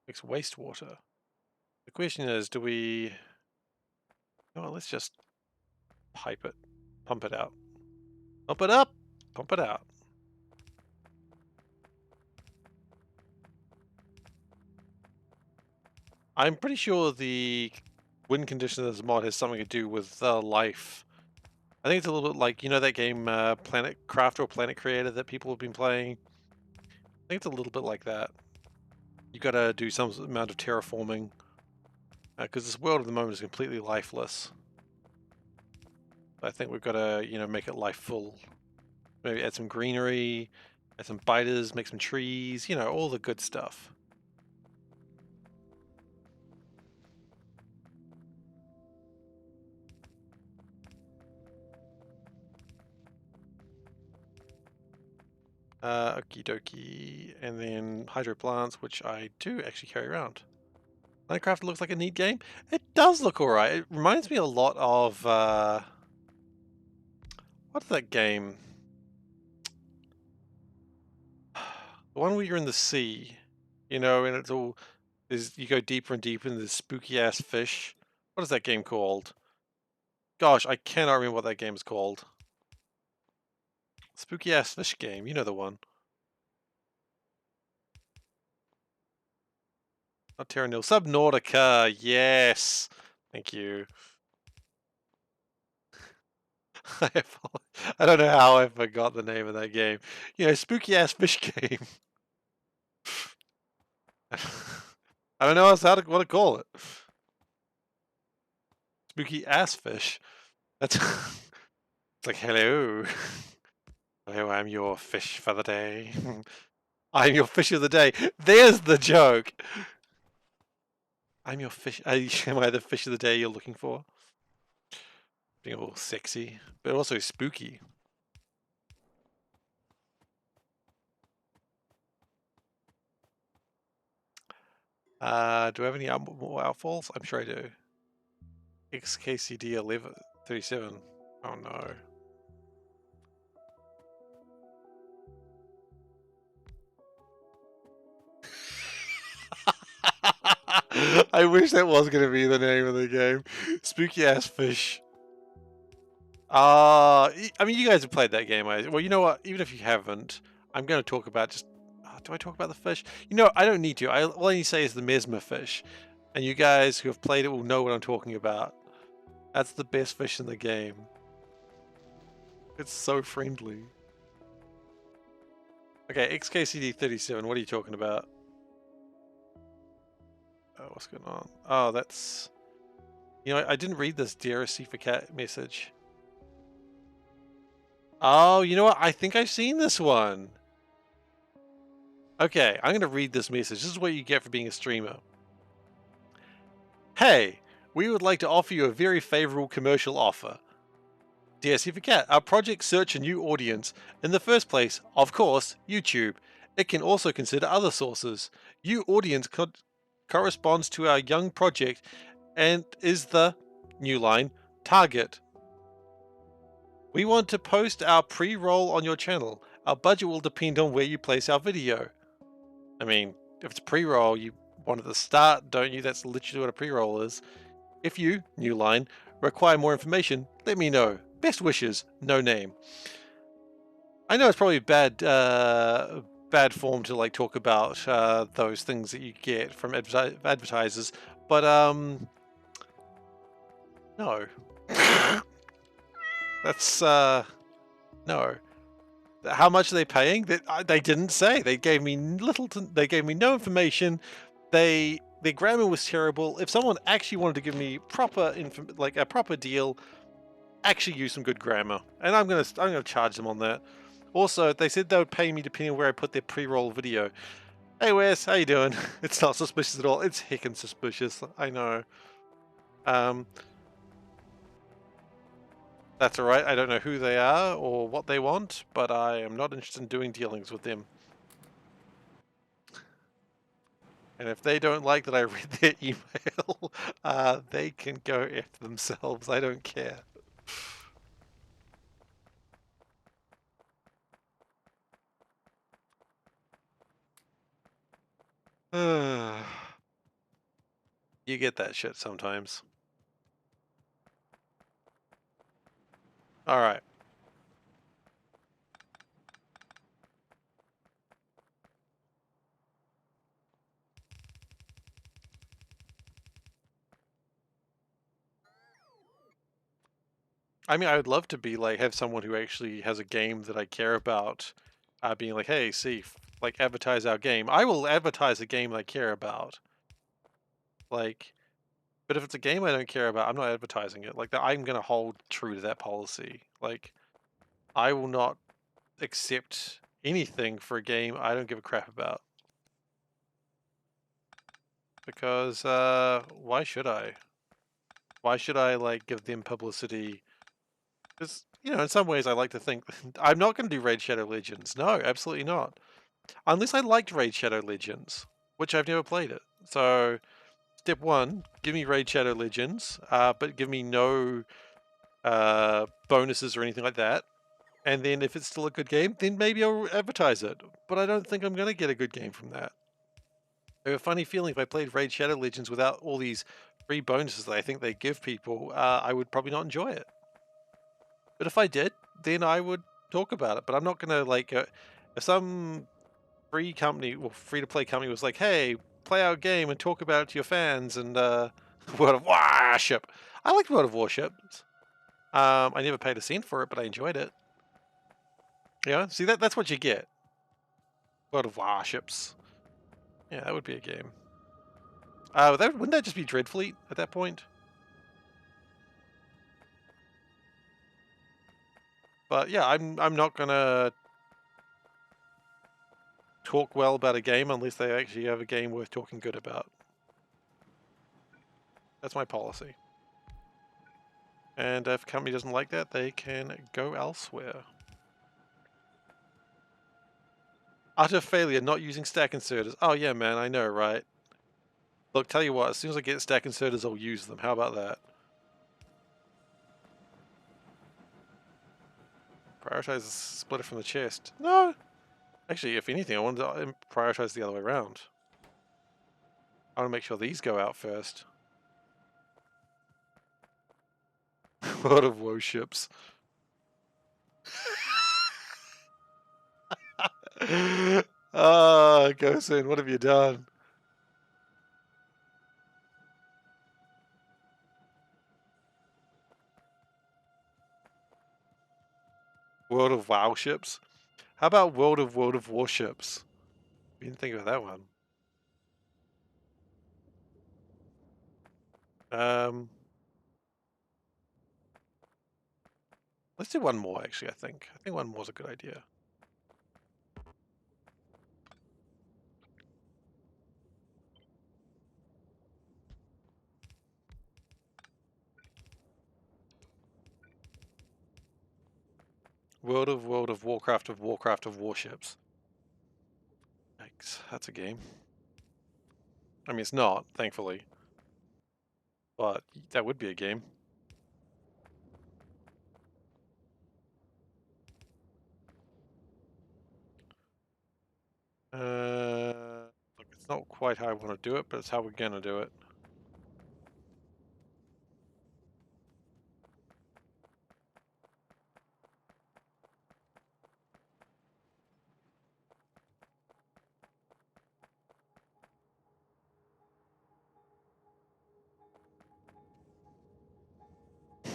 makes wastewater. The question is, do we... Oh, let's just pipe it. Pump it out. Pump it up! Pump it out. I'm pretty sure the win condition of this mod has something to do with life. I think it's a little bit like, you know that game Planet Crafter or Planet Creator that people have been playing? I think it's a little bit like that. You gotta do some amount of terraforming. Because this world at the moment is completely lifeless. I think we've got to, you know, make it life full. Maybe add some greenery, add some biters, make some trees, you know, all the good stuff. Okie dokie. And then hydro plants, which I do actually carry around. Minecraft looks like a neat game. It does look alright. It reminds me a lot of, what's that game? The one where you're in the sea, you know, and it's all, you go deeper and deeper into this spooky ass fish. What is that game called? Gosh, I cannot remember what that game is called. Spooky ass fish game, you know the one. Not Terra Nil, Subnautica, yes! Thank you. I don't know how I forgot the name of that game. You know, spooky ass fish game. I don't know what to call it. Spooky ass fish. That's it's like, hello. Hello, I'm your fish for the day. I'm your fish of the day. There's the joke. I'm your fish. Am I the fish of the day you're looking for? Being all sexy, but also spooky. Do I have any more outfalls? I'm sure I do. XKCD 1137. Oh no. I wish that was going to be the name of the game. Spooky ass fish. I mean, you guys have played that game. Well, you know what? Even if you haven't, I'm going to talk about just... do I talk about the fish? You know, I don't need to. All I need to say is the mesmer fish. And you guys who have played it will know what I'm talking about. That's the best fish in the game. It's so friendly. Okay, XKCD37, what are you talking about? Oh, what's going on? Oh, that's... You know, I didn't read this Dear SeiferKatt message. Oh, you know what? I think I've seen this one. Okay, I'm going to read this message. This is what you get for being a streamer. Hey, we would like to offer you a very favorable commercial offer. Dear SeiferKatt, our projects search a new audience. In the first place, of course, YouTube. It can also consider other sources. New audience corresponds to our young project and is the, new line, target. We want to post our pre-roll on your channel. Our budget will depend on where you place our video. I mean, if it's pre-roll, you want it to start, don't you? That's literally what a pre-roll is. If you, new line, require more information, let me know. Best wishes, no name. I know it's probably bad form to like talk about those things that you get from advertisers, but no. That's no. How much are they paying? They didn't say. They gave me they gave me no information. Their grammar was terrible. If someone actually wanted to give me proper like a proper deal, actually use some good grammar, and I'm gonna charge them on that. Also, they said they would pay me depending on where I put their pre-roll video. Hey Wes, how you doing? It's not suspicious at all. It's heckin' suspicious. I know. Um, that's alright. I don't know who they are or what they want, but I am not interested in doing dealings with them. And if they don't like that I read their email, they can go F themselves. I don't care. You get that shit sometimes. Alright. I mean, I would love to be like, have someone who actually has a game that I care about, being like, hey, see, like, advertise our game. I will advertise a game I care about. Like, but if it's a game I don't care about, I'm not advertising it. Like, I'm going to hold true to that policy. Like, I will not accept anything for a game I don't give a crap about. Because, why should I? Why should I, like, give them publicity? Because, you know, in some ways I like to think, I'm not going to do Raid Shadow Legends. No, absolutely not. Unless I liked Raid Shadow Legends, which I've never played it. So, step one, give me Raid Shadow Legends, but give me no bonuses or anything like that. And then if it's still a good game, then maybe I'll advertise it. But I don't think I'm going to get a good game from that. I have a funny feeling if I played Raid Shadow Legends without all these free bonuses that I think they give people, I would probably not enjoy it. But if I did, then I would talk about it. But I'm not going to, like, if some free company, well, free-to-play company was like, hey, play our game and talk about it to your fans, and World of Warship. I liked World of Warship. I never paid a cent for it, but I enjoyed it. Yeah, see, that's what you get. World of Warships. Yeah, that would be a game. Wouldn't that just be Dreadfleet at that point? But yeah, I'm not gonna talk well about a game unless they actually have a game worth talking good about. That's my policy. And if a company doesn't like that, they can go elsewhere. Utter failure not using stack inserters. Oh yeah, man, I know, right? Look, tell you what, as soon as I get stack inserters, I'll use them. How about that? Prioritize the splitter from the chest. No! Actually, if anything, I want to prioritize the other way around. I want to make sure these go out first. A lot of warships. Ah, Gosen, what have you done? World of Wow ships? How about World of Warships? We didn't think of that one. Let's do one more, actually, I think. I think one more is a good idea. World of Warcraft of Warships. Yikes, that's a game. I mean, it's not, thankfully. But that would be a game. Look, it's not quite how I want to do it, but it's how we're gonna do it.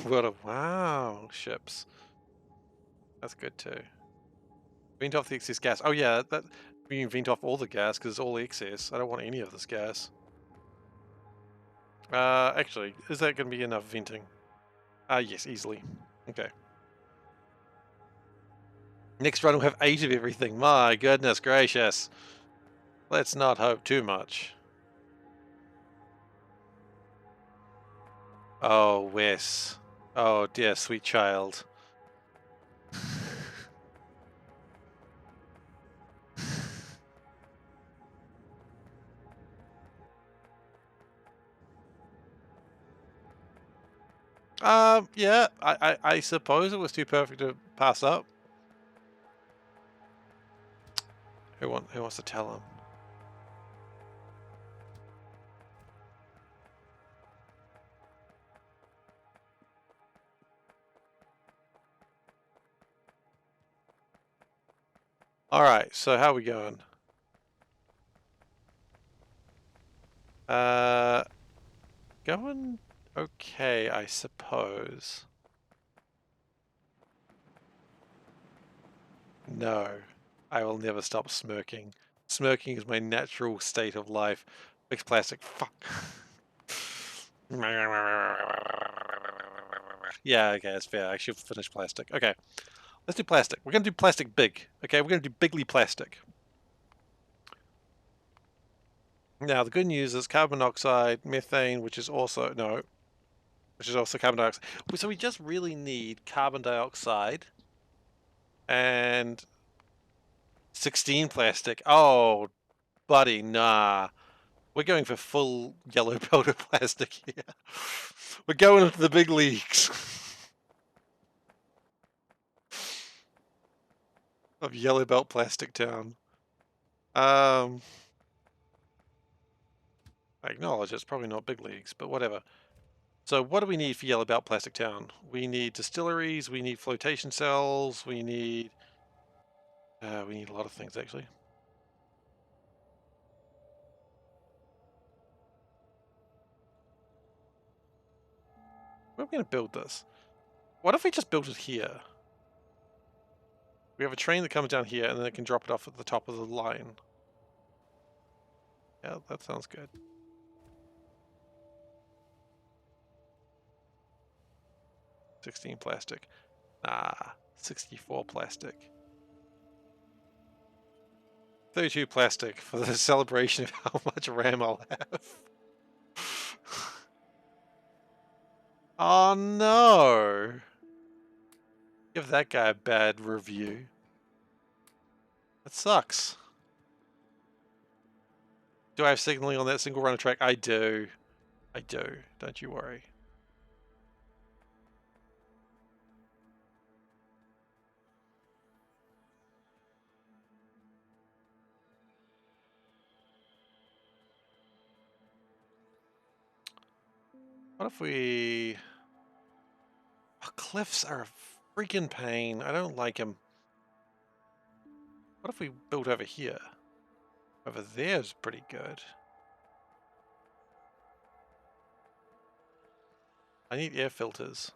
What a wow, ships. That's good too. Vent off the excess gas. Oh yeah, that we can vent off all the gas because it's all excess. I don't want any of this gas. Actually, is that going to be enough venting? Yes, easily. Okay. Next run we'll have 8 of everything. My goodness gracious. Let's not hope too much. Oh, Wes. Oh, dear sweet child. Yeah, I suppose it was too perfect to pass up. Who wants to tell him? Alright, so how are we going? Going okay, I suppose. No, I will never stop smirking. Smirking is my natural state of life. Mixed plastic, fuck. Yeah, okay, that's fair. I should finish plastic. Okay, let's do plastic. We're gonna do plastic big. Okay, we're gonna do bigly plastic. Now, the good news is carbon monoxide, methane, which is also carbon dioxide. So we just really need carbon dioxide and 16 plastic. Oh, buddy, nah. We're going for full yellow powder plastic here. We're going into the big leagues of yellow belt plastic town. I acknowledge it's probably not big leagues, but whatever. So what do we need for yellow belt plastic town? We need distilleries, we need flotation cells, we need a lot of things actually. Where are we going to build this? What if we just built it here? We have a train that comes down here and then it can drop it off at the top of the line. Yeah, that sounds good. 16 plastic. Nah, 64 plastic. 32 plastic for the celebration of how much RAM I'll have. Oh no! Give that guy a bad review. That sucks. Do I have signaling on that single runner track? I do. I do. Don't you worry. What if we... Oh, cliffs are a freaking pain. I don't like them. What if we build over here? Over there's pretty good. I need air filters.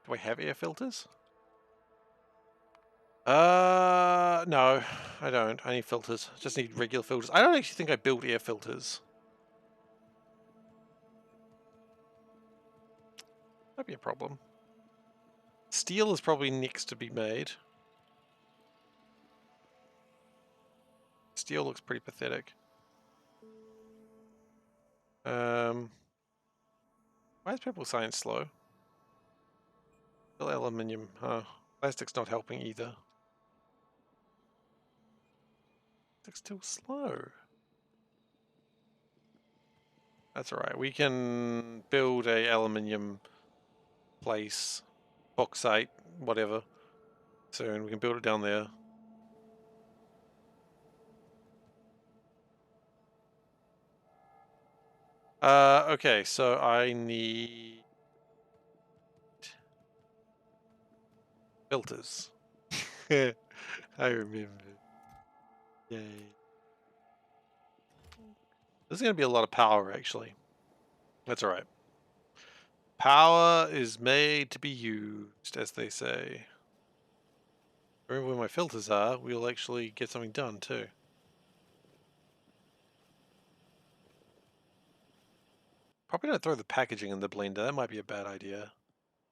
Do I have air filters? No, I don't. I need filters. Just need regular filters. I don't actually think I built air filters. Might be a problem. Steel is probably next to be made. Steel looks pretty pathetic. Why is purple science slow? Still aluminium, huh? Plastic's not helping either. It's still slow. That's alright. We can build a aluminium place, bauxite, whatever. Soon we can build it down there. Okay, so I need filters. I remember. Yay. This is going to be a lot of power, actually. That's alright. Power is made to be used, as they say. Remember where my filters are, we'll actually get something done too. Probably don't throw the packaging in the blender, that might be a bad idea.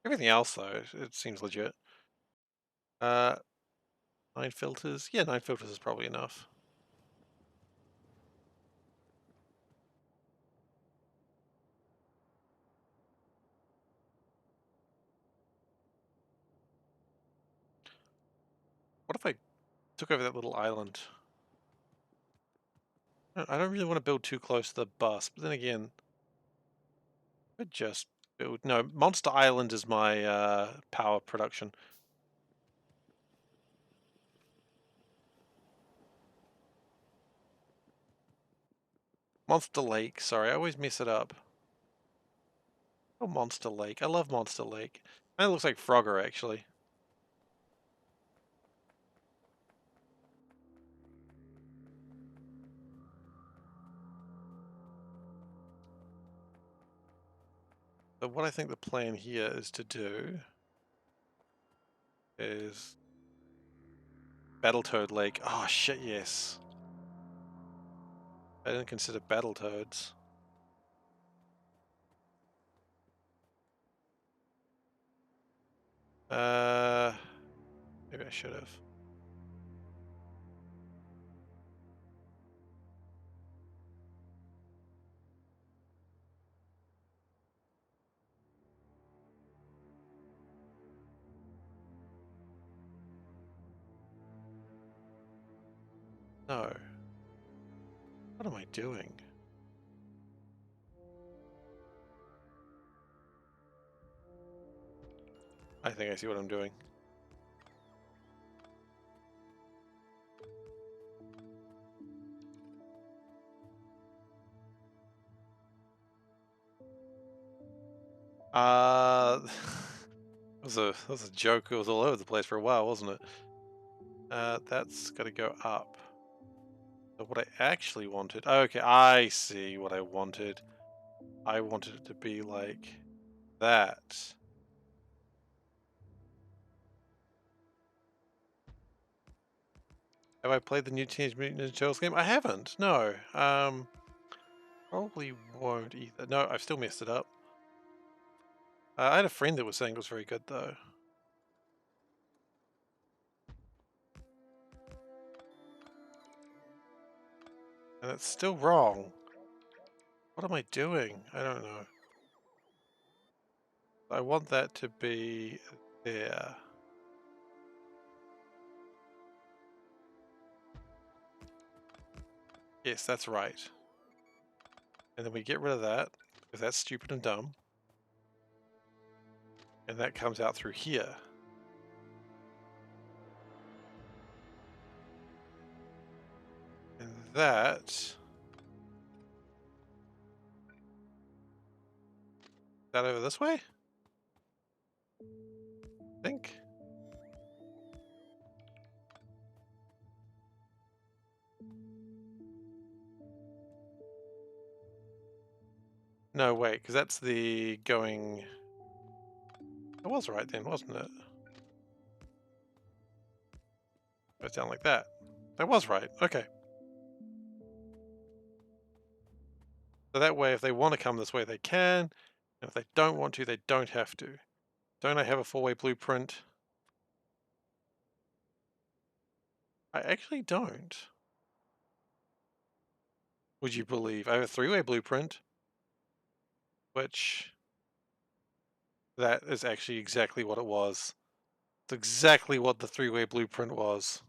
Everything else though, it seems legit. 9 filters? Yeah, 9 filters is probably enough. What if I took over that little island? I don't really want to build too close to the bus, but then again, I just build... No, Monster Island is my power production. Monster Lake, sorry, I always mess it up. Oh, Monster Lake. I love Monster Lake. That looks like Frogger, actually. But what I think the plan here is to do is Battletoad Lake. Oh shit, yes. I didn't consider Battletoads. Maybe I should have. No. What am I doing? I think I see what I'm doing. That was a joke. It was all over the place for a while, wasn't it? That's got to go up. So what I actually wanted... Okay, I see what I wanted. I wanted it to be like that. Have I played the new Teenage Mutant Ninja Turtles game? I haven't, no. Probably won't either. No, I've still messed it up. I had a friend that was saying it was very good, though. And it's still wrong. What am I doing? I don't know. I want that to be there. Yes, that's right. And then we get rid of that, because that's stupid and dumb. And that comes out through here. And that over this way? I think. No, wait, because that's the going... It was right then, wasn't it? It goes down like that. That was right, okay. So that way, if they want to come this way, they can. And if they don't want to, they don't have to. Don't I have a 4-way blueprint? I actually don't. Would you believe? I have a 3-way blueprint, which... That is actually exactly what it was. It's exactly what the 3-way blueprint was.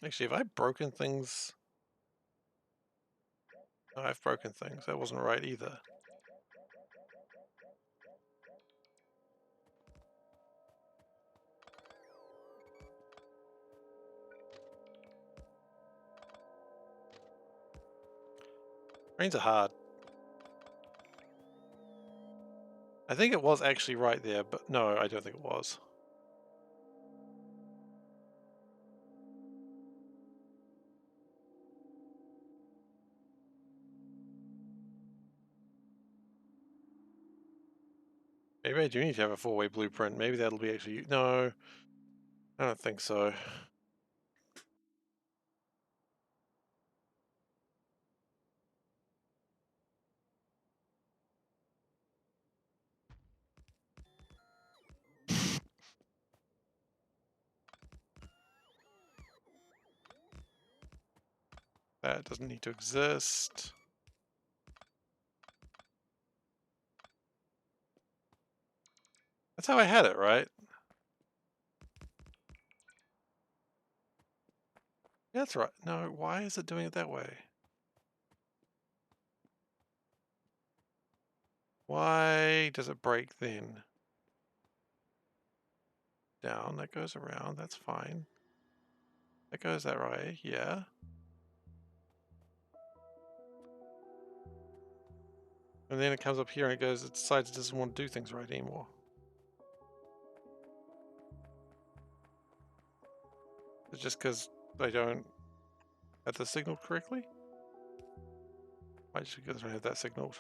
Actually, have I broken things? No, I've broken things. That wasn't right either. Trains are hard. I think it was actually right there, but no, I don't think it was. Maybe I do need to have a four-way blueprint. Maybe that'll be actually... No, I don't think so. That doesn't need to exist. That's how I had it, right? Yeah, that's right. No, why is it doing it that way? Why does it break then? Down, that goes around, that's fine. That goes that way, yeah. And then it comes up here and it goes, it decides it doesn't want to do things right anymore. It's just because I don't have the signal correctly? Why just because I don't have that signaled?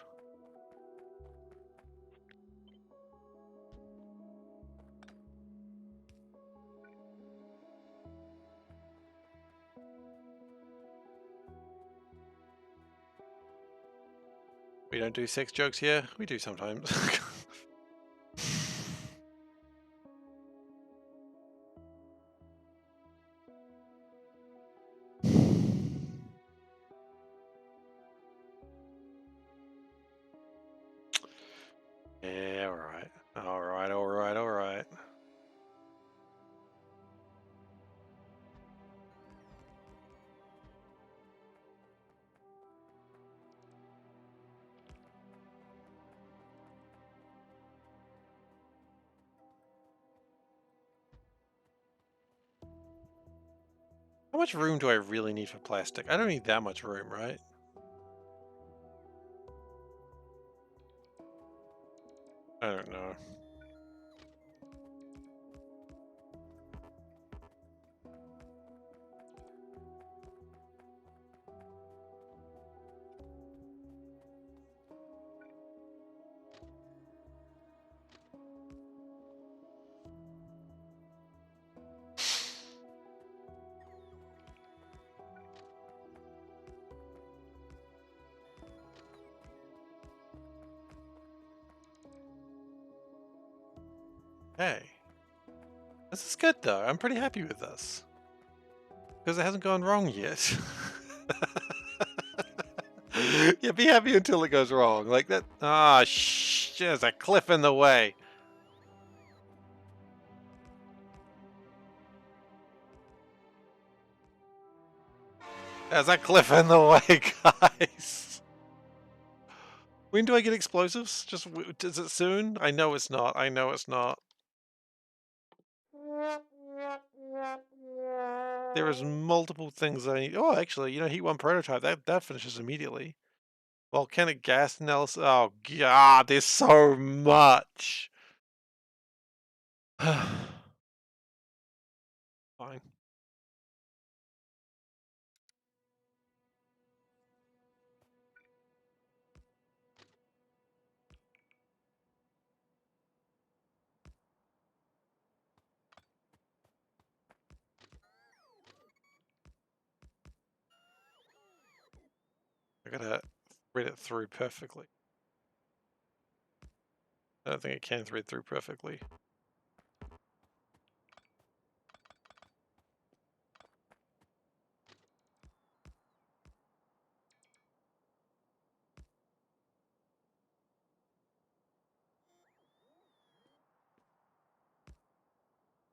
We don't do sex jokes here. We do sometimes. Yeah, alright. Alright, alright, alright. How much room do I really need for plastic? I don't need that much room, right? I don't know. Hey. This is good though. I'm pretty happy with this. Because it hasn't gone wrong yet. Yeah, be happy until it goes wrong. Like that. Ah, shh. There's a cliff in the way. There's a cliff in the way, guys. When do I get explosives? Just is it soon? I know it's not. I know it's not. There is multiple things I need. Oh, actually, you know, heat one prototype. That finishes immediately. Volcanic gas analysis. Oh god, there's so much. Fine. I gotta read it through perfectly. I don't think it can thread through perfectly.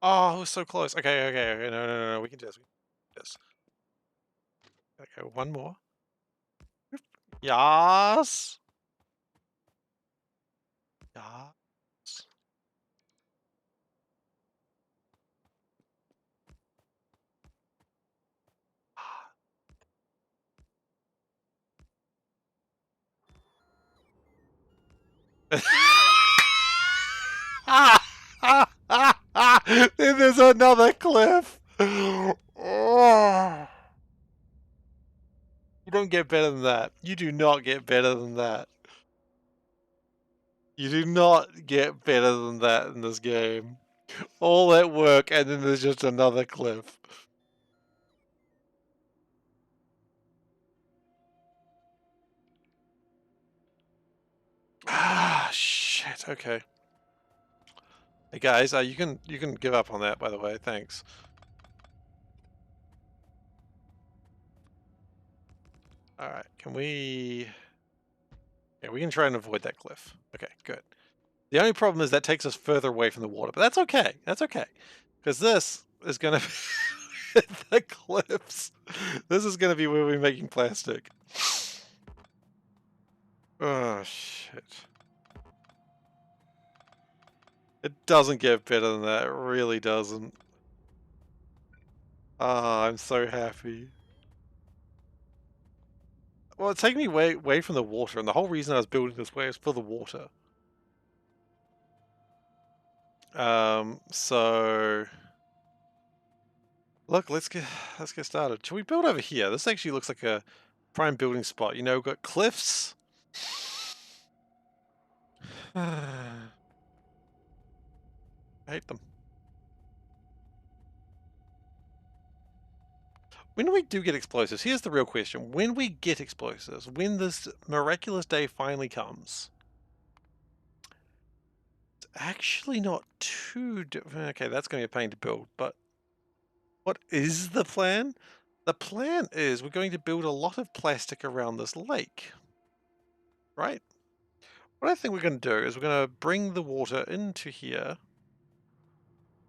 Oh, it was so close. Okay, okay, okay. No, no, no, no. We can do this. We can do this. Okay, one more. Yes. Yes. get better than that. You do not get better than that. You do not get better than that in this game. All that work and then there's just another cliff. Ah, shit. Okay. Hey guys, you can give up on that, by the way. Thanks. All right. Can we? Yeah, we can try and avoid that cliff. Okay, good. The only problem is that takes us further away from the water, but that's okay. That's okay, because this is gonna be the cliffs. This is gonna be where we're making plastic. Oh shit. It doesn't get better than that. It really doesn't. Ah, I'm so happy. Well, it's taking me away from the water, and the whole reason I was building this way is for the water. So look, let's get started. Should we build over here? This actually looks like a prime building spot. You know, we've got cliffs. I hate them. When we do get explosives, here's the real question. When we get explosives, when this miraculous day finally comes, it's actually not too okay, that's going to be a pain to build, but what is the plan? The plan is we're going to build a lot of plastic around this lake, right? What I think we're going to do is we're going to bring the water into here.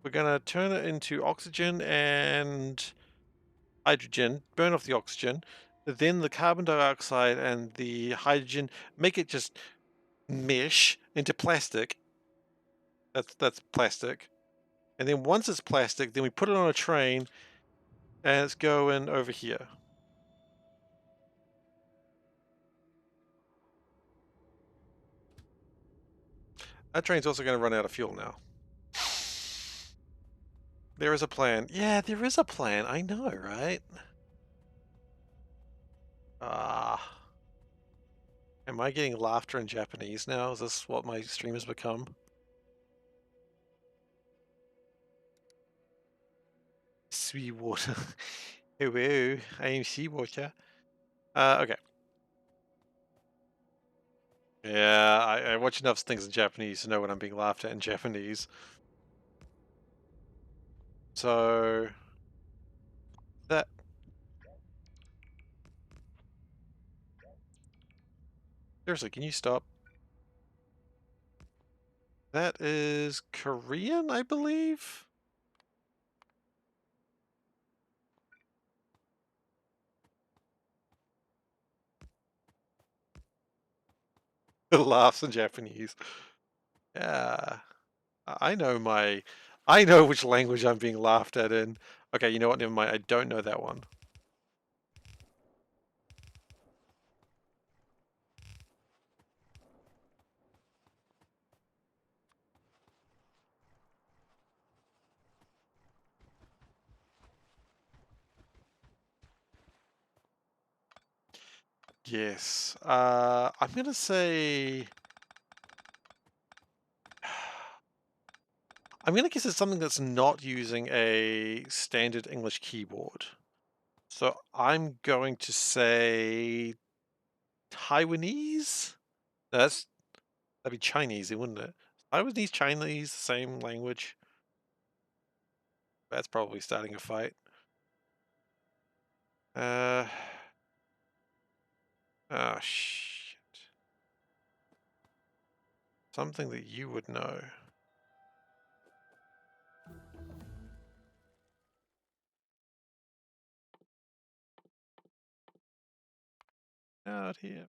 We're going to turn it into oxygen and hydrogen, burn off the oxygen, then the carbon dioxide and the hydrogen, make it just mesh into plastic. That's plastic. And then once it's plastic, then we put it on a train and it's going over here. That train's also going to run out of fuel now. There is a plan. Yeah, there is a plan. I know, right? Ah. Am I getting laughter in Japanese now? Is this what my stream has become? Seawater. Hello, I am seawater. Okay. Yeah, I watch enough things in Japanese to know when I'm being laughed at in Japanese. So that seriously, can you stop? That is Korean, I believe. Laughs in Japanese. Yeah, I know I know which language I'm being laughed at in. Okay, you know what? Never mind. I don't know that one. Yes. I'm gonna say. I'm gonna guess it's something that's not using a standard English keyboard. So I'm going to say Taiwanese? No, that'd be Chinese, wouldn't it? Taiwanese, Chinese, same language. That's probably starting a fight. Oh shit. Something that you would know. Out here.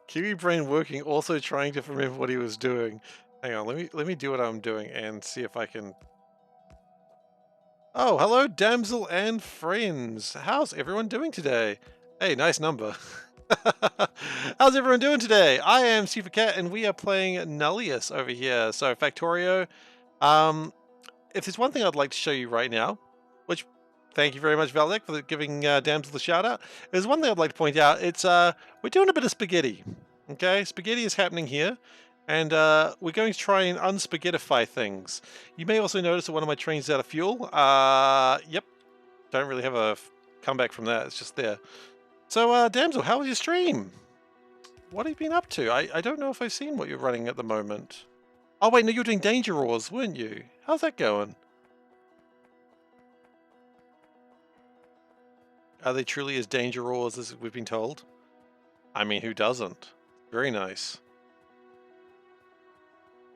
Kiwi brain working, also trying to remember what he was doing. Hang on, let me do what I'm doing and see if I can. Oh, hello, damsel and friends. How's everyone doing today? Hey, nice number. How's everyone doing today? I am SeiferKatt, and we are playing Nullius over here. So, Factorio. If there's one thing I'd like to show you right now, which thank you very much, Valdek, for giving damsel the shout out. There's one thing I'd like to point out. It's we're doing a bit of spaghetti. Okay, spaghetti is happening here. And we're going to try and unspaghettify things. You may also notice that one of my trains is out of fuel. Yep. Don't really have a comeback from that. It's just there. So, Damsel, how was your stream? What have you been up to? I don't know if I've seen what you're running at the moment. Oh, wait, no, you were doing Danger Wars, weren't you? How's that going? Are they truly as Danger Wars as we've been told? I mean, who doesn't? Very nice.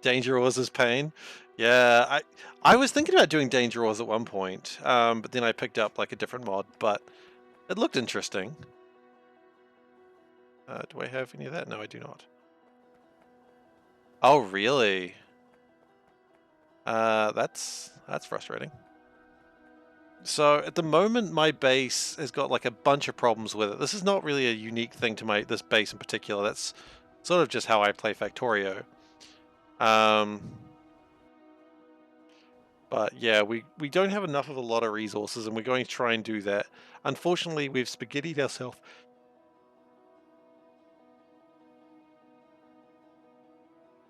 Danger Wars is pain. Yeah, I was thinking about doing Danger Wars at one point, but then I picked up like a different mod, but it looked interesting. Do I have any of that? No, I do not. Oh, really? That's frustrating. So at the moment, my base has got like a bunch of problems with it. This is not really a unique thing to this base in particular. That's sort of just how I play Factorio. But yeah, we don't have enough of a lot of resources, and we're going to try and do that. Unfortunately, we've spaghettied ourselves.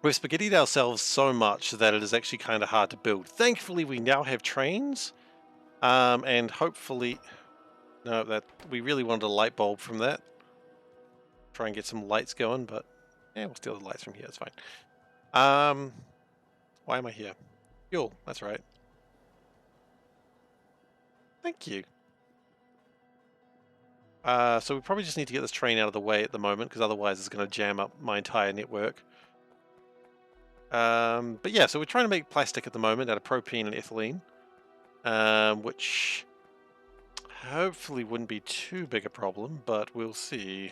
We've spaghettied ourselves so much that it is actually kind of hard to build. Thankfully, we now have trains, and hopefully, no, that we really wanted a light bulb from that. Try and get some lights going, but yeah, we'll steal the lights from here. It's fine. Why am I here? Fuel. That's right. Thank you. So we probably just need to get this train out of the way at the moment, because otherwise it's going to jam up my entire network. But yeah, so we're trying to make plastic at the moment out of propane and ethylene, which hopefully wouldn't be too big a problem, but we'll see.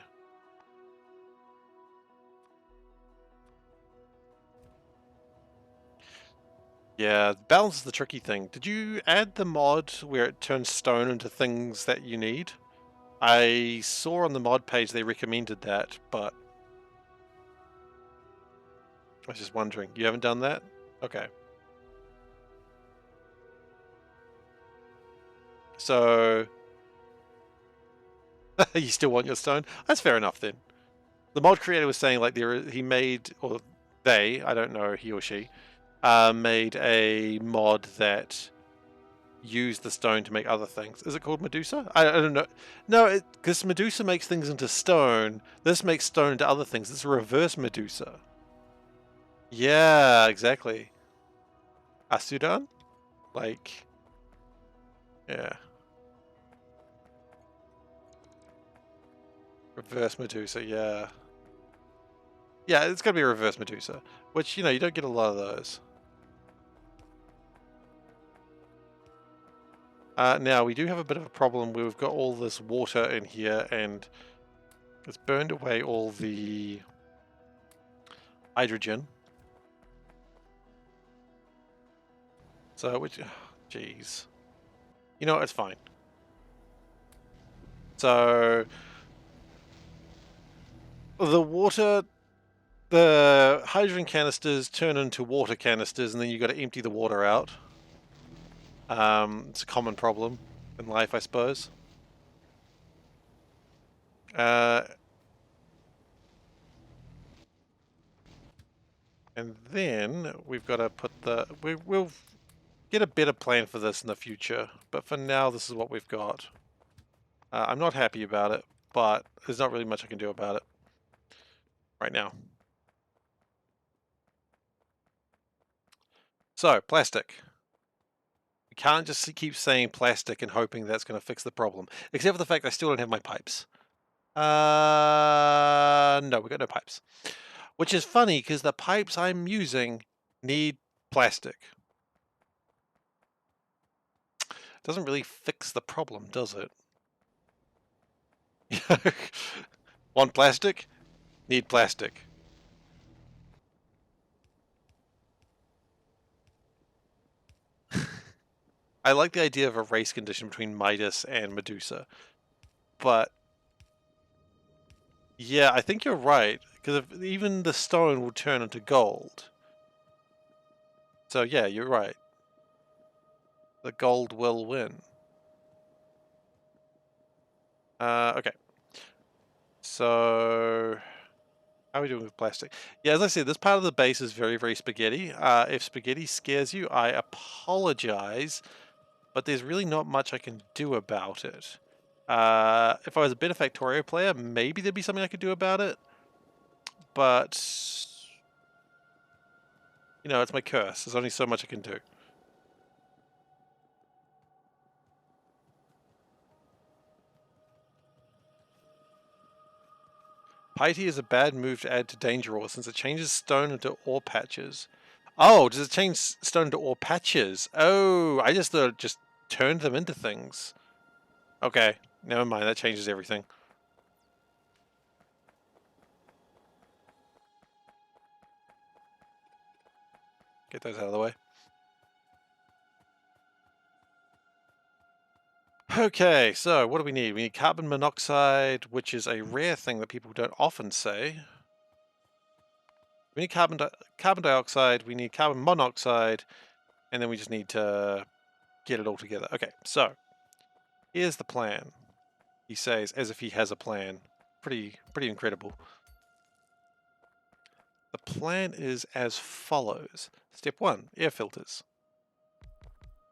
Yeah, balance is the tricky thing. Did you add the mod where it turns stone into things that you need? I saw on the mod page they recommended that, but I was just wondering. You haven't done that? Okay. So you still want your stone? That's fair enough then. The mod creator was saying like he made, or they, I don't know, he or she, made a mod that used the stone to make other things. Is it called Medusa? I don't know. No, because Medusa makes things into stone. This makes stone into other things. It's a reverse Medusa. Yeah, exactly. Asudan? Like, yeah. Reverse Medusa, yeah. Yeah, it's going to be a reverse Medusa, which, you know, you don't get a lot of those. Now, we do have a bit of a problem where we've got all this water in here, and it's burned away all the hydrogen. So, which, jeez. You know what, it's fine. So, the hydrogen canisters turn into water canisters, and then you've got to empty the water out. It's a common problem in life, I suppose. And then we've got to put we'll get a better plan for this in the future, but for now this is what we've got. I'm not happy about it, but there's not really much I can do about it right now. So, plastic. We can't just keep saying plastic and hoping that's going to fix the problem, except for the fact I still don't have my pipes. No, we got no pipes. Which is funny, because the pipes I'm using need plastic. Doesn't really fix the problem, does it? Want plastic? Need plastic. I like the idea of a race condition between Midas and Medusa, but yeah, I think you're right, because even the stone will turn into gold. So yeah, you're right. The gold will win. Okay. So how are we doing with plastic? Yeah, as I said, this part of the base is very, very spaghetti. If spaghetti scares you, I apologize, but there's really not much I can do about it. If I was a better Factorio player, maybe there'd be something I could do about it. But, you know, it's my curse. There's only so much I can do. Piety is a bad move to add to Danger Ore since it changes stone into ore patches. Oh, does it change stone into ore patches? Oh, I just thought it just turned them into things. Okay, never mind. That changes everything. Get those out of the way. Okay, so what do we need? We need carbon monoxide, which is a rare thing that people don't often say. We need carbon dioxide, we need carbon monoxide, and then we just need to get it all together. Okay, so here's the plan. He says, as if he has a plan. Pretty incredible. The plan is as follows. Step 1, air filters.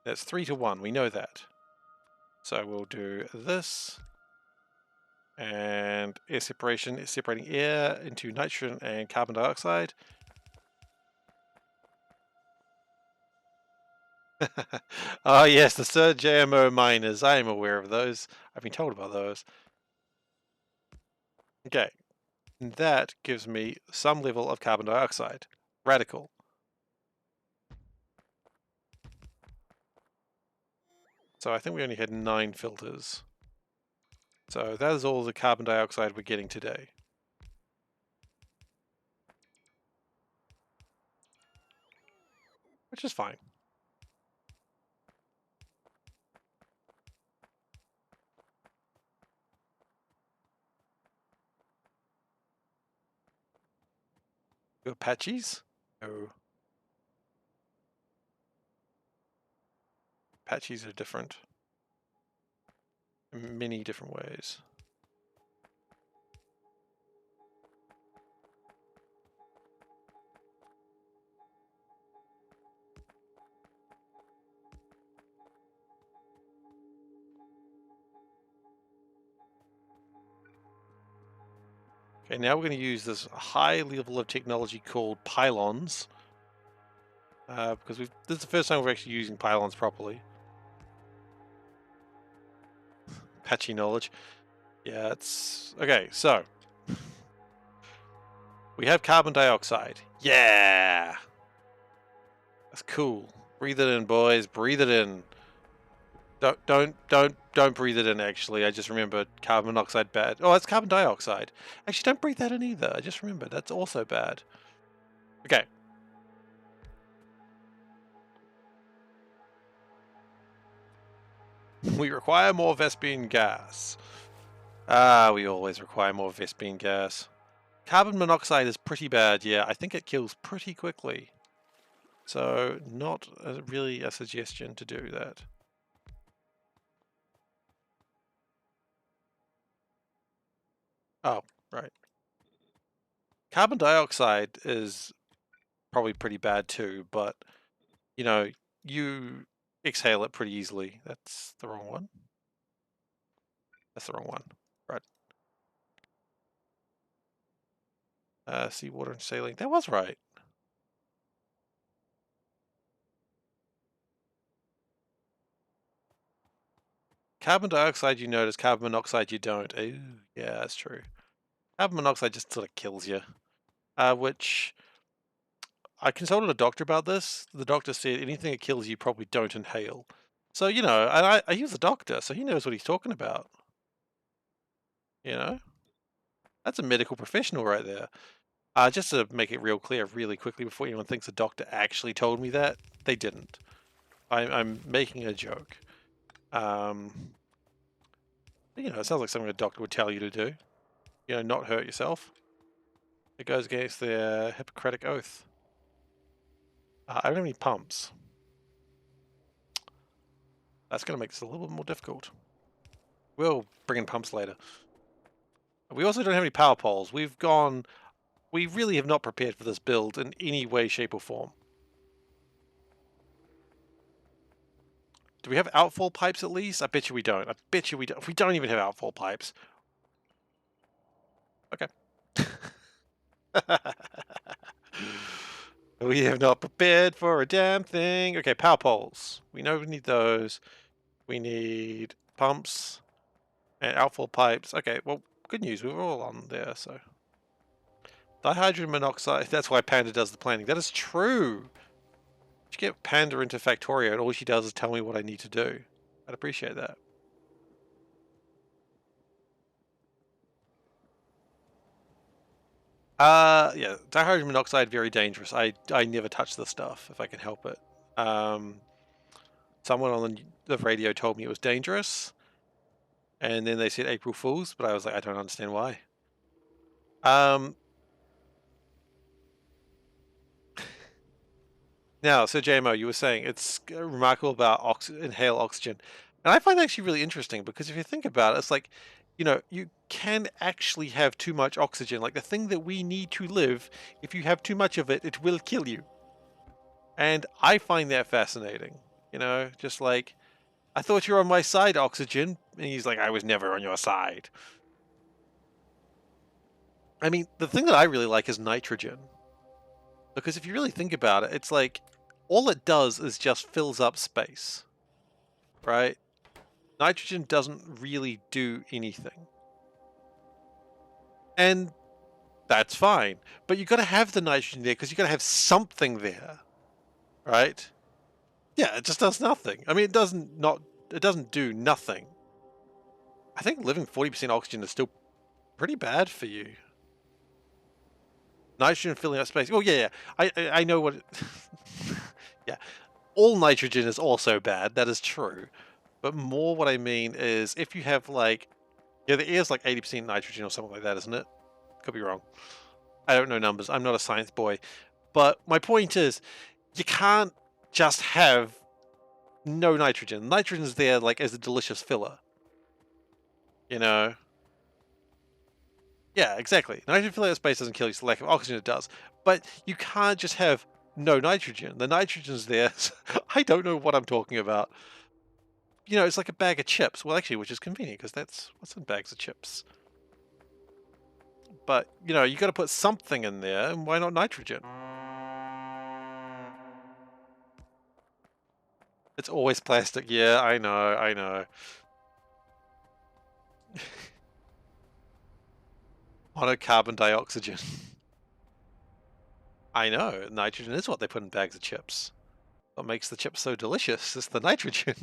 That's 3 to 1, we know that. So we'll do this, and air separation is separating air into nitrogen and carbon dioxide. Oh yes, the Sir JMO miners. I am aware of those. I've been told about those. Okay, and that gives me some level of carbon dioxide. Radical. So I think we only had 9 filters. So that is all the carbon dioxide we're getting today. Which is fine. Apaches? No. Apaches are different. In many different ways. Okay, now we're going to use this high level of technology called pylons. Because this is the first time we're actually using pylons properly. Patchy knowledge. Yeah, it's... Okay, so... We have carbon dioxide. Yeah! That's cool. Breathe it in, boys. Breathe it in. Don't breathe it in, actually. I just remembered carbon monoxide bad. Oh, that's carbon dioxide. Actually, don't breathe that in either. I just remembered. That's also bad. Okay. We require more Vespine gas. Ah, we always require more Vespine gas. Carbon monoxide is pretty bad, yeah. I think it kills pretty quickly. So, not really a suggestion to do that. Oh, right. Carbon dioxide is probably pretty bad too, but, you know, you exhale it pretty easily. That's the wrong one. That's the wrong one. Right. Seawater and saline. That was right. Carbon dioxide you notice, carbon monoxide you don't. Ooh, yeah, that's true. Carbon monoxide just sort of kills you. Which I consulted a doctor about this. The doctor said anything that kills you probably don't inhale. So, you know, and I use a doctor, so he knows what he's talking about. You know? That's a medical professional right there. Just to make it real clear really quickly before anyone thinks the doctor actually told me that, they didn't. I'm making a joke. You know, it sounds like something a doctor would tell you to do. You know, not hurt yourself. It goes against their Hippocratic oath. I don't have any pumps. That's going to make this a little bit more difficult. We'll bring in pumps later. We also don't have any power poles. We really have not prepared for this build in any way, shape, or form. Do we have outfall pipes at least? I bet you we don't. I bet you we don't. We don't even have outfall pipes. Okay. We have not prepared for a damn thing. Okay, power poles. We know we need those. We need pumps and outfall pipes. Okay, well, good news. We were all on there, so. Dihydrogen monoxide. That's why Panda does the planning. That is true. You get Panda into Factorio and all she does is tell me what I need to do. I'd appreciate that. Yeah, dihydrogen monoxide, very dangerous. I never touch this stuff if I can help it. Someone on the radio told me it was dangerous, and then they said April Fools, but I was like, I don't understand why. Now, so JMO, you were saying it's remarkable about inhale oxygen, and I find that actually really interesting because if you think about it, it's like, you know, you can actually have too much oxygen. Like the thing that we need to live, if you have too much of it, it will kill you. And I find that fascinating. You know, just like, I thought you were on my side, oxygen. And he's like, I was never on your side. I mean, the thing that I really like is nitrogen. Because if you really think about it, it's like, all it does is just fills up space. Right? Nitrogen doesn't really do anything. And that's fine. But you got to have the nitrogen there because you got to have something there. Right? Yeah, it just does nothing. I mean, it doesn't do nothing. I think living 40% oxygen is still pretty bad for you. Nitrogen filling up space. Oh yeah. I know what. Yeah, all nitrogen is also bad. That is true. But more what I mean is if you have like, yeah, the air is like 80% nitrogen or something like that, isn't it? Could be wrong. I don't know numbers. I'm not a science boy. But my point is, you can't just have no nitrogen. Nitrogen's there like as a delicious filler. You know? Yeah, exactly. Nitrogen filling up space doesn't kill you, so lack of oxygen it does. But you can't just have no nitrogen. The nitrogen's there. I don't know what I'm talking about. You know, it's like a bag of chips. Well, actually, which is convenient because that's what's in bags of chips. But, you know, you got to put something in there, and why not nitrogen? It's always plastic. Yeah, I know. Monocarbon dioxygen. I know. Nitrogen is what they put in bags of chips. What makes the chips so delicious is the nitrogen.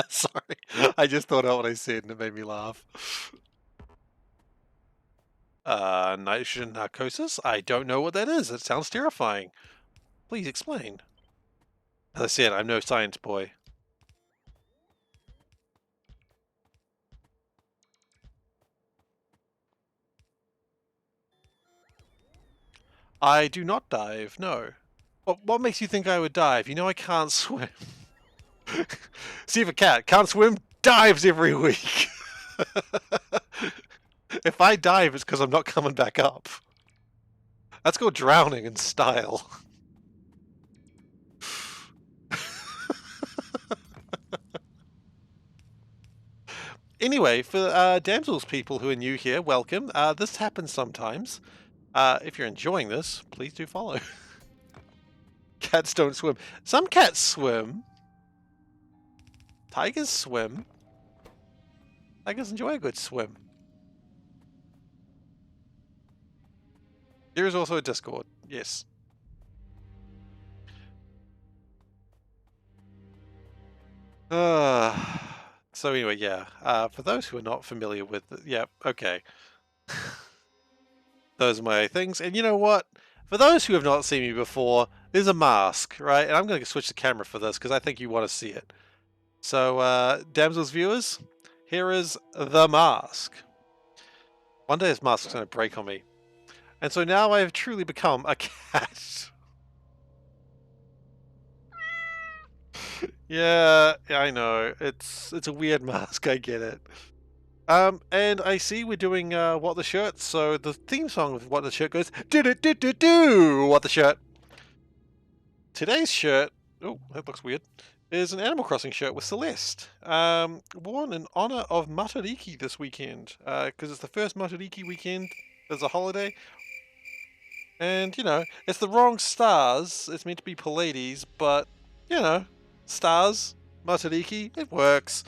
Sorry. I just thought out what I said and it made me laugh. Nitrogen narcosis? I don't know what that is. It sounds terrifying. Please explain. As I said, I'm no science boy. I do not dive, no. What makes you think I would dive? You know I can't swim. SeiferKatt, can't swim, dives every week. If I dive, it's because I'm not coming back up. That's called drowning in style. Anyway, for damsels people who are new here, welcome. This happens sometimes. If you're enjoying this, please do follow. Cats don't swim. Some cats swim. Tigers swim. Tigers enjoy a good swim. There is also a Discord, yes. So anyway, yeah. For those who are not familiar with it, yeah, okay. Those are my things. And you know what? For those who have not seen me before, There's a mask, right? And I'm going to switch the camera for this because I think you want to see it. So, damsels viewers, here is the mask. One day this mask's going to break on me. And so now I have truly become a cat. Yeah, I know. It's a weird mask, I get it. And I see we're doing What the Shirt, so the theme song of What the Shirt goes do What the Shirt. Today's shirt, oh, that looks weird, is an Animal Crossing shirt with Celeste. Worn in honor of Matariki this weekend, because it's the first Matariki weekend as a holiday. And, you know, it's the wrong stars. It's meant to be Pleiades, but, you know, stars, Matariki, it works.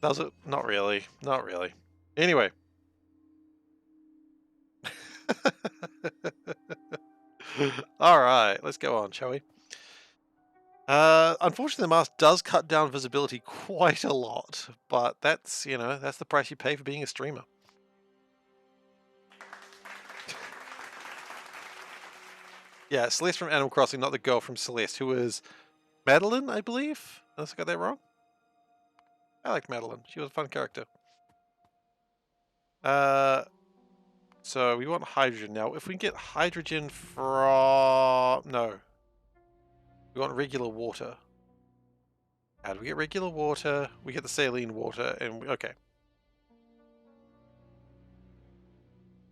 Does it? Not really. Not really. Anyway. Alright, let's go on, shall we? Unfortunately, the mask does cut down visibility quite a lot, but that's, you know, that's the price you pay for being a streamer. Yeah, Celeste from Animal Crossing, not the girl from Celeste, who is Madeline, I believe? Unless I got that wrong? I liked Madeline. She was a fun character. So we want hydrogen now. If we can get hydrogen from... No. We want regular water. How do we get regular water? We get the saline water, and okay.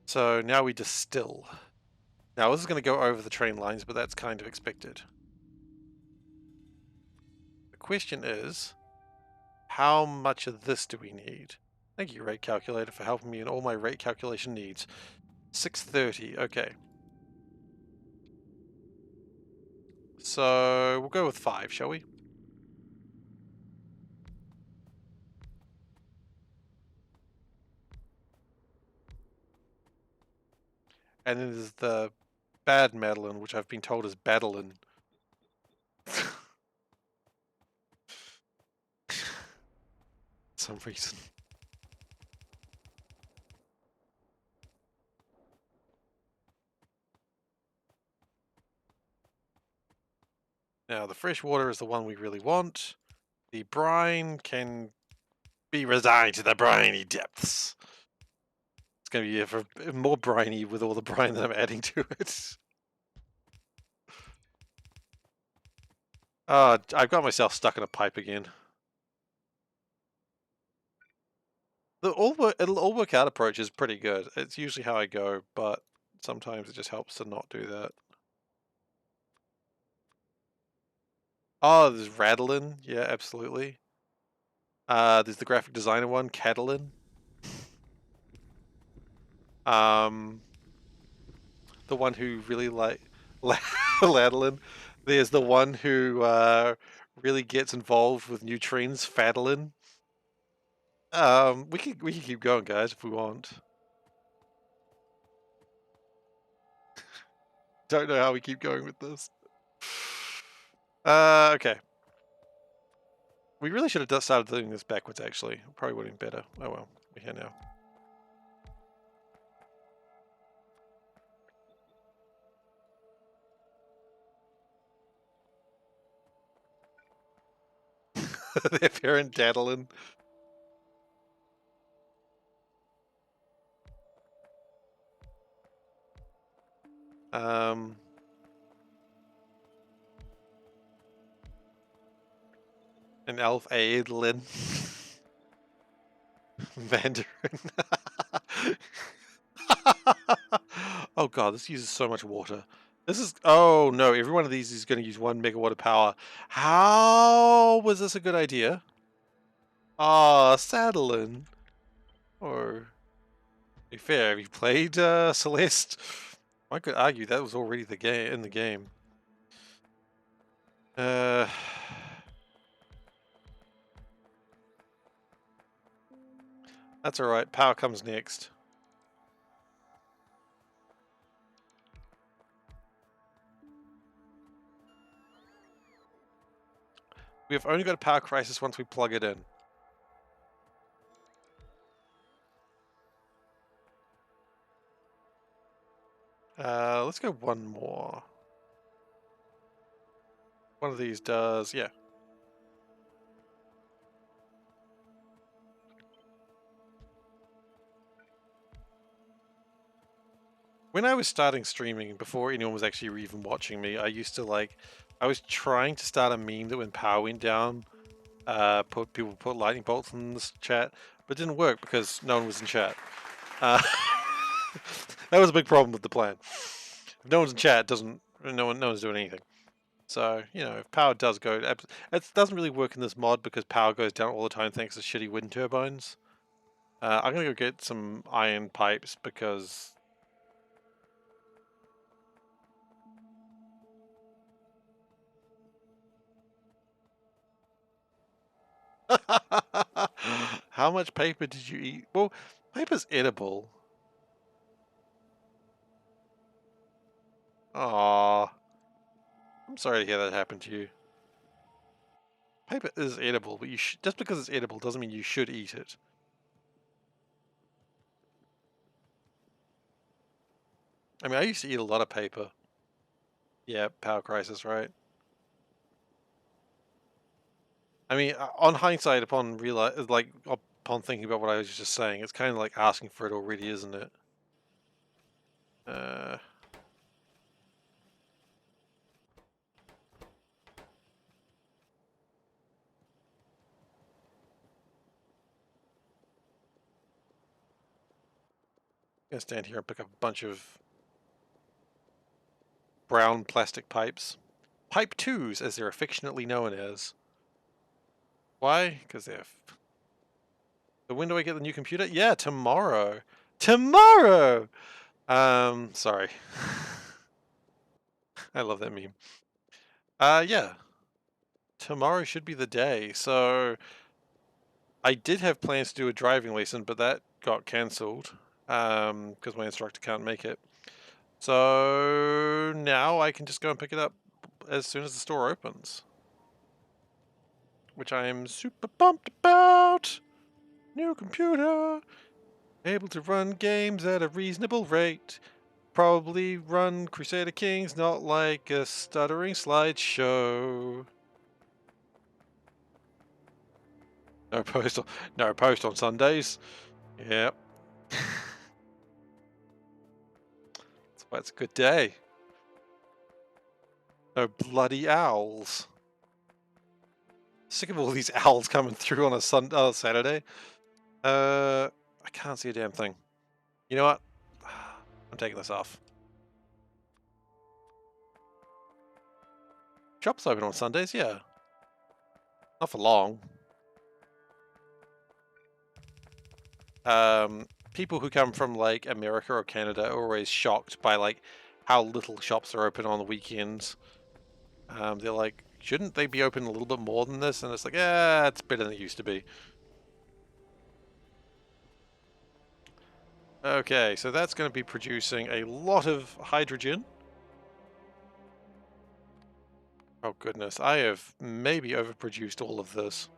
So now we distill. Now this is going to go over the train lines, but that's kind of expected. The question is, how much of this do we need? Thank you, rate calculator, for helping me in all my rate calculation needs. 630, okay. So we'll go with 5, shall we? And then there's the bad Madeline, which I've been told is Badeline. Some reason. Now, the fresh water is the one we really want. The brine can be resigned to the briny depths. It's going to be more briny with all the brine that I'm adding to it. I've got myself stuck in a pipe again. It'll all work out approach is pretty good. It's usually how I go, but sometimes it just helps to not do that. Oh, there's Radlin. Yeah, absolutely. There's the graphic designer one, Catalin. The one who really like Ladlin. There's the one who really gets involved with neutrines, Fadlin. We can keep going, guys, if we want. Don't know how we keep going with this. Okay. We really should have started doing this backwards, actually. Probably would have been better. Oh well, we're here now. Their parent Dadlin. An elf Aedlin. Mandarin. Oh god, this uses so much water. This is... Oh no, every one of these is going to use 1 megawatt of power. How was this a good idea? Ah, Sadlin. Or... To be fair, have you played Celeste? I could argue that was already in the game. That's alright, power comes next. We've only got a power crisis once we plug it in. Let's go one more. One of these does, yeah. When I was starting streaming, before anyone was actually even watching me, I used to like, I was trying to start a meme that when power went down, people put lightning bolts in this chat, but it didn't work because no one was in chat. That was a big problem with the plan. If no one's in chat, no one's doing anything. So, you know, if power does go, it doesn't really work in this mod because power goes down all the time thanks to shitty wind turbines. I'm gonna go get some iron pipes because... How much paper did you eat? Well, paper's edible. Aww. I'm sorry to hear that happened to you. Paper is edible, but just because it's edible doesn't mean you should eat it. I mean, I used to eat a lot of paper. Yeah, power crisis, right? I mean, on hindsight, upon thinking about what I was just saying, it's kind of like asking for it already, isn't it? Gonna stand here and pick up a bunch of brown plastic pipes. Pipe 2s, as they're affectionately known as. Why? Because they're... So when do I get the new computer? Yeah, tomorrow. Tomorrow! Sorry. I love that meme. Yeah. Tomorrow should be the day. So I did have plans to do a driving lesson, but that got cancelled because my instructor can't make it. So now I can just go and pick it up as soon as the store opens, which I am super pumped about. New computer, able to run games at a reasonable rate. Probably run Crusader Kings, not like a stuttering slideshow. No post on Sundays. Yep. That's why it's a good day. No bloody owls. Sick of all these owls coming through on a Saturday. I can't see a damn thing. You know what? I'm taking this off. Shops open on Sundays, yeah. Not for long. People who come from like America or Canada are always shocked by like how little shops are open on the weekends. They're like, shouldn't they be open a little bit more than this? And it's like, yeah, it's better than it used to be. Okay, so that's going to be producing a lot of hydrogen. Oh goodness, I have maybe overproduced all of this.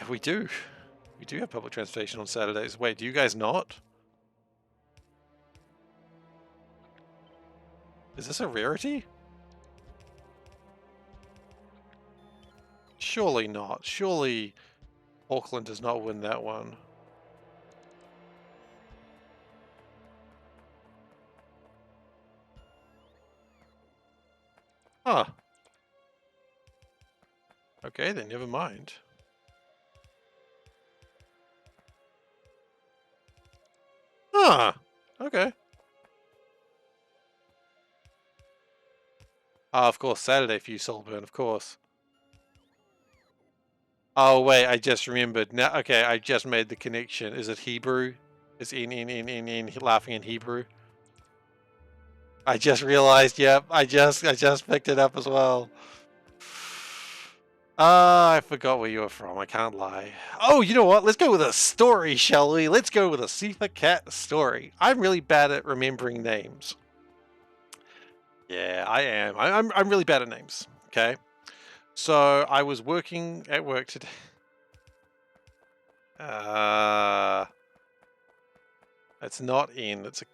We do. We do have public transportation on Saturdays. Wait, do you guys not? Is this a rarity? Surely not. Surely Auckland does not win that one. Huh. Okay, then never mind. Huh. Okay. Ah, of course, Saturday for you, Saltburn, of course. Oh, wait, I just remembered. Now, okay, I just made the connection. Is it Hebrew? Is in laughing in Hebrew? I just realized, yep, I just picked it up as well. Ah, I forgot where you were from, I can't lie. Oh, you know what? Let's go with a story, shall we? Let's go with a SeiferKatt story. I'm really bad at remembering names. Yeah, I am. I'm really bad at names, okay? So, I was working at work today. It's not in, it's a...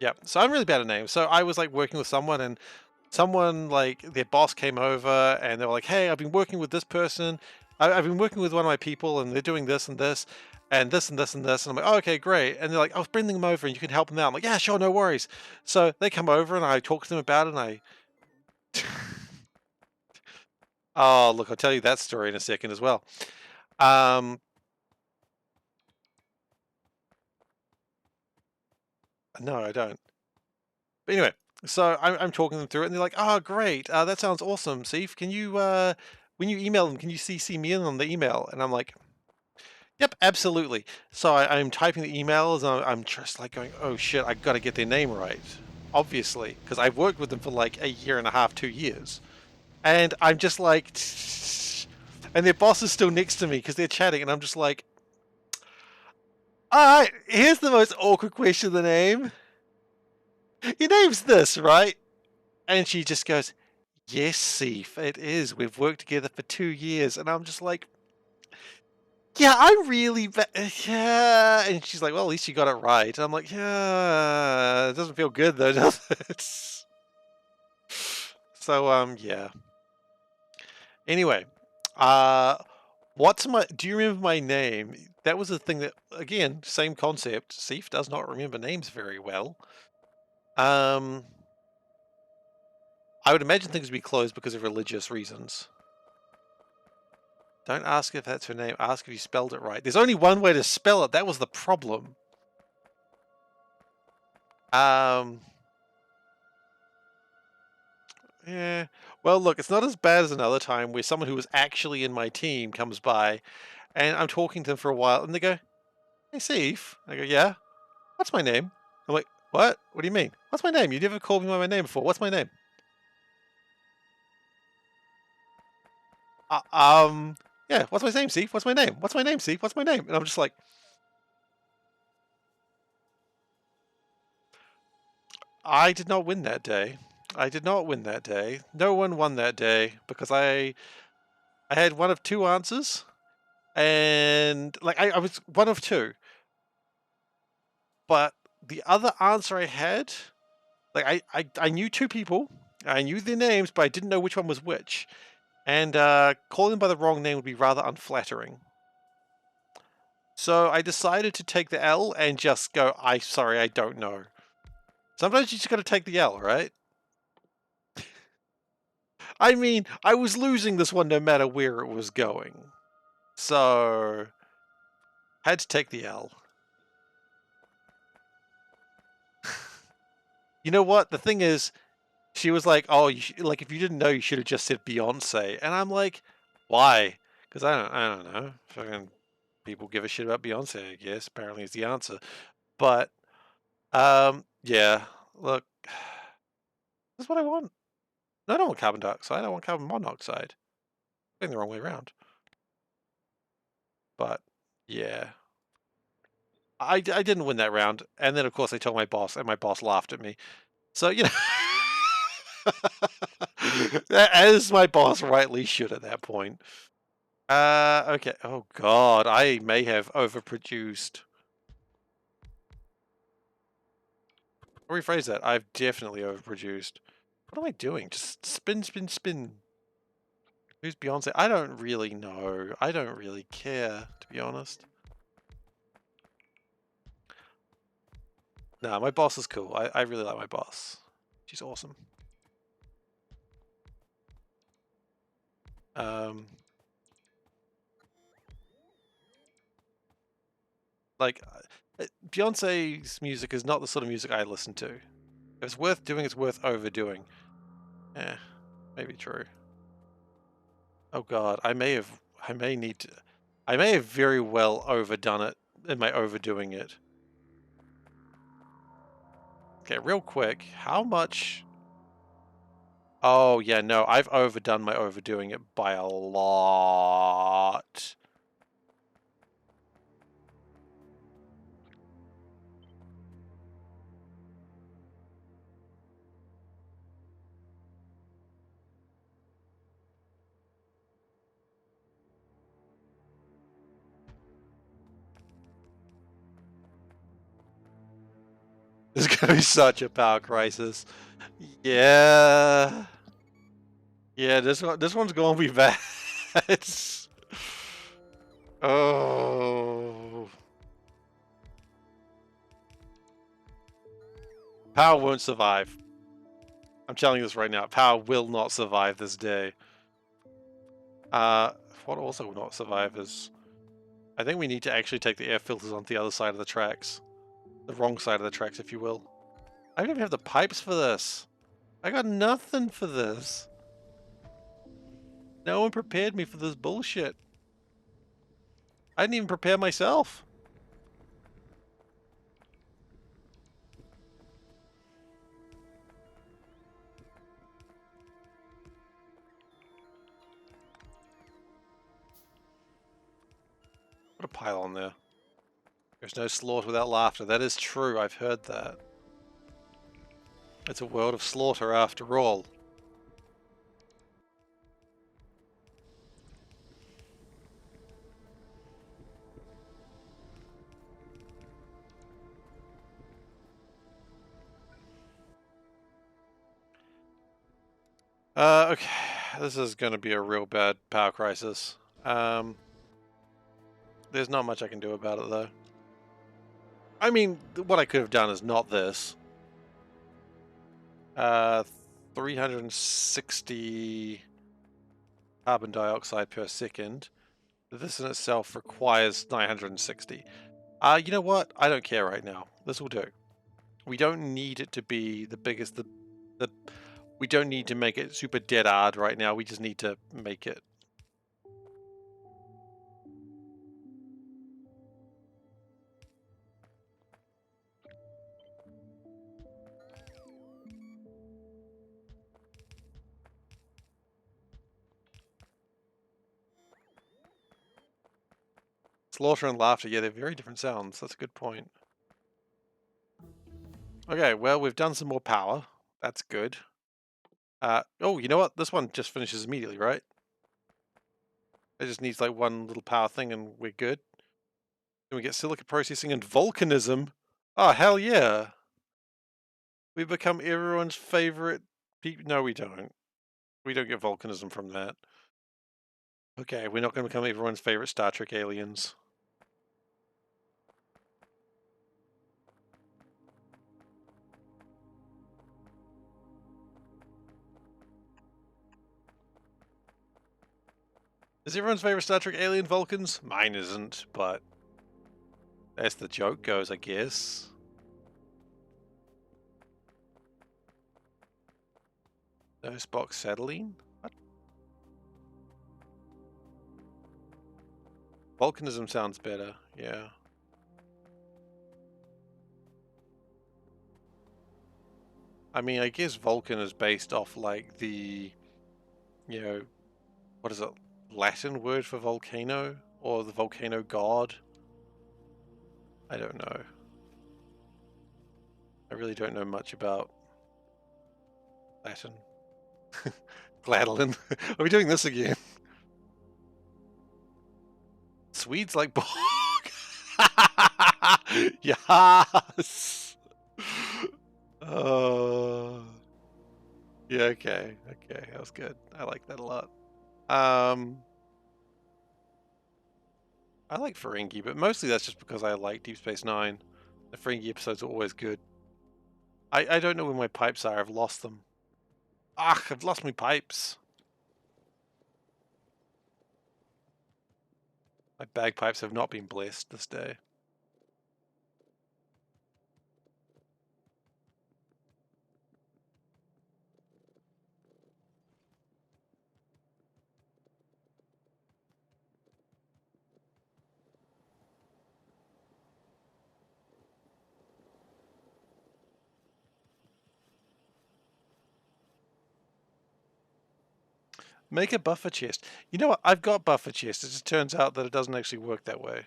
Yeah, so I'm really bad at names. So I was like working with someone, and someone like their boss came over, and they were like, "Hey, I've been working with this person. I've been working with one of my people, and they're doing this and this, and this and this and this." And I'm like, "Oh, okay, great." And they're like, "I'll bring them over, and you can help them out." I'm like, "Yeah, sure, no worries." So they come over, and I talk to them about it, and I. Oh, look, I'll tell you that story in a second as well. Um, no, I don't. But anyway, so I'm talking them through it, and they're like, "Oh, great, that sounds awesome, Seif. Can you, when you email them, can you CC me in on the email?" And I'm like, "Yep, absolutely." So I'm typing the emails, and I'm just like going, "Oh shit, I got to get their name right, obviously, because I've worked with them for like a year and a half, 2 years." And I'm just like, and their boss is still next to me because they're chatting, and I'm just like, "All right, here's the most awkward question of the name. Your name's this, right?" And she just goes, "Yes, Seif, it is. We've worked together for 2 years." And I'm just like, "Yeah, I'm really yeah." And she's like, "Well, at least you got it right." And I'm like, "Yeah, it doesn't feel good though, does it?" So, yeah. Anyway, uh, do you remember my name? That was the thing that, again, same concept. Seif does not remember names very well. I would imagine things would be closed because of religious reasons. Don't ask if that's her name. Ask if you spelled it right. There's only one way to spell it. That was the problem. Yeah. Well, look, it's not as bad as another time where someone who was actually in my team comes by, and I'm talking to them for a while, and they go, "Hey, Seif." I go, "Yeah. What's my name?" I'm like, "What? What do you mean? What's my name? You never called me by my name before. What's my name?" Uh, um. Yeah. What's my name, Seif? What's my name? What's my name, Seif? What's my name? And I'm just like, I did not win that day. I did not win that day. No one won that day because I had one of two answers, and like I was one of two, but the other answer I had, like I knew two people, I knew their names, but I didn't know which one was which, and calling them by the wrong name would be rather unflattering. So I decided to take the L and just go, sorry, I don't know. Sometimes you just got to take the L, right? I mean, I was losing this one no matter where it was going. So, had to take the L. You know what? The thing is, she was like, "Oh, like if you didn't know, you should have just said Beyonce." And I'm like, "Why?" Because I don't know. Fucking people give a shit about Beyonce, I guess. Apparently, is the answer. But, yeah. Look, this is what I want. No, I don't want carbon dioxide. I want carbon monoxide. Going the wrong way around. But, yeah. I didn't win that round. And then, of course, I told my boss, and my boss laughed at me. So, you know, as my boss rightly should at that point. Okay. Oh, God. I may have overproduced. I'll rephrase that. I've definitely overproduced. What am I doing? Just spin, spin, spin. Who's Beyonce? I don't really know. I don't really care, to be honest. Nah, my boss is cool. I really like my boss. She's awesome. Um, like, Beyonce's music is not the sort of music I listen to. If it's worth doing, it's worth overdoing. Eh, maybe true. Oh God, I may have very well overdone it in my overdoing it. Okay, real quick, how much? Oh yeah, no, I've overdone my overdoing it by a lot. There's gonna be such a power crisis. Yeah. Yeah, this one's gonna be bad. Oh. Power won't survive. I'm telling you this right now. Power will not survive this day. What also will not survive is... I think we need to actually take the air filters onto the other side of the tracks. The wrong side of the tracks, if you will. I don't even have the pipes for this. I got nothing for this. No one prepared me for this bullshit. I didn't even prepare myself. Put a pylon there. There's no slaughter without laughter. That is true. I've heard that. It's a world of slaughter after all. Okay. This is going to be a real bad power crisis. There's not much I can do about it, though. I mean, what I could have done is not this. 360 carbon dioxide per second. This in itself requires 960. You know what? I don't care right now. This will do. We don't need it to be the biggest. We don't need to make it super dead hard right now. We just need to make it. Slaughter and laughter, yeah, they're very different sounds. That's a good point. Okay, well, we've done some more power. That's good. Oh, you know what? This one just finishes immediately, right? It just needs like one little power thing and we're good. Then we get silica processing and volcanism. Oh, hell yeah. We become everyone's favorite people. No, we don't. We don't get volcanism from that. Okay, we're not going to become everyone's favorite Star Trek aliens. Is everyone's favorite Star Trek alien Vulcans? Mine isn't, but as the joke goes, I guess. No Spock Acetylene? What? Volcanism sounds better, yeah. I mean, I guess Vulcan is based off like the, you know, what is it? Latin word for volcano? Or the volcano god? I don't know. I really don't know much about Latin. Gladolin. Are we doing this again? Swedes like Borg. Yes. Yeah, okay. Okay, that was good. I like that a lot. I like Ferengi, but mostly that's just because I like Deep Space Nine. The Ferengi episodes are always good. I don't know where my pipes are. I've lost them. Ah, I've lost my pipes. My bagpipes have not been blessed this day. Make a buffer chest. You know what? I've got buffer chest. It just turns out that it doesn't actually work that way.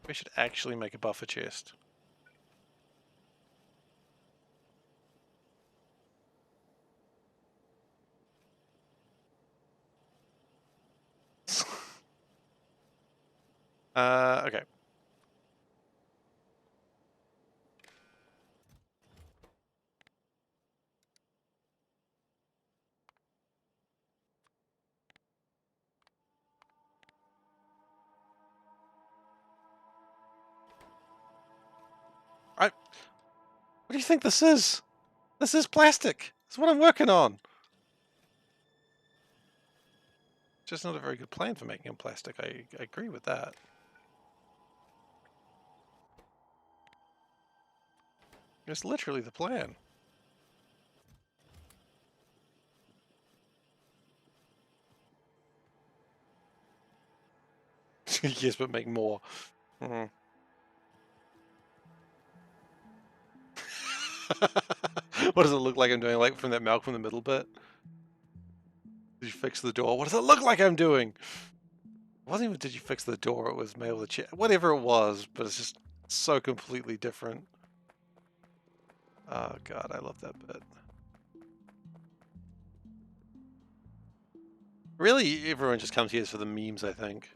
We should actually make a buffer chest. Okay. What do you think this is? This is plastic. This is what I'm working on. Just not a very good plan for making them plastic. I agree with that. It's literally the plan. Yes, but make more. Mm. What does it look like I'm doing? Like from that Malcolm in the Middle bit? Did you fix the door? What does it look like I'm doing? It wasn't even did you fix the door, it was mail the chair. Whatever it was, but it's just so completely different. Oh god, I love that bit. Really, everyone just comes here for the memes, I think.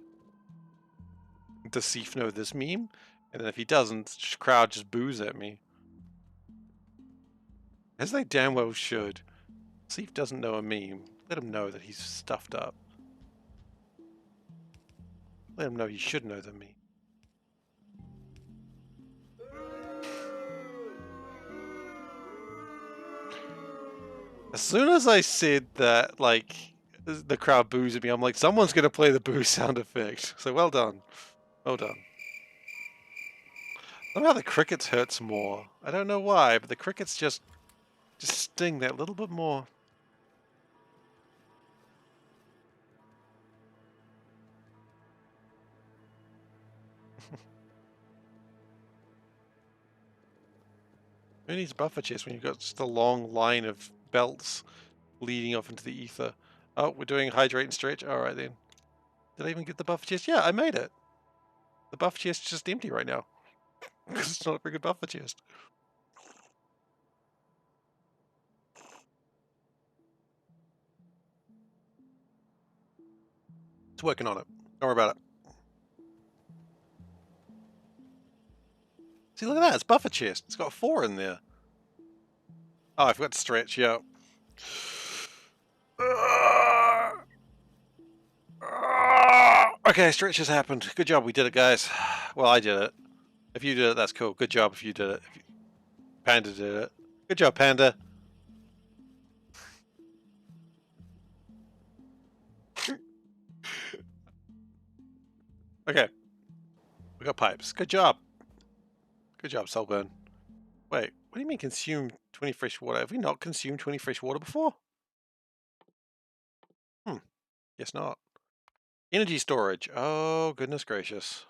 Does Seif know this meme? And then if he doesn't, the crowd just boos at me. As they damn well should. Seif doesn't know a meme. Let him know that he's stuffed up. Let him know he should know the meme. As soon as I said that, like, the crowd boos at me, I'm like, someone's going to play the boo sound effect. So well done. Well done. Somehow the crickets hurts more. I don't know why, but the crickets just sting that little bit more. Who needs buffer chest when you've got just a long line of belts leading off into the ether? Oh, we're doing hydrate and stretch? Alright then. Did I even get the buffer chest? Yeah, I made it. The buffer chest is just empty right now. Because it's not a very good buffer chest. It's working on it. Don't worry about it. See, look at that. It's buffer chest. It's got 4 in there. Oh, I forgot to stretch. Yeah. Okay, stretch has happened. Good job. We did it, guys. Well, I did it. If you did it, that's cool. Good job if you did it. Panda did it. Good job, Panda. Okay. We got pipes. Good job. Good job, Salburn. Wait, what do you mean consume 20 fresh water? Have we not consumed 20 fresh water before? Guess not. Energy storage. Oh, goodness gracious.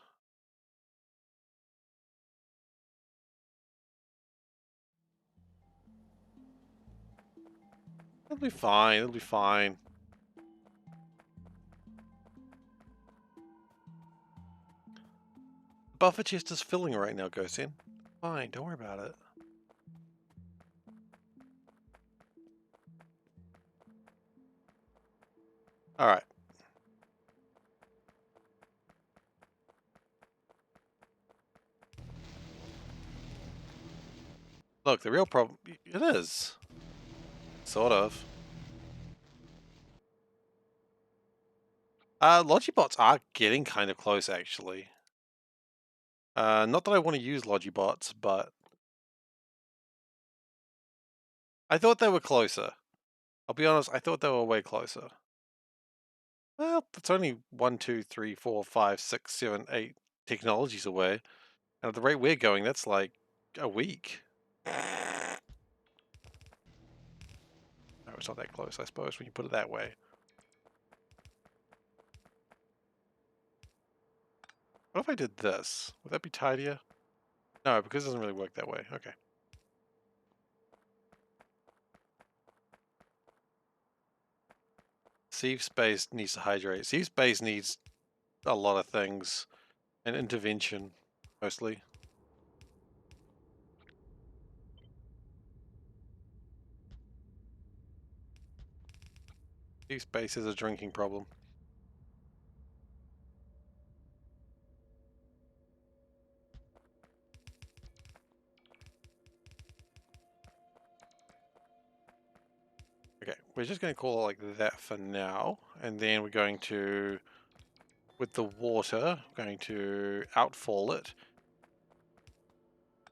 It'll be fine. It'll be fine. Buffer chest is filling right now, Ghostin. Fine, don't worry about it. Alright. Look, the real problem... It is. Sort of. Logibots are getting kind of close, actually. Not that I want to use Logibots, but... I thought they were closer. I'll be honest, I thought they were way closer. Well, that's only 1, 2, 3, 4, 5, 6, 7, 8 technologies away. And at the rate we're going, that's like a week. No, it's not that close, I suppose, when you put it that way. What if I did this? Would that be tidier? No, because it doesn't really work that way. Okay. Sieve space needs to hydrate. Sieve space needs a lot of things. And intervention, mostly. Sieve space is a drinking problem. Okay, we're just going to call it like that for now. And then we're going to, with the water, going to outfall it.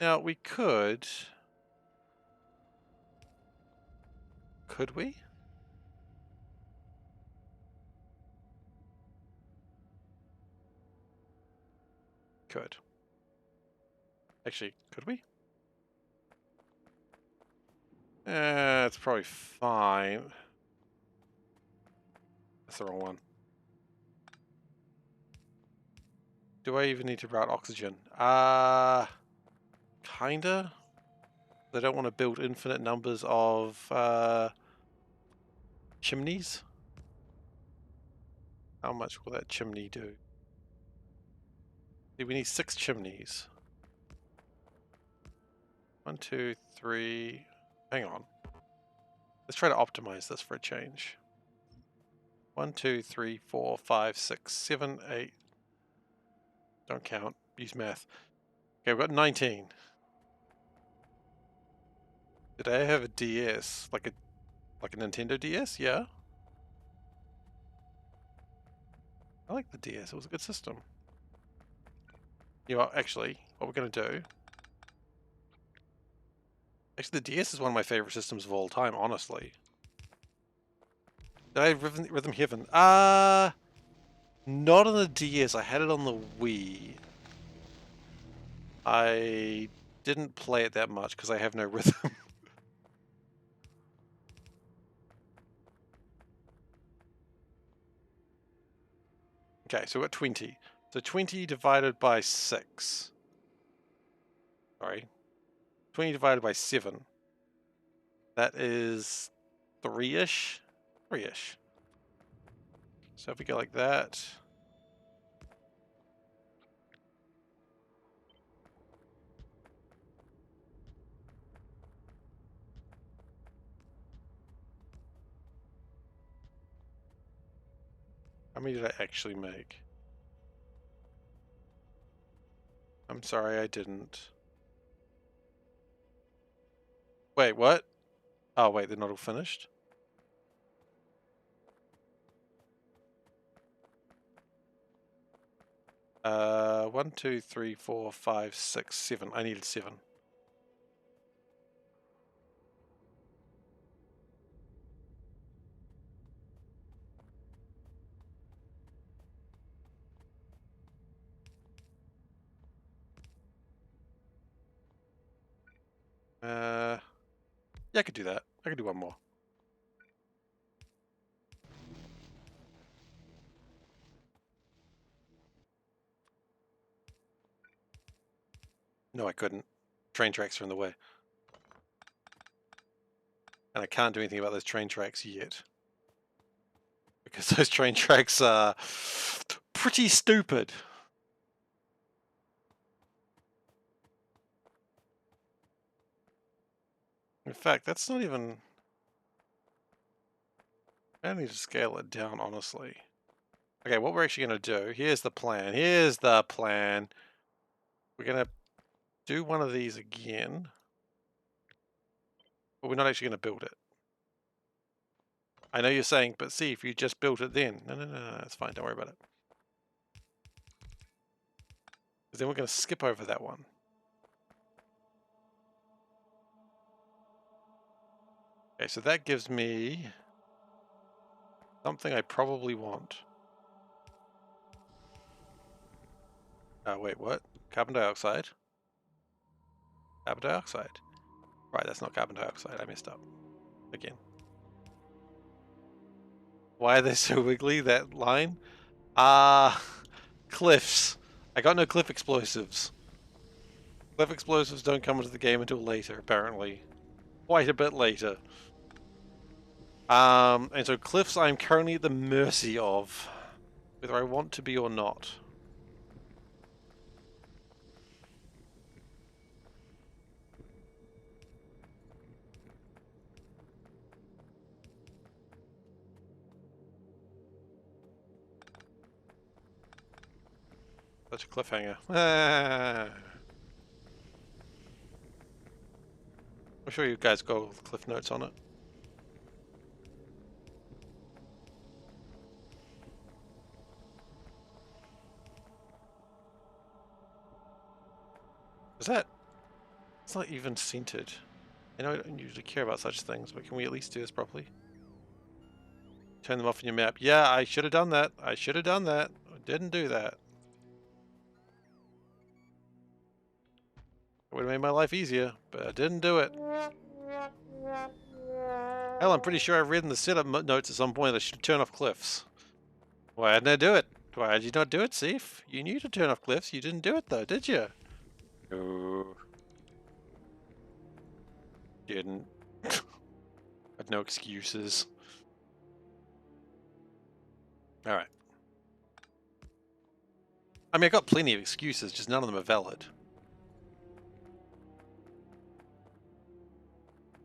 Now we could. Could we? Could. Actually, could we? It's probably fine. That's the wrong one. Do I even need to route oxygen? Kinda. They don't want to build infinite numbers of chimneys. How much will that chimney do? See, we need 6 chimneys. 1, 2, 3. Hang on. Let's try to optimize this for a change. 1, 2, 3, 4, 5, 6, 7, 8. Don't count. Use math. Okay, we've got 19. Did I have a DS? Like a Nintendo DS? Yeah. I like the DS. It was a good system. You know what, actually, what we're going to do... Actually, the DS is one of my favorite systems of all time, honestly. Did I have Rhythm Heaven? Not on the DS. I had it on the Wii. I didn't play it that much because I have no rhythm. Okay, so we've got 20. So 20 divided by 6. Sorry. 20 divided by 7. That is 3-ish? 3-ish. So if we go like that... How many did I actually make? I'm sorry, I didn't. Wait, what? Oh, wait, they're not all finished? One, 2, 3, 4, 5, 6, 7. I needed 7. Yeah, I could do that. I could do one more. No, I couldn't. Train tracks are in the way. And I can't do anything about those train tracks yet. Because those train tracks are pretty stupid. In fact, that's not even... I need to scale it down, honestly. Okay, what we're actually going to do... Here's the plan. Here's the plan. We're going to do one of these again. But we're not actually going to build it. I know you're saying, but see, if you just built it then. No, that's fine. Don't worry about it. Because then we're going to skip over that one. Okay, so that gives me something I probably want. Wait, what? Carbon dioxide? Carbon dioxide. Right, that's not carbon dioxide. I messed up. Again. Why are they so wiggly, that line? Cliffs. I got no cliff explosives. Cliff explosives don't come into the game until later, apparently. Quite a bit later. And so cliffs I'm currently at the mercy of, whether I want to be or not. Such a cliffhanger. I'm sure you guys got all the cliff notes on it. Is that It's not even centered. I know I don't usually care about such things, but can we at least do this properly? Turn them off in your map. Yeah, I should have done that. I should have done that. I didn't do that. It would have made my life easier, but I didn't do it. Hell, I'm pretty sure I read in the setup notes at some point that I should turn off cliffs. Why didn't I do it? Why did you not do it, Seif? You knew to turn off cliffs. You didn't do it though, did you? No. Didn't. Had no excuses. Alright. I mean, I got plenty of excuses, just none of them are valid.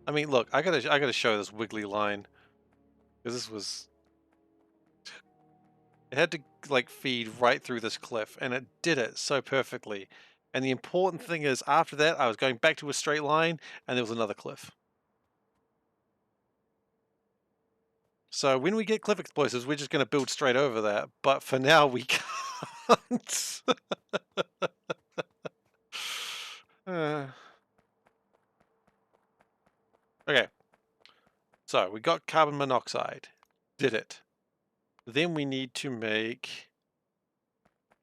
I mean, look, I gotta show this wiggly line. Because this was... It had to, like, feed right through this cliff, and it did it so perfectly. And the important thing is, after that, I was going back to a straight line, and there was another cliff. So when we get cliff explosives, we're just going to build straight over that. But for now, we can't. Okay. So we got carbon monoxide. Did it. Then we need to make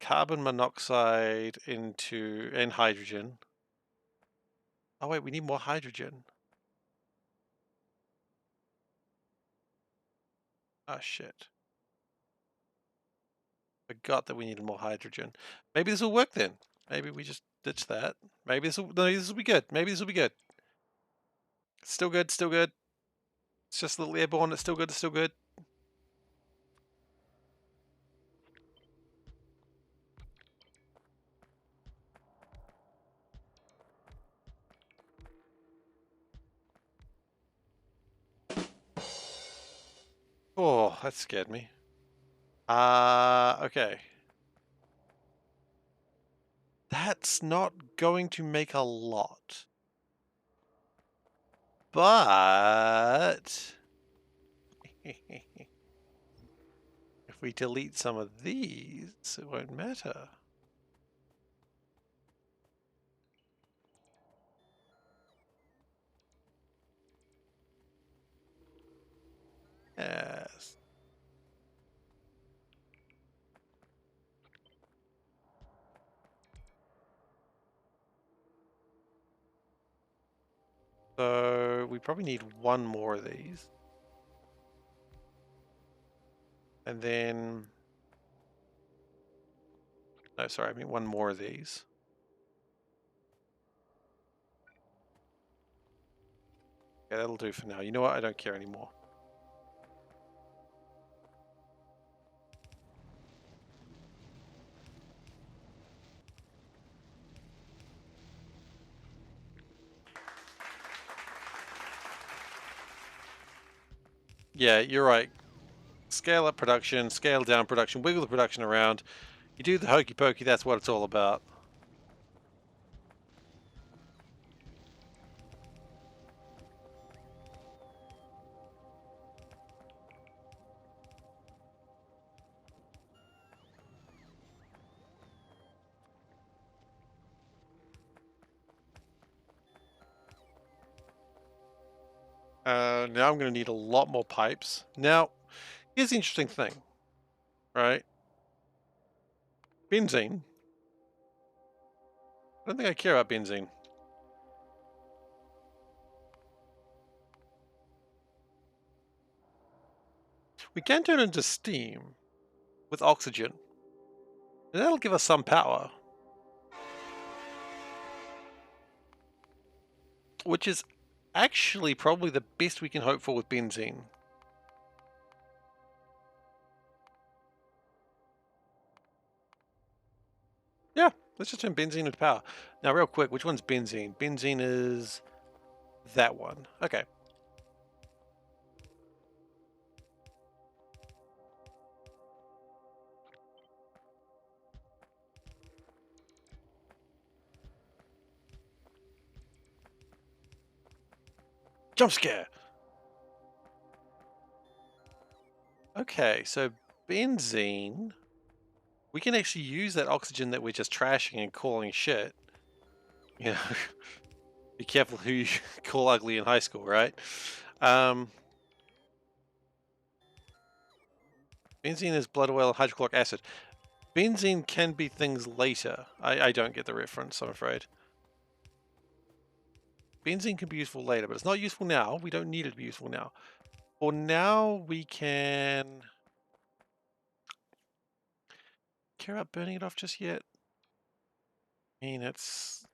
carbon monoxide and hydrogen. Oh wait, we need more hydrogen. Ah, shit. Forgot that we needed more hydrogen. Maybe this will work then. Maybe we just ditch that. Maybe this will be good. Maybe this will be good. Still good, still good. It's just a little airborne, it's still good, it's still good. Oh, that scared me. Okay. That's not going to make a lot. But... if we delete some of these, it won't matter. Yes. So we probably need one more of these. And then... No, sorry, I mean one more of these. Okay, that'll do for now. You know what? I don't care anymore. Yeah, you're right. Scale up production, scale down production, wiggle the production around. You do the hokey pokey, that's what it's all about. Now I'm going to need a lot more pipes. Now, here's the interesting thing, right? Benzene. I don't think I care about benzene. We can turn it into steam with oxygen. And that'll give us some power. Which is actually probably the best we can hope for with benzene. Yeah, let's just turn benzene into power. Now, real quick, which one's benzene? Benzene is that one. Okay. Jump scare! Okay, so benzene... We can actually use that oxygen that we're just trashing and calling shit. You know, Be careful who you call ugly in high school, right? Benzene is blood oil and hydrochloric acid. Benzene can be things later. I don't get the reference, I'm afraid. Benzene can be useful later, but it's not useful now. We don't need it to be useful now. For now, we can... Care about burning it off just yet? I mean, it's...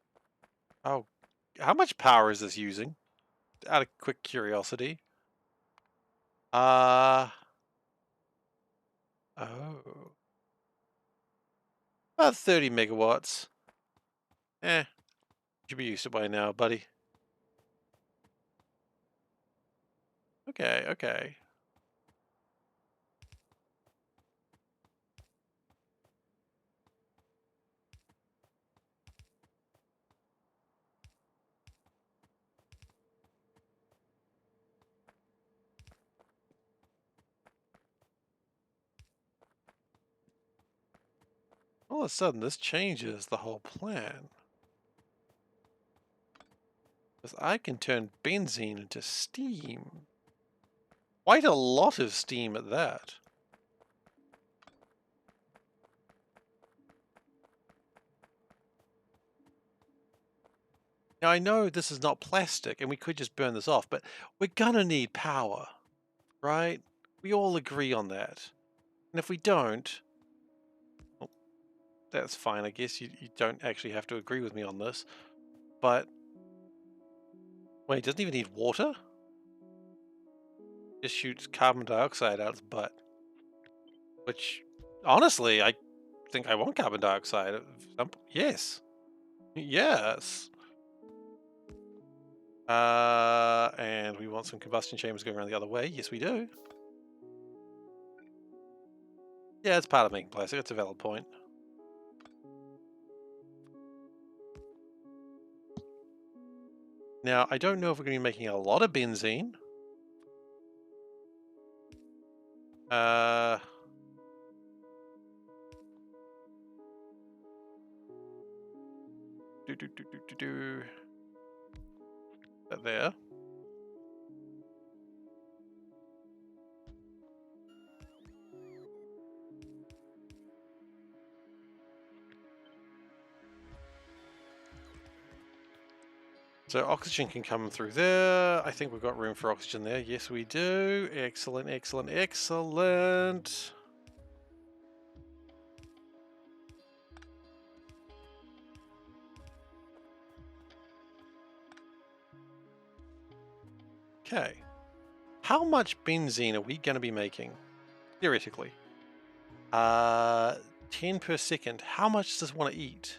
Oh, how much power is this using? Out of quick curiosity. Oh. About 30 megawatts. Eh, should be used to by now, buddy. Okay, okay. All of a sudden, this changes the whole plan. Because I can turn benzene into steam. Quite a lot of steam at that. Now, I know this is not plastic, and we could just burn this off, but we're gonna need power, right? We all agree on that. And if we don't, well, that's fine, I guess. You don't actually have to agree with me on this. But, wait, it doesn't even need water? Just shoots carbon dioxide out its butt. Which, honestly, I think I want carbon dioxide. Yes. Yes. And we want some combustion chambers going around the other way. Yes, we do. Yeah, it's part of making plastic. That's a valid point. Now, I don't know if we're going to be making a lot of benzene. That there. So oxygen can come through there. I think we've got room for oxygen there. Yes, we do. Excellent, excellent, excellent. Okay. How much benzene are we going to be making? Theoretically. 10 per second. How much does this want to eat?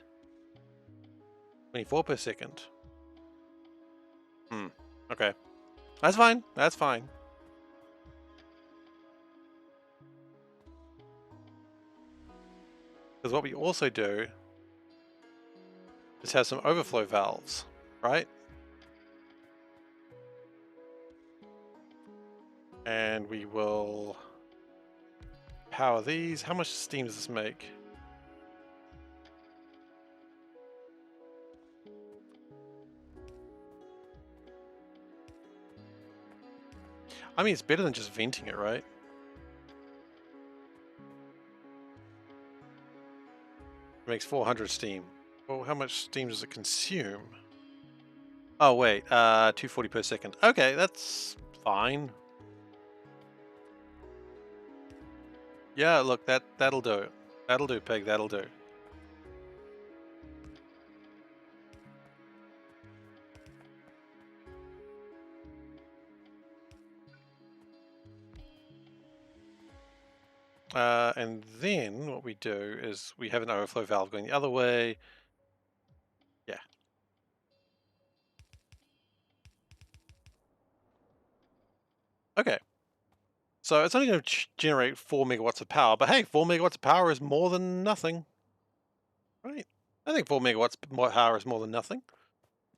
24 per second. Okay. That's fine. That's fine. Because what we also do is have some overflow valves, right? And we will power these. How much steam does this make? I mean, it's better than just venting it, right? It makes 400 steam. Well, how much steam does it consume? Oh, wait, 240 per second. Okay, that's fine. Yeah, look, that'll do. That'll do, Peg, that'll do. And then what we do is we have an overflow valve going the other way. Yeah. Okay. So it's only going to generate 4 megawatts of power, but hey, 4 megawatts of power is more than nothing. Right? I think 4 megawatts of power is more than nothing.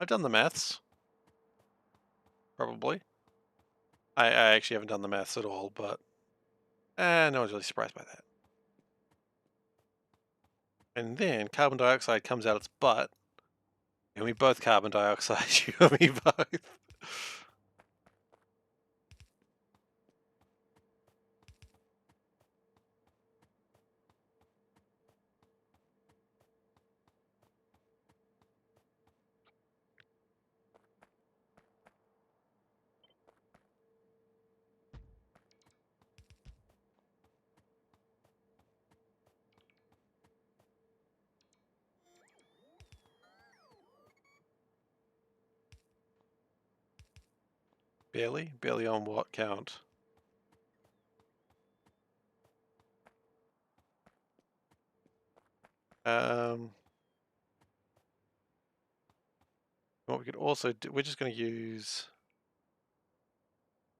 I've done the maths. Probably. I actually haven't done the maths at all, but no one's really surprised by that. And then carbon dioxide comes out its butt. And we both carbon dioxide, you and me both. Barely? Barely on what count? What we could also do, we're just going to use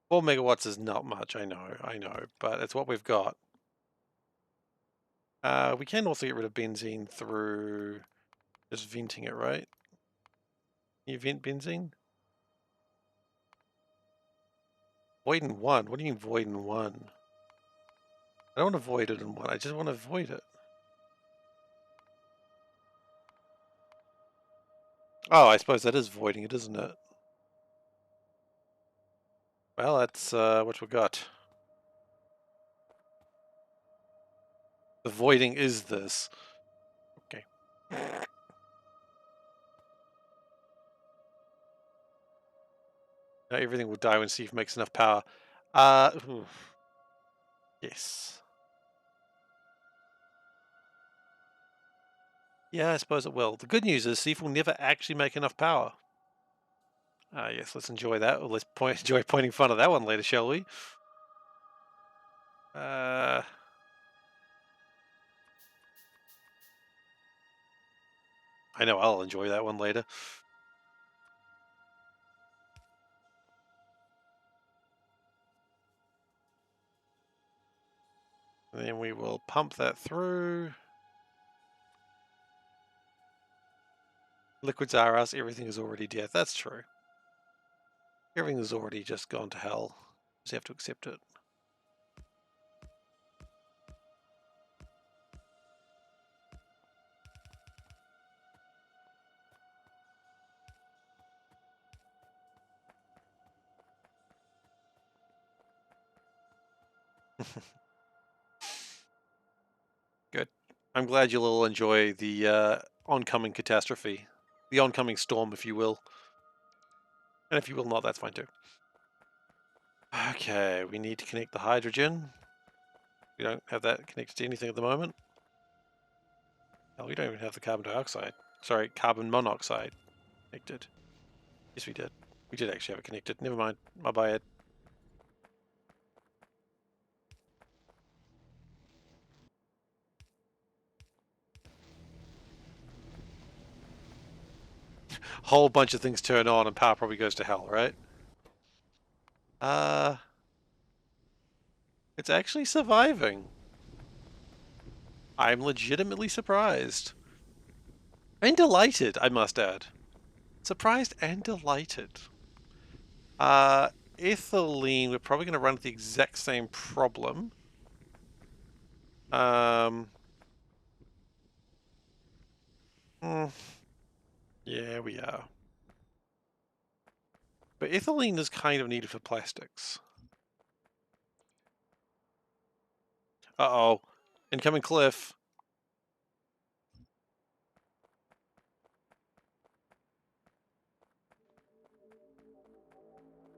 4 megawatts is not much, I know, but it's what we've got. We can also get rid of benzene through just venting it, right? You vent benzene? Void in 1? What do you mean void in 1? I don't want to void it in 1, I just want to void it. Oh, I suppose that is voiding it, isn't it? Well, that's what we got. The voiding is this. Okay. Now everything will die when Steve makes enough power. Yes. Yeah, I suppose it will. The good news is Steve will never actually make enough power. Yes, let's enjoy that. Or let's enjoy pointing fun at that one later, shall we? I know I'll enjoy that one later. And then we will pump that through. Liquids are us, everything is already death. That's true. Everything has already just gone to hell. Just have to accept it. Good. I'm glad you'll all enjoy the oncoming catastrophe. The oncoming storm, if you will. And if you will not, that's fine too. Okay, we need to connect the hydrogen. We don't have that connected to anything at the moment. Hell, we don't even have the carbon dioxide. Sorry, carbon monoxide connected. Yes, we did. We did actually have it connected. Never mind. My bad. Whole bunch of things turn on and power probably goes to hell, right? It's actually surviving. I'm legitimately surprised. And delighted, I must add. Surprised and delighted. Ethylene, we're probably going to run into the exact same problem. Yeah, we are. But ethylene is kind of needed for plastics. Uh-oh. Incoming cliff.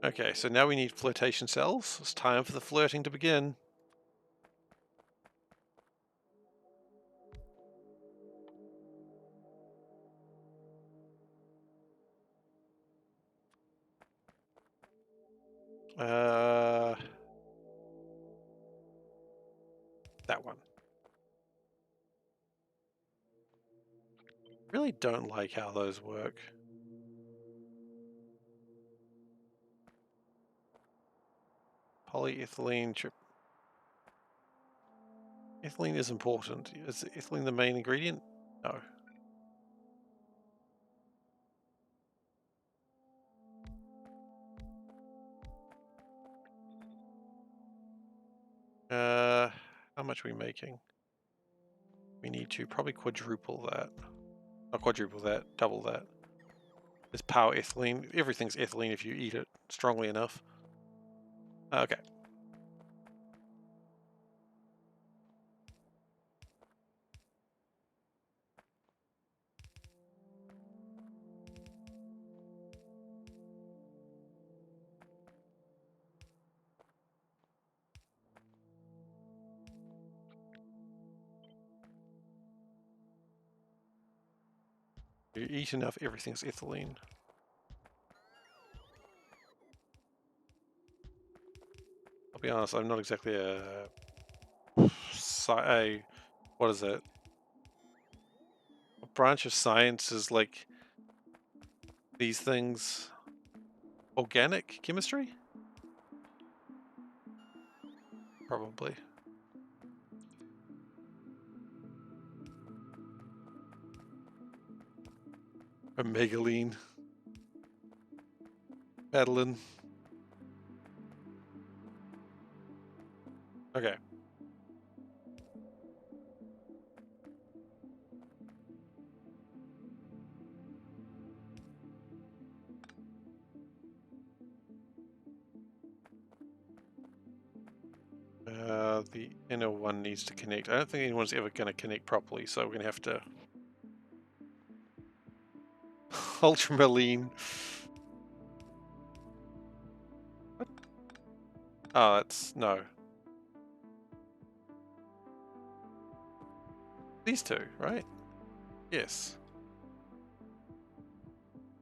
Okay, so now we need flirtation cells. It's time for the flirting to begin. That one. Really don't like how those work. Polyethylene trip. Ethylene is important. Is ethylene the main ingredient? No. How much are we making? We need to probably quadruple that. Not quadruple that, double that. It's power ethylene. Everything's ethylene if you eat it strongly enough. Okay. You eat enough, everything's ethylene. I'll be honest, I'm not exactly a what is it? A branch of science is like these things. Organic chemistry? Probably. Or megaline. Madeline. Okay. The inner one needs to connect. I don't think anyone's ever going to connect properly, so we're going to have to... Ultramarine. What? Oh, that's... no. These two, right? Yes.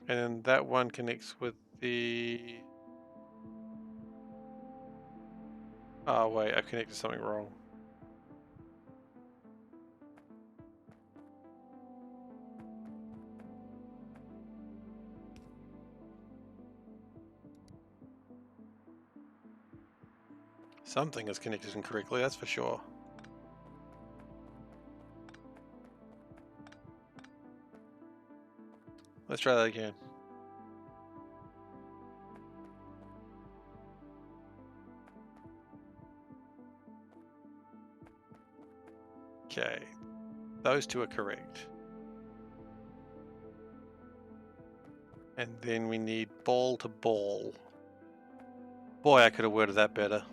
And that one connects with the... Oh, wait, I've connected something wrong. Something is connected incorrectly, that's for sure. Let's try that again. Okay, those two are correct. And then we need ball to ball. Boy, I could have worded that better.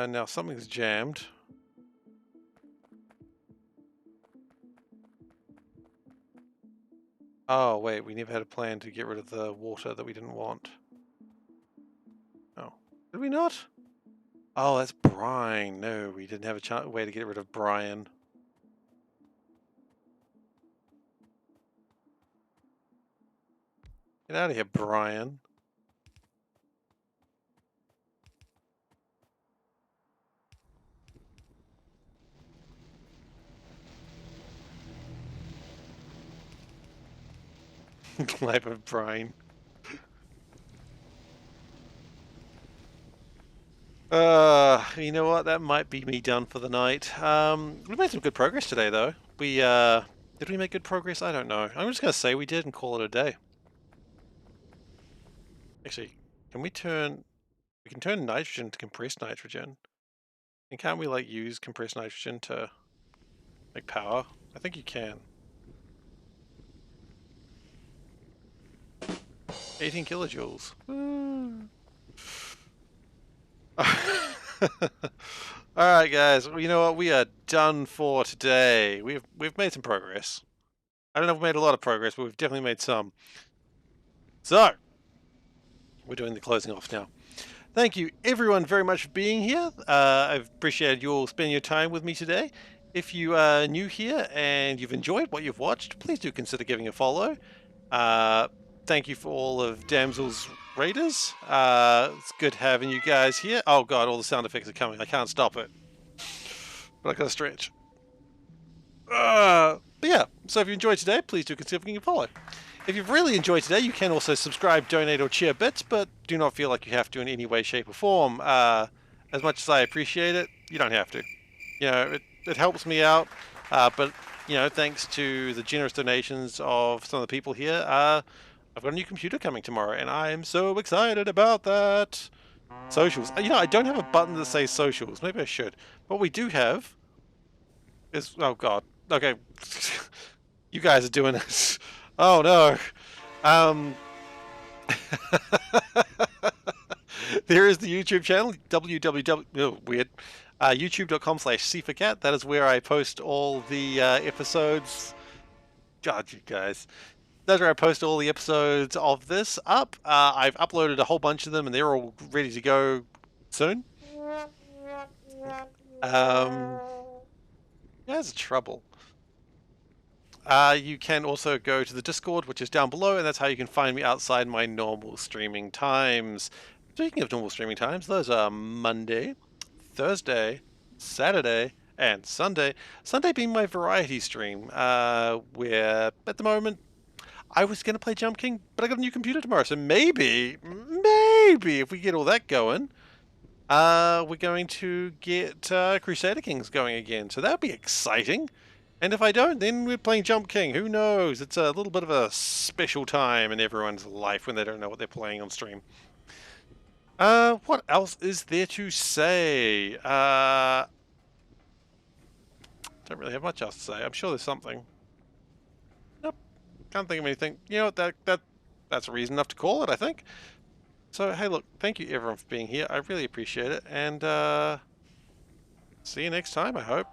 Now something's jammed. Oh, wait, we never had a plan to get rid of the water that we didn't want. Oh, did we not? Oh, that's brine. No, we didn't have a way to get rid of brine. Get out of here, Brian. Life of Brian. You know what? That might be me done for the night. We made some good progress today, though. Did we make good progress? I don't know. I'm just gonna say we did and call it a day. Actually, can we turn... We can turn nitrogen to compressed nitrogen. And can't we, like, use compressed nitrogen to make power? I think you can. 18 kilojoules. Alright guys, well, you know what? We are done for today. We've made some progress. I don't know if we made a lot of progress, but we've definitely made some. So, we're doing the closing off now. Thank you everyone very much for being here. I've appreciated you all spending your time with me today. If you are new here and you've enjoyed what you've watched, please do consider giving a follow. Thank you for all of Damsel's Raiders. It's good having you guys here. Oh god, all the sound effects are coming. I can't stop it. But I gotta stretch. But yeah, so if you enjoyed today, please do consider giving a follow. If you've really enjoyed today, you can also subscribe, donate, or cheer bits, but do not feel like you have to in any way, shape, or form. As much as I appreciate it, you don't have to. You know, it helps me out, but, you know, thanks to the generous donations of some of the people here, I've got a new computer coming tomorrow, and I am so excited about that. Socials. You know, I don't have a button that says socials. Maybe I should. What we do have is... Oh, God. Okay. You guys are doing this. Oh, no. There is the YouTube channel, www. Oh, weird. YouTube.com/SeiferKatt. That is where I post all the episodes. God, you guys. That's where I post all the episodes of this up. I've uploaded a whole bunch of them, and they're all ready to go soon. There's trouble. You can also go to the Discord, which is down below, and that's how you can find me outside my normal streaming times. Speaking of normal streaming times, those are Monday, Thursday, Saturday, and Sunday. Sunday being my variety stream, where at the moment I was going to play Jump King, but I got a new computer tomorrow, so maybe if we get all that going, we're going to get Crusader Kings going again, so that'll be exciting. And if I don't, then we're playing Jump King. Who knows? It's a little bit of a special time in everyone's life when they don't know what they're playing on stream. What else is there to say? Don't really have much else to say. I'm sure there's something. Nope. Can't think of anything. You know, that's a reason enough to call it, I think. So, hey, look, thank you everyone for being here. I really appreciate it. And, see you next time, I hope.